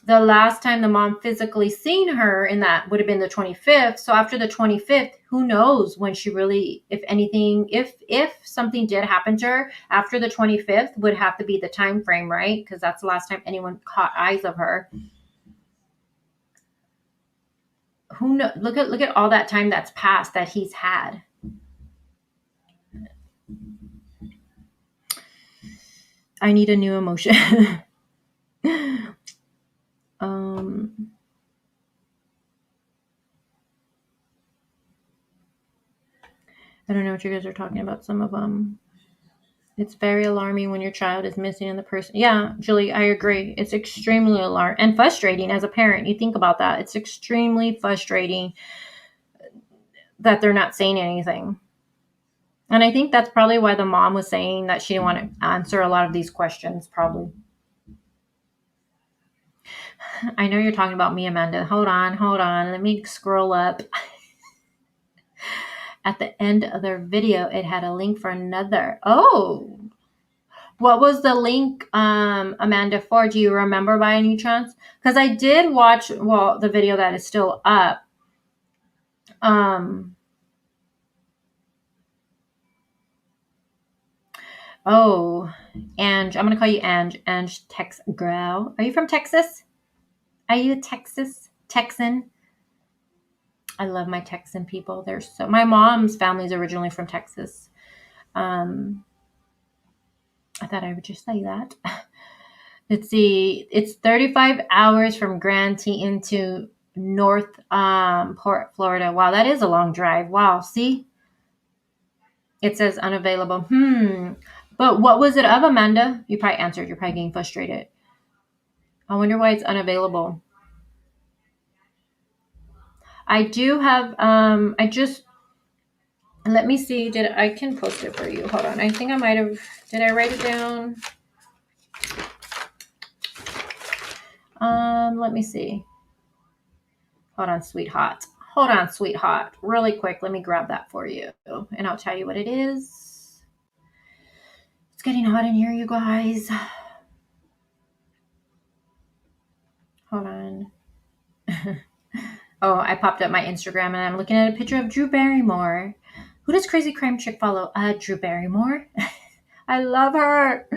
The last time the mom physically seen her in that would have been the 25th. So after the 25th, who knows when she really, if anything, if something did happen to her after the 25th would have to be the time frame, right? Because that's the last time anyone caught eyes of her. Who knows? Look at all that time that's passed that he's had. I need a new emotion. I don't know what you guys are talking about. Some of them. It's very alarming when your child is missing and the person. Yeah, Julie, I agree. It's extremely alarming and frustrating as a parent. You think about that. It's extremely frustrating that they're not saying anything. And I think that's probably why the mom was saying that she didn't want to answer a lot of these questions, probably. I know you're talking about me, Amanda. Hold on. Let me scroll up. At the end of their video, it had a link for another. Oh, what was the link, Amanda, for? Do you remember by any chance? Because I did watch, the video that is still up. Oh, Ange, I'm going to call you Ange. Ange Texgrau. Are you from Texas? Are you a Texan? I love my Texan people. My mom's family is originally from Texas. I thought I would just say that. Let's see. It's 35 hours from Grand Teton to North Port, Florida. Wow, that is a long drive. Wow, see? It says unavailable. But what was it of, Amanda? You probably answered. You're probably getting frustrated. I wonder why it's unavailable. I do have, let me see. I can post it for you. Hold on. I think I might have, did I write it down? Let me see. Hold on, sweetheart. Really quick. Let me grab that for you and I'll tell you what it is. It's getting hot in here, you guys. Hold on. Oh, I popped up my Instagram and I'm looking at a picture of Drew Barrymore. Who does Crazy Crime Chick follow? Drew Barrymore. I love her.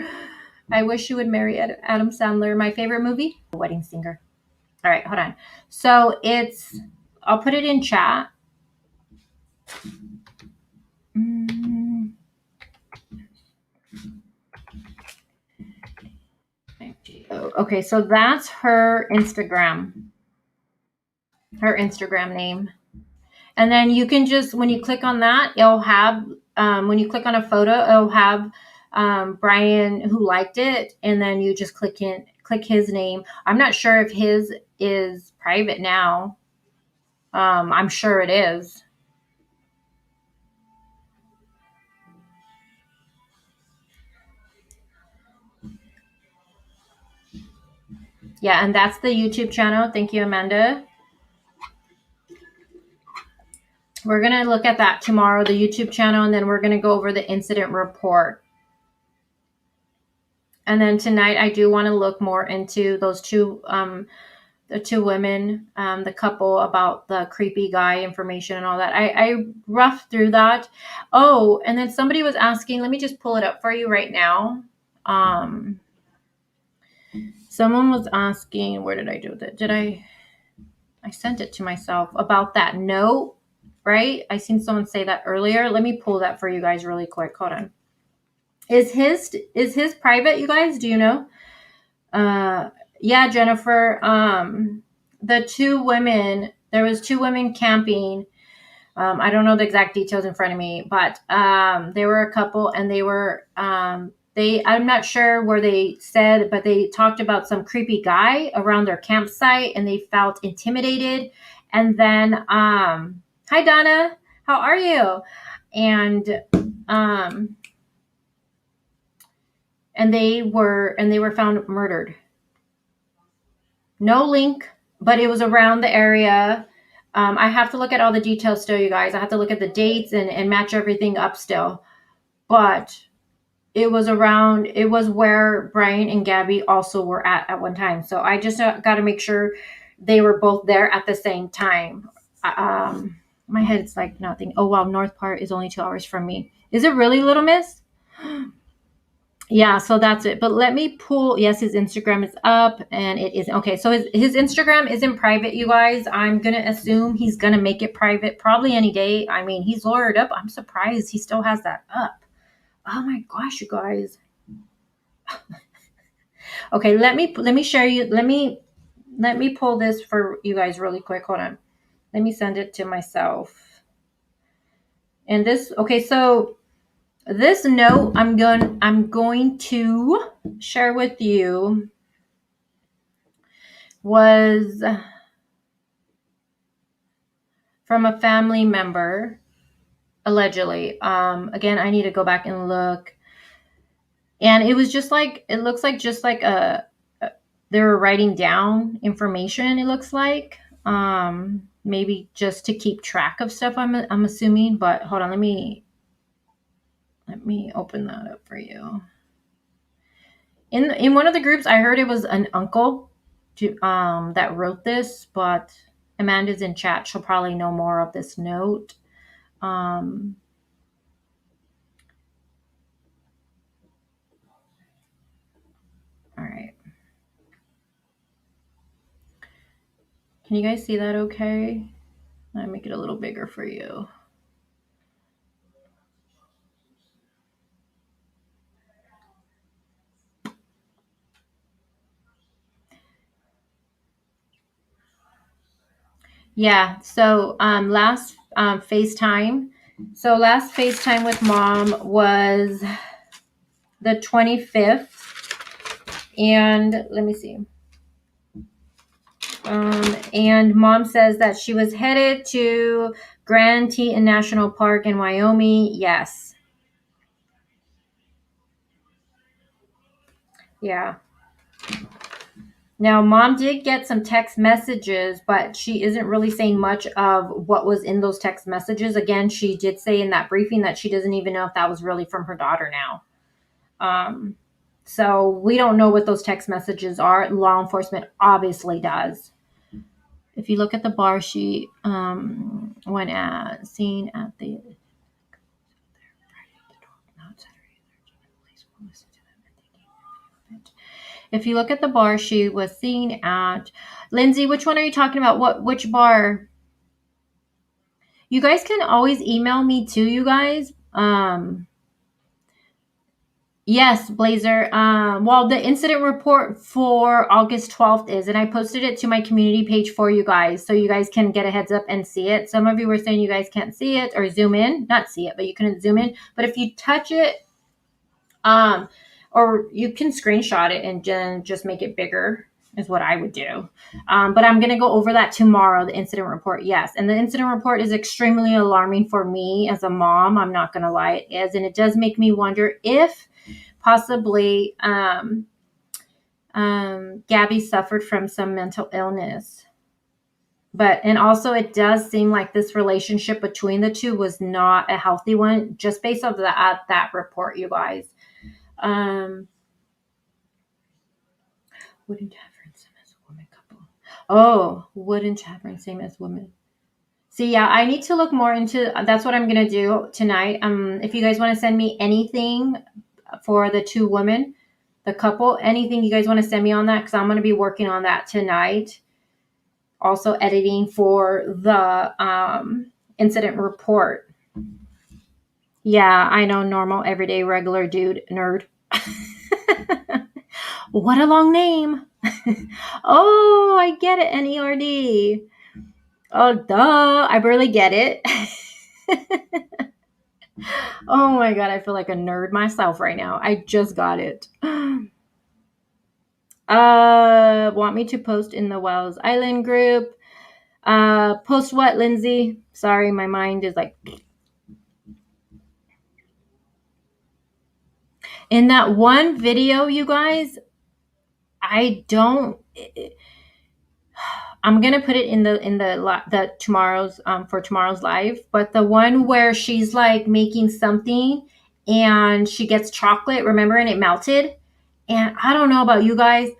I wish she would marry Adam Sandler. My favorite movie? Wedding Singer. All right, hold on. So I'll put it in chat. Okay, so that's her Instagram. Her Instagram name. And then you can just, when you click on that, it'll have, when you click on a photo, it'll have Brian who liked it. And then you just click his name. I'm not sure if his is private now. I'm sure it is. Yeah, and that's the YouTube channel. Thank you, Amanda. We're going to look at that tomorrow, the YouTube channel, and then we're going to go over the incident report. And then tonight, I do want to look more into those the two women, the couple, about the creepy guy information and all that. I roughed through that. Oh, and then somebody was asking, let me just pull it up for you right now. Someone was asking, where did I do that? I sent it to myself about that note, right? I seen someone say that earlier. Let me pull that for you guys really quick. Hold on. Is his private, you guys? Do you know? Yeah, Jennifer. The two women, there was two women camping. I don't know the exact details in front of me, but they were a couple, and they were I'm not sure where they said, but they talked about some creepy guy around their campsite, and they felt intimidated. And then hi Donna, how are you? And they were found murdered. No link, but it was around the area. I have to look at all the details still, you guys. I have to look at the dates and match everything up still. But it was where Brian and Gabby also were at one time. So I just got to make sure they were both there at the same time. My head's like nothing. Oh, wow. North Part is only 2 hours from me. Is it really, Little Miss? Yeah, so that's it. But let me pull. Yes, his Instagram is up, and it is okay. So his Instagram isn't private, you guys. I'm gonna assume he's gonna make it private probably any day. I mean, he's lawyered up. I'm surprised he still has that up. Oh my gosh, you guys. Okay, let me show you. Let me pull this for you guys really quick. Hold on. Let me send it to myself. And this, okay, so this note I'm going to share with you was from a family member, allegedly. Again, I need to go back and look. And it was just like, it looks like just like they were writing down information, it looks like. Maybe just to keep track of stuff, I'm assuming. But hold on, let me open that up for you. In one of the groups, I heard it was an uncle that wrote this, but Amanda's in chat. She'll probably know more of this note. All right. Can you guys see that okay? Let me make it a little bigger for you. Yeah, so last FaceTime. So last FaceTime with Mom was the 25th. And let me see. And Mom says that she was headed to Grand Teton National Park in Wyoming. Yes. Yeah. Now, Mom did get some text messages, but she isn't really saying much of what was in those text messages. Again, she did say in that briefing that she doesn't even know if that was really from her daughter now. So we don't know what those text messages are. Law enforcement obviously does. If you look at the bar sheet, when seen at the if you look at the bar she was seen at, Lindsay, which one are you talking about? Which bar? You guys can always email me too, you guys. Yes, Blazer. Well, the incident report for August 12th is, and I posted it to my community page for you guys, so you guys can get a heads up and see it. Some of you were saying you guys can't see it or zoom in. Not see it, but you couldn't zoom in. But if you touch it, or you can screenshot it and just make it bigger is what I would do. But I'm going to go over that tomorrow, the incident report. Yes. And the incident report is extremely alarming for me as a mom. I'm not going to lie, it is. And it does make me wonder if possibly Gabby suffered from some mental illness. And also it does seem like this relationship between the two was not a healthy one, just based off that report, you guys. Wouldn't tavern same as a woman couple. Oh, wouldn't tavern same as women. See, yeah, I need to look more into, that's what I'm going to do tonight. If you guys want to send me anything for the two women, the couple, anything you guys want to send me on that, because I'm going to be working on that tonight. Also editing for the incident report. Yeah, I know, normal, everyday, regular dude, nerd. What a long name. Oh, I get it, N-E-R-D. Oh, duh, I barely get it. Oh my God, I feel like a nerd myself right now. I just got it. Want me to post in the Wells Island group? Post what, Lindsay? Sorry, my mind is like... In that one video, you guys, I'm gonna put it in the tomorrow's for tomorrow's live, but the one where she's like making something and she gets chocolate, remember, and it melted. And I don't know about you guys,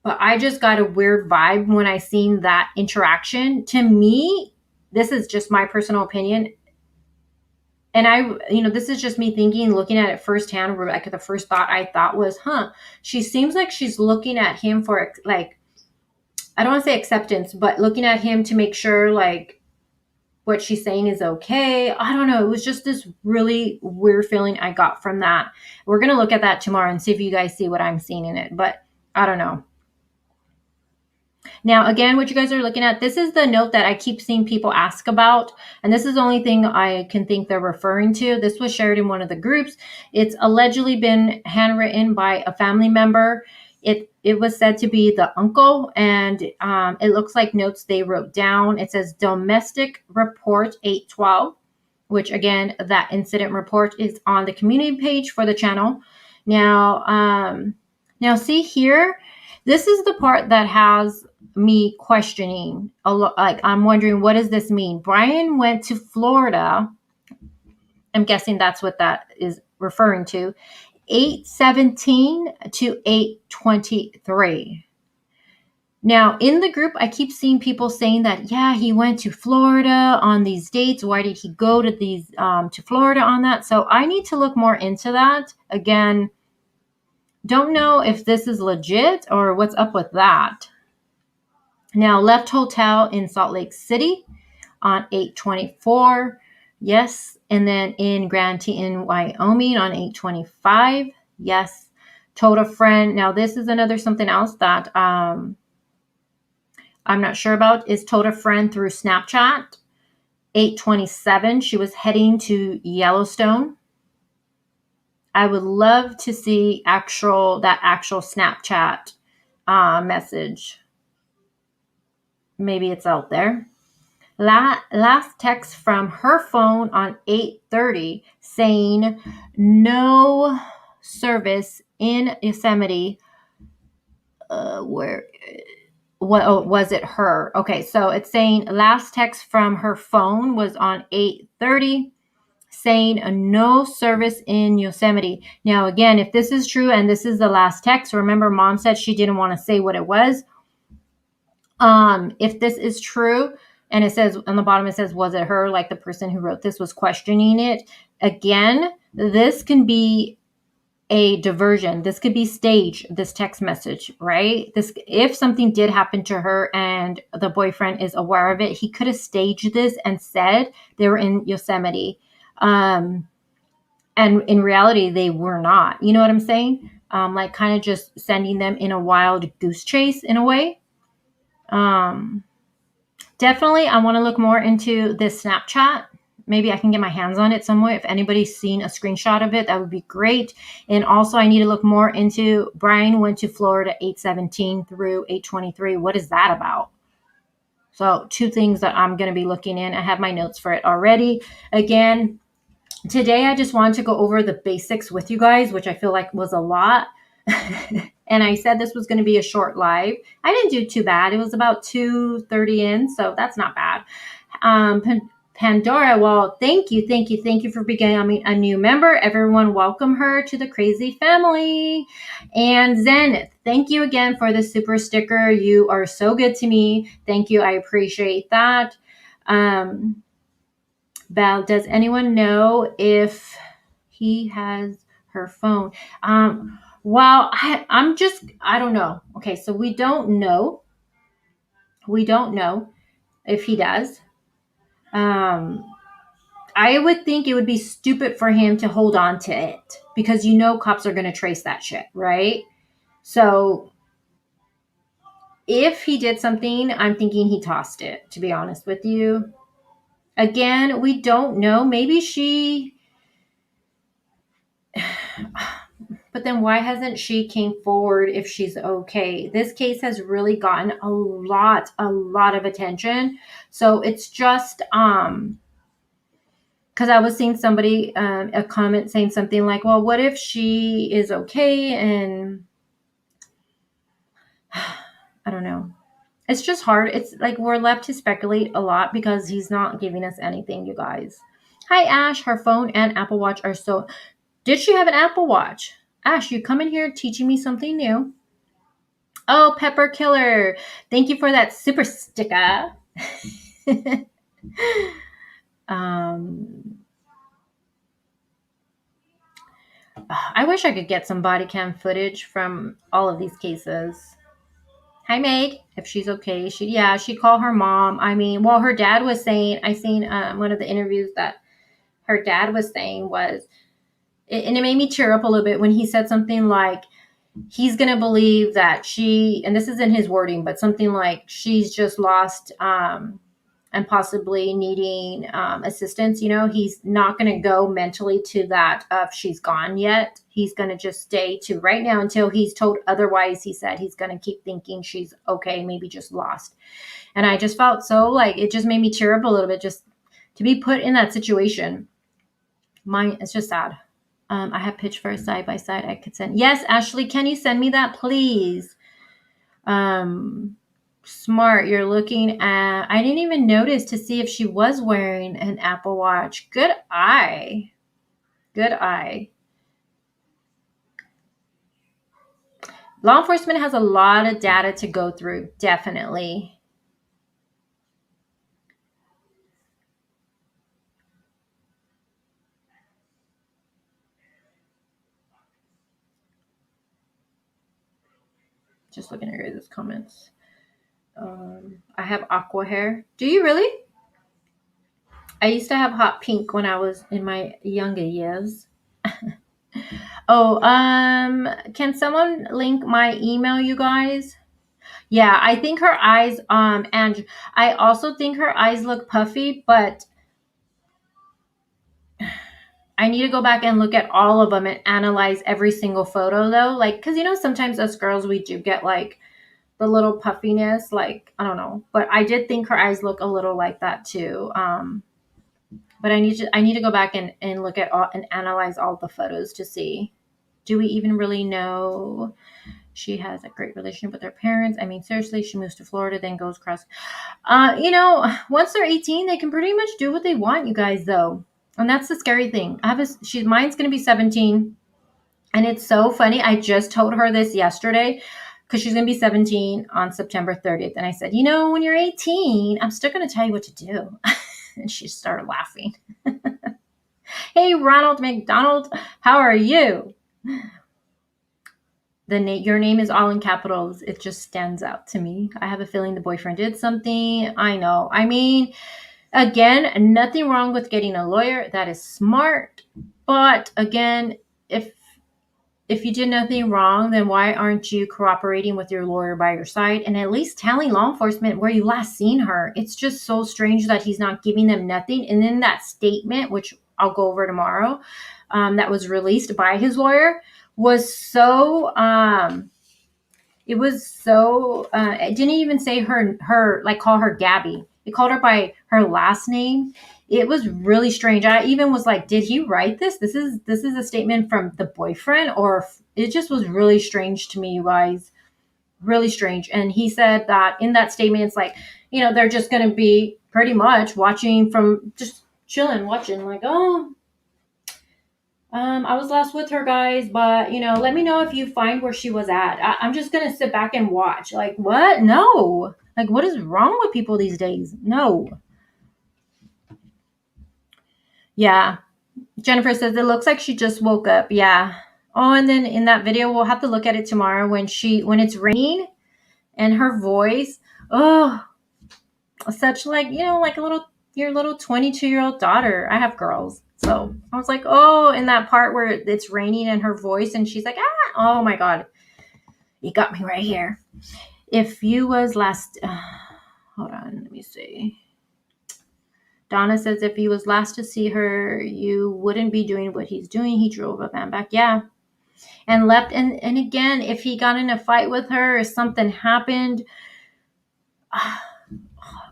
but I just got a weird vibe when I seen that interaction. To me, this is just my personal opinion. And this is just me thinking, looking at it firsthand. Like the first thought I thought was, she seems like she's looking at him for, like, I don't want to say acceptance, but looking at him to make sure, like, what she's saying is okay. I don't know. It was just this really weird feeling I got from that. We're going to look at that tomorrow and see if you guys see what I'm seeing in it, but I don't know. Now, again, what you guys are looking at, this is the note that I keep seeing people ask about. And this is the only thing I can think they're referring to. This was shared in one of the groups. It's allegedly been handwritten by a family member. It was said to be the uncle, and it looks like notes they wrote down. It says domestic report 812, which again, that incident report is on the community page for the channel. Now see here, this is the part that has me questioning a lot. Like, I'm wondering, what does this mean? Brian went to Florida. I'm guessing that's what that is referring to. 8/17 to 8/23. Now, in the group, I keep seeing people saying that, yeah, he went to Florida on these dates. Why did he go to to Florida on that? So I need to look more into that. Again, don't know if this is legit or what's up with that. Now, left hotel in Salt Lake City on 8/24. Yes. And then in Grand Teton, Wyoming on 8/25. Yes. Told a friend. Now, this is something else that I'm not sure about, is told a friend through Snapchat. 8/27. She was heading to Yellowstone. I would love to see that actual Snapchat message. Maybe it's out there. Last text from her phone on 8/30 saying no service in Yosemite. Was it her? Okay, so it's saying last text from her phone was on 8/30 saying no service in Yosemite. Now, again, if this is true and this is the last text, remember mom said she didn't want to say what it was. If this is true, and it says on the bottom, it says, was it her? Like the person who wrote this was questioning it. Again, this can be a diversion. This could be staged, this text message, right? If something did happen to her and the boyfriend is aware of it, he could have staged this and said they were in Yosemite. And in reality, they were not. You know what I'm saying? Like kind of just sending them in a wild goose chase in a way. Definitely, I want to look more into this Snapchat. Maybe I can get my hands on it somewhere. If anybody's seen a screenshot of it, that would be great. And also, I need to look more into Brian went to Florida 8/17 through 8/23. What is that about? So 2 things that I'm going to be looking in. I have my notes for it already. Again, today I just wanted to go over the basics with you guys, which I feel like was a lot. And I said this was going to be a short live. I didn't do too bad. It was about 2:30 in, so that's not bad. Pandora, well, thank you for becoming a new member. Everyone, welcome her to the crazy family. And Zenith, thank you again for the super sticker. You are so good to me. Thank you. I appreciate that. Val, does anyone know if he has her phone? Well, I don't know. Okay, so we don't know. We don't know if he does. I would think it would be stupid for him to hold on to it because cops are going to trace that shit, right? So if he did something, I'm thinking he tossed it, to be honest with you. Again, we don't know. Maybe she... But then why hasn't she came forward if she's okay? This case has really gotten a lot of attention. So it's just, because I was seeing somebody, a comment saying something like, well, what if she is okay? And I don't know. It's just hard. It's like we're left to speculate a lot because he's not giving us anything, you guys. Hi, Ash. Her phone and Apple Watch are so... Did she have an Apple Watch? Ash, you come in here teaching me something new. Oh, Pepper Killer. Thank you for that super sticker. I wish I could get some body cam footage from all of these cases. Hi, Meg. If she's okay. She called her mom. I mean, well, her dad was saying, I seen one of the interviews that her dad was saying was, and it made me tear up a little bit when he said something like, he's going to believe that she, and this isn't his wording, but something like she's just lost and possibly needing assistance. He's not going to go mentally to that of she's gone yet. He's going to just stay to right now until he's told otherwise. He said he's going to keep thinking she's okay, maybe just lost. And I just felt so like it just made me tear up a little bit just to be put in that situation. It's just sad. I have pitched for a side-by-side I could send. Yes, Ashley, can you send me that, please? Smart, you're looking at... I didn't even notice to see if she was wearing an Apple Watch. Good eye. Good eye. Law enforcement has a lot of data to go through, definitely. Just looking at your guys' comments. I have aqua hair. Do you really? I used to have hot pink when I was in my younger years. Oh, can someone link my email, you guys? Yeah, I think her eyes, and I also think her eyes look puffy, but I need to go back and look at all of them and analyze every single photo though. Like, cause sometimes us girls, we do get like the little puffiness, like, I don't know, but I did think her eyes look a little like that too. But I need to go back and look at all and analyze all the photos to see, do we even really know she has a great relationship with her parents? I mean, seriously, she moves to Florida, then goes across. Once they're 18, they can pretty much do what they want, you guys, though. And that's the scary thing. Mine's going to be 17. And it's so funny. I just told her this yesterday because she's going to be 17 on September 30th. And I said, when you're 18, I'm still going to tell you what to do. And she started laughing. Hey, Ronald McDonald, how are you? Your name is all in capitals. It just stands out to me. I have a feeling the boyfriend did something. I know. I mean, again, nothing wrong with getting a lawyer. That is smart. But again, if you did nothing wrong, then why aren't you cooperating with your lawyer by your side and at least telling law enforcement where you last seen her? It's just so strange that he's not giving them nothing. And then that statement, which I'll go over tomorrow, that was released by his lawyer was so, it didn't even say her, like call her Gabby. It called her by her last name. It was really strange. I even was like, did he write this? This is a statement from the boyfriend, or it just was really strange to me, you guys. Really strange. And he said that in that statement, it's like, you know, they're just going to be pretty much watching from just chilling, watching like, oh, I was last with her, guys, but, you know, let me know if you find where she was at. I'm just going to sit back and watch. Like, what? No. Like, what is wrong with people these days? No. Yeah. Jennifer says, it looks like she just woke up. Yeah. Oh, and then in that video, we'll have to look at it tomorrow when it's raining and her voice. Oh, such like, you know, like your little 22-year-old daughter. I have girls. So I was like, oh, in that part where it's raining and her voice and she's like, ah, oh my God. You got me right here. If you was last, hold on, let me see. Donna says, if he was last to see her, you wouldn't be doing what he's doing. He drove up and back. Yeah. And left. And again, if he got in a fight with her or something happened,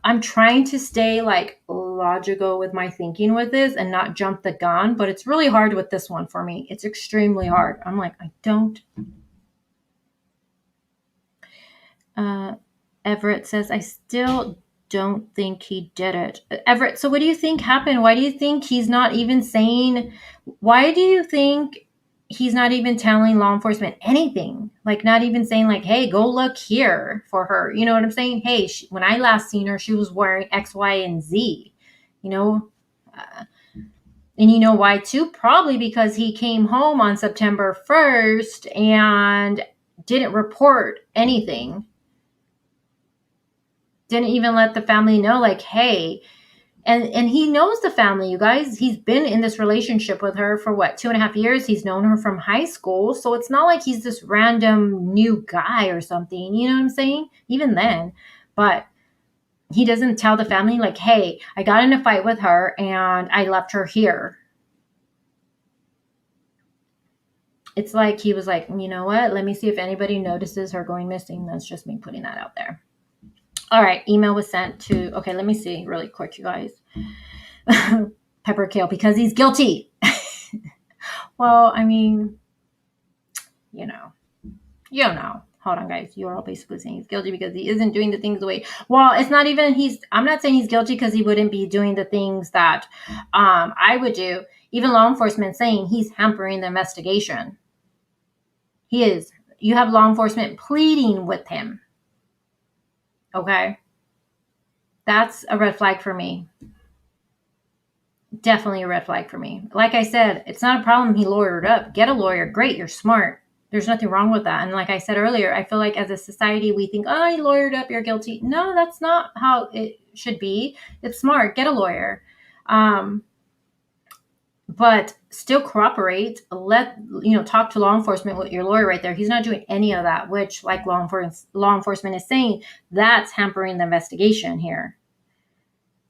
I'm trying to stay like logical with my thinking with this and not jump the gun, but it's really hard with this one for me. It's extremely hard. I'm like, I don't. Everett says, I still don't think he did it. Everett, so what do you think happened? Why do you think he's not even saying, why do you think he's not even telling law enforcement anything? Like not even saying like, hey, go look here for her. You know what I'm saying? Hey, when I last seen her, she was wearing X, Y, and Z, you know? And you know why too? Probably because he came home on September 1st and didn't report anything. Didn't even let the family know, like, hey, and he knows the family, you guys. He's been in this relationship with her for what, 2.5 years? He's known her from high school. So it's not like he's this random new guy or something. You know what I'm saying? Even then. But he doesn't tell the family, like, hey, I got in a fight with her and I left her here. It's like he was like, you know what? Let me see if anybody notices her going missing. That's just me putting that out there. All right, email was sent to, okay, let me see really quick, you guys. Pepper Kale, because he's guilty. Well, I mean, you know. Hold on, guys. You're all basically saying he's guilty because he isn't doing the things the way. Well, it's not even, I'm not saying he's guilty because he wouldn't be doing the things that I would do. Even law enforcement saying he's hampering the investigation. He is. You have law enforcement pleading with him. Okay. That's a red flag for me. Definitely a red flag for me. Like I said, it's not a problem he lawyered up. Get a lawyer. Great. You're smart. There's nothing wrong with that. And like I said earlier, I feel like as a society, we think, oh, you lawyered up, you're guilty. No, that's not how it should be. It's smart. Get a lawyer. But still cooperate. Talk to law enforcement with your lawyer right there. He's not doing any of that, which like law enforcement is saying, that's hampering the investigation here.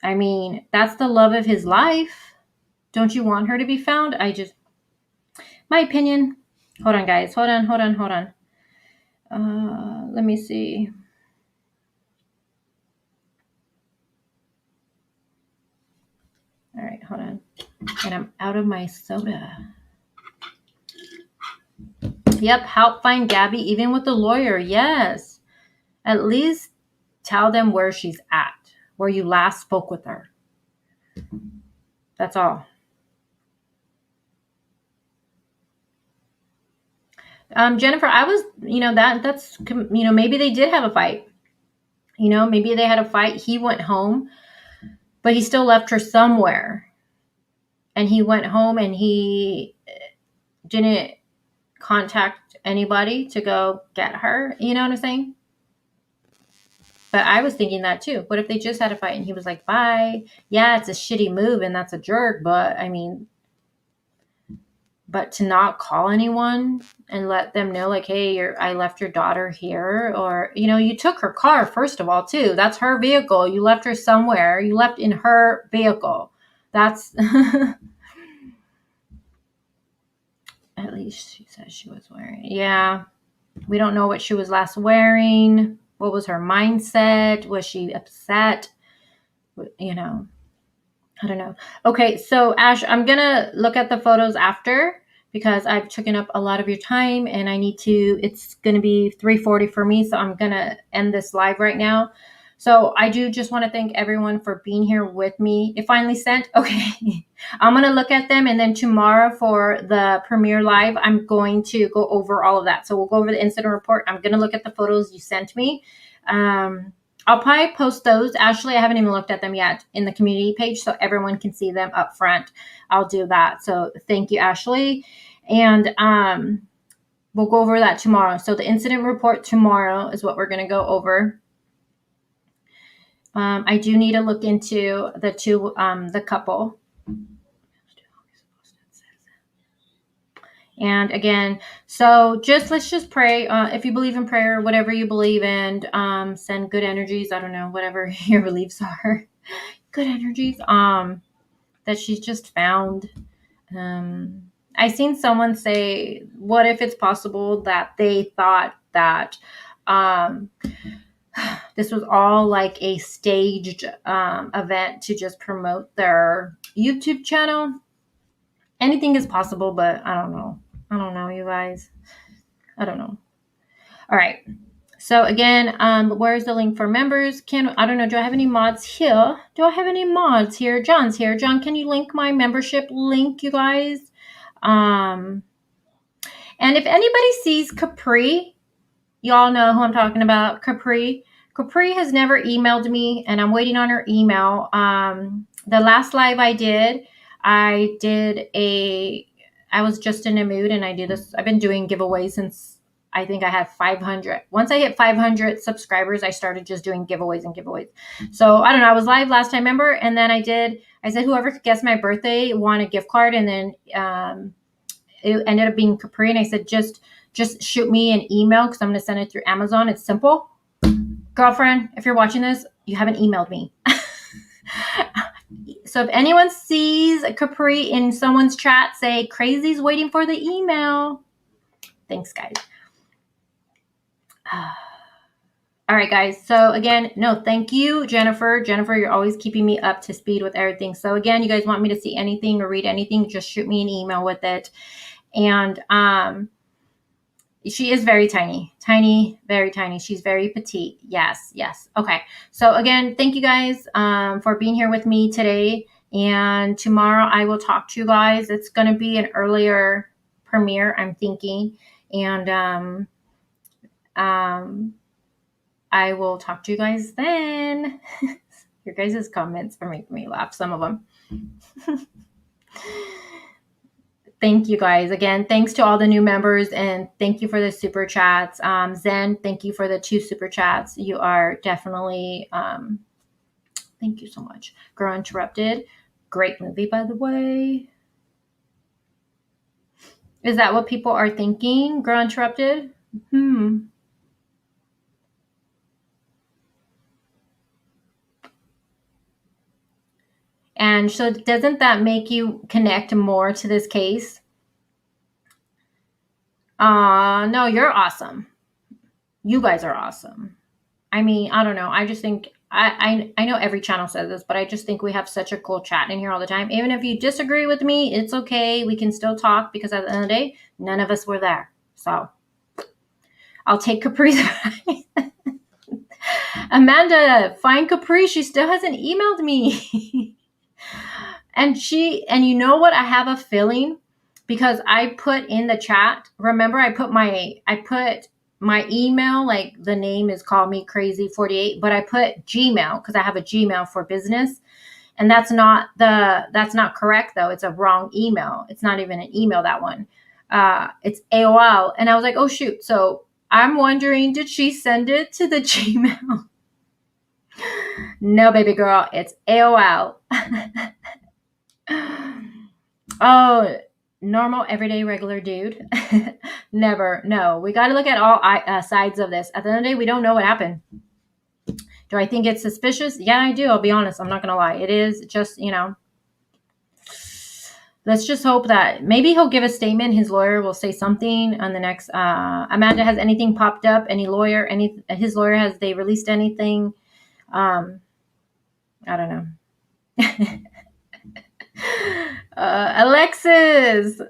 I mean, that's the love of his life. Don't you want her to be found? My opinion. Hold on, guys. Hold on. Let me see. All right, hold on. And I'm out of my soda. Yep, help find Gabby, even with the lawyer. Yes. At least tell them where she's at, where you last spoke with her. That's all. Jennifer, I was, that's, maybe they did have a fight. Maybe they had a fight. He went home, but he still left her somewhere. And he went home and he didn't contact anybody to go get her. You know what I'm saying? But I was thinking that too. What if they just had a fight and he was like, bye? Yeah, it's a shitty move and that's a jerk. But I mean, but to not call anyone and let them know like, hey, I left your daughter here. Or, you took her car, first of all, too. That's her vehicle. You left her somewhere. You left in her vehicle. That's... At least she says she was wearing. Yeah. We don't know what she was last wearing. What was her mindset? Was she upset? I don't know. Okay, so Ash, I'm going to look at the photos after because I've taken up a lot of your time and I need to, it's going to be 3:40 for me. So I'm going to end this live right now. So I do just want to thank everyone for being here with me. It finally sent. Okay. I'm going to look at them. And then tomorrow for the premiere live, I'm going to go over all of that. So we'll go over the incident report. I'm going to look at the photos you sent me. I'll probably post those. Actually, I haven't even looked at them yet in the community page so everyone can see them up front. I'll do that. So thank you, Ashley. And we'll go over that tomorrow. So the incident report tomorrow is what we're going to go over. I do need to look into the couple. And again, so let's just pray. If you believe in prayer, whatever you believe in, send good energies. I don't know, whatever your beliefs are, good energies. That she's just found. I seen someone say, what if it's possible that they thought that, this was all like a staged, event to just promote their YouTube channel. Anything is possible, but I don't know. I don't know, you guys. I don't know. All right. So again, where's the link for members? I don't know. Do I have any mods here? Do I have any mods here? John's here. John, can you link my membership link, you guys? And if anybody sees Capri, y'all know who I'm talking about. Capri has never emailed me, and I'm waiting on her email. The last live I was just in a mood, and I do this. I've been doing giveaways since I think I had 500. Once I hit 500 subscribers, I started just doing giveaways and giveaways. So I don't know. I was live last time, remember? And then I said, whoever guessed my birthday won a gift card. And then it ended up being Capri. And I said, just shoot me an email because I'm going to send it through Amazon. It's simple. Girlfriend, if you're watching this, you haven't emailed me. So if anyone sees Capri in someone's chat, say Crazy's waiting for the email. Thanks, guys. All right, guys. So again, no, thank you, Jennifer. Jennifer, you're always keeping me up to speed with everything. So again, you guys want me to see anything or read anything, just shoot me an email with it. And she is very tiny, very tiny. She's very petite. Yes. Okay. So again, thank you guys for being here with me today. And tomorrow I will talk to you guys. It's going to be an earlier premiere, I'm thinking. And I will talk to you guys then. Your guys' comments are making me laugh, some of them. Thank you guys. Again, thanks to all the new members and thank you for the super chats. Zen, thank you for the 2 super chats. You are definitely, thank you so much. Girl Interrupted. Great movie, by the way. Is that what people are thinking? Girl Interrupted? And so doesn't that make you connect more to this case? No, you're awesome. You guys are awesome. I mean, I don't know. I just think, I know every channel says this, but I just think we have such a cool chat in here all the time. Even if you disagree with me, it's okay. We can still talk because at the end of the day, none of us were there. So I'll take Capri's advice. Amanda, find Capri. She still hasn't emailed me. And you know what? I have a feeling because I put in the chat. Remember, I put my email, like the name is Call Me Crazy 48, but I put Gmail because I have a Gmail for business. And that's not correct though. It's a wrong email. It's not even an email, that one. It's AOL. And I was like, oh shoot. So I'm wondering, did she send it to the Gmail? No, baby girl, it's AOL. Oh, normal, everyday, regular dude. Never. No, we got to look at all sides of this. At the end of the day, we don't know what happened. Do I think it's suspicious? Yeah, I do. I'll be honest. I'm not going to lie. It is just, let's just hope that maybe he'll give a statement. His lawyer will say something on the next. Amanda, has anything popped up? Any lawyer? His lawyer, has they released anything? I don't know. Alexis.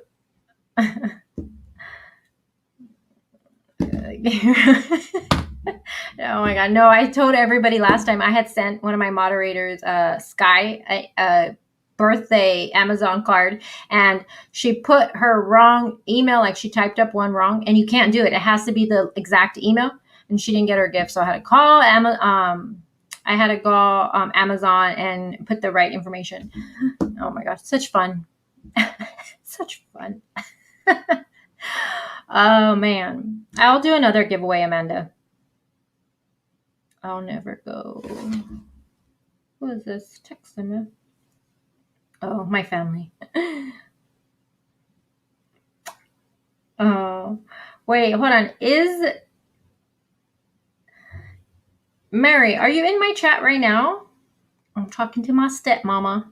Oh my God. No, I told everybody last time I had sent one of my moderators, Sky, a birthday Amazon card, and she put her wrong email, like she typed up one wrong, and you can't do it. It has to be the exact email, and she didn't get her gift. So I had to call Amazon and put the right information. Oh my gosh, such fun. Such fun. Oh man. I'll do another giveaway, Amanda. I'll never go. Who is this? Texting me. Oh, my family. Oh, wait, hold on. Is Mary, are you in my chat right now? I'm talking to my stepmama.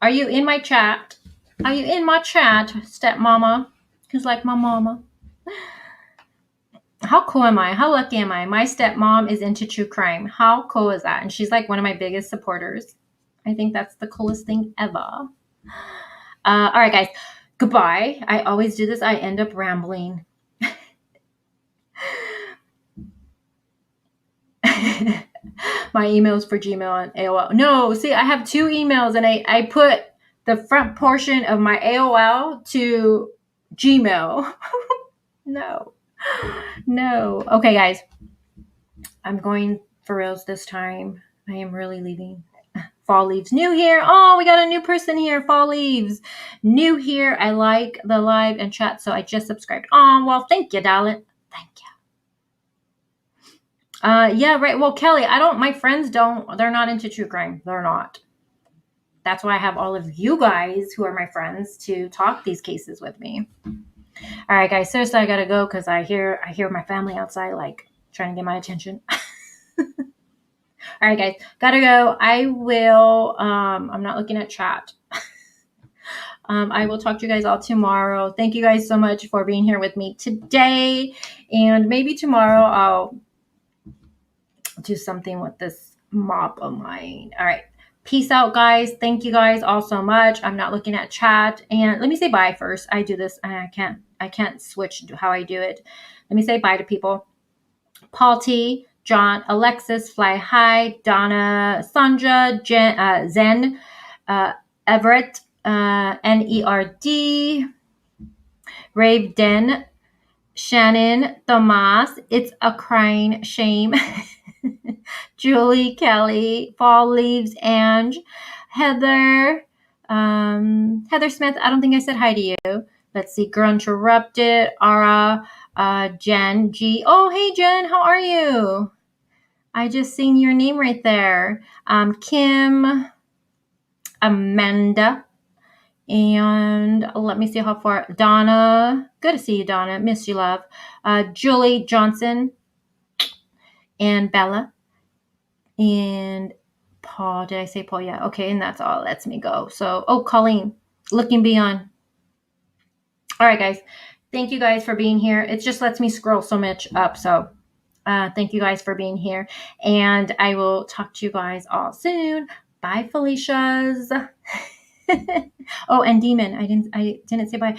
Are you in my chat? Are you in my chat, stepmama? Who's like my mama? How cool am I? How lucky am I? My stepmom is into true crime. How cool is that? And she's like one of my biggest supporters. I think that's the coolest thing ever. All right, guys. Goodbye. I always do this. I end up rambling. My emails for Gmail and AOL. No, see, I have two emails, and I put the front portion of my AOL to Gmail. No. Okay, guys. I'm going for reals this time. I am really leaving. Fall leaves. New here. Oh, we got a new person here. Fall leaves. New here. I like the live and chat, so I just subscribed. Oh, well, thank you, darling. Thank you. Yeah, right. Well, Kelly, my friends they're not into true crime. They're not. That's why I have all of you guys who are my friends to talk these cases with me. All right, guys. Seriously, I gotta go because I hear my family outside, like, trying to get my attention. All right, guys. Gotta go. I will, I'm not looking at chat. I will talk to you guys all tomorrow. Thank you guys so much for being here with me today. And maybe tomorrow I'll do something with this mop of mine. All right. Peace out, guys. Thank you guys all so much. I'm not looking at chat. And let me say bye first. I do this and I can't switch how I do it. Let me say bye to people. Paul T, John, Alexis, Fly High, Donna, Sandra, Zen, Everett, Nerd, Rave Den, Shannon, Tomas, It's a Crying Shame, Julie, Kelly, Fall Leaves, Ange, Heather, Heather Smith. I don't think I said hi to you. Let's see. Girl Interrupted, Ara, Jen, G. Oh, hey, Jen. How are you? I just seen your name right there. Kim, Amanda, and let me see how far. Donna. Good to see you, Donna. Miss you, love. Julie Johnson, and Bella, and Paul. Did I say Paul? Yeah. Okay, and that's all. Lets me go. So, Colleen, Looking Beyond. All right, guys. Thank you guys for being here. It just lets me scroll so much up. So thank you guys for being here. And I will talk to you guys all soon. Bye, Felicias. Oh, and Demon. I didn't say bye.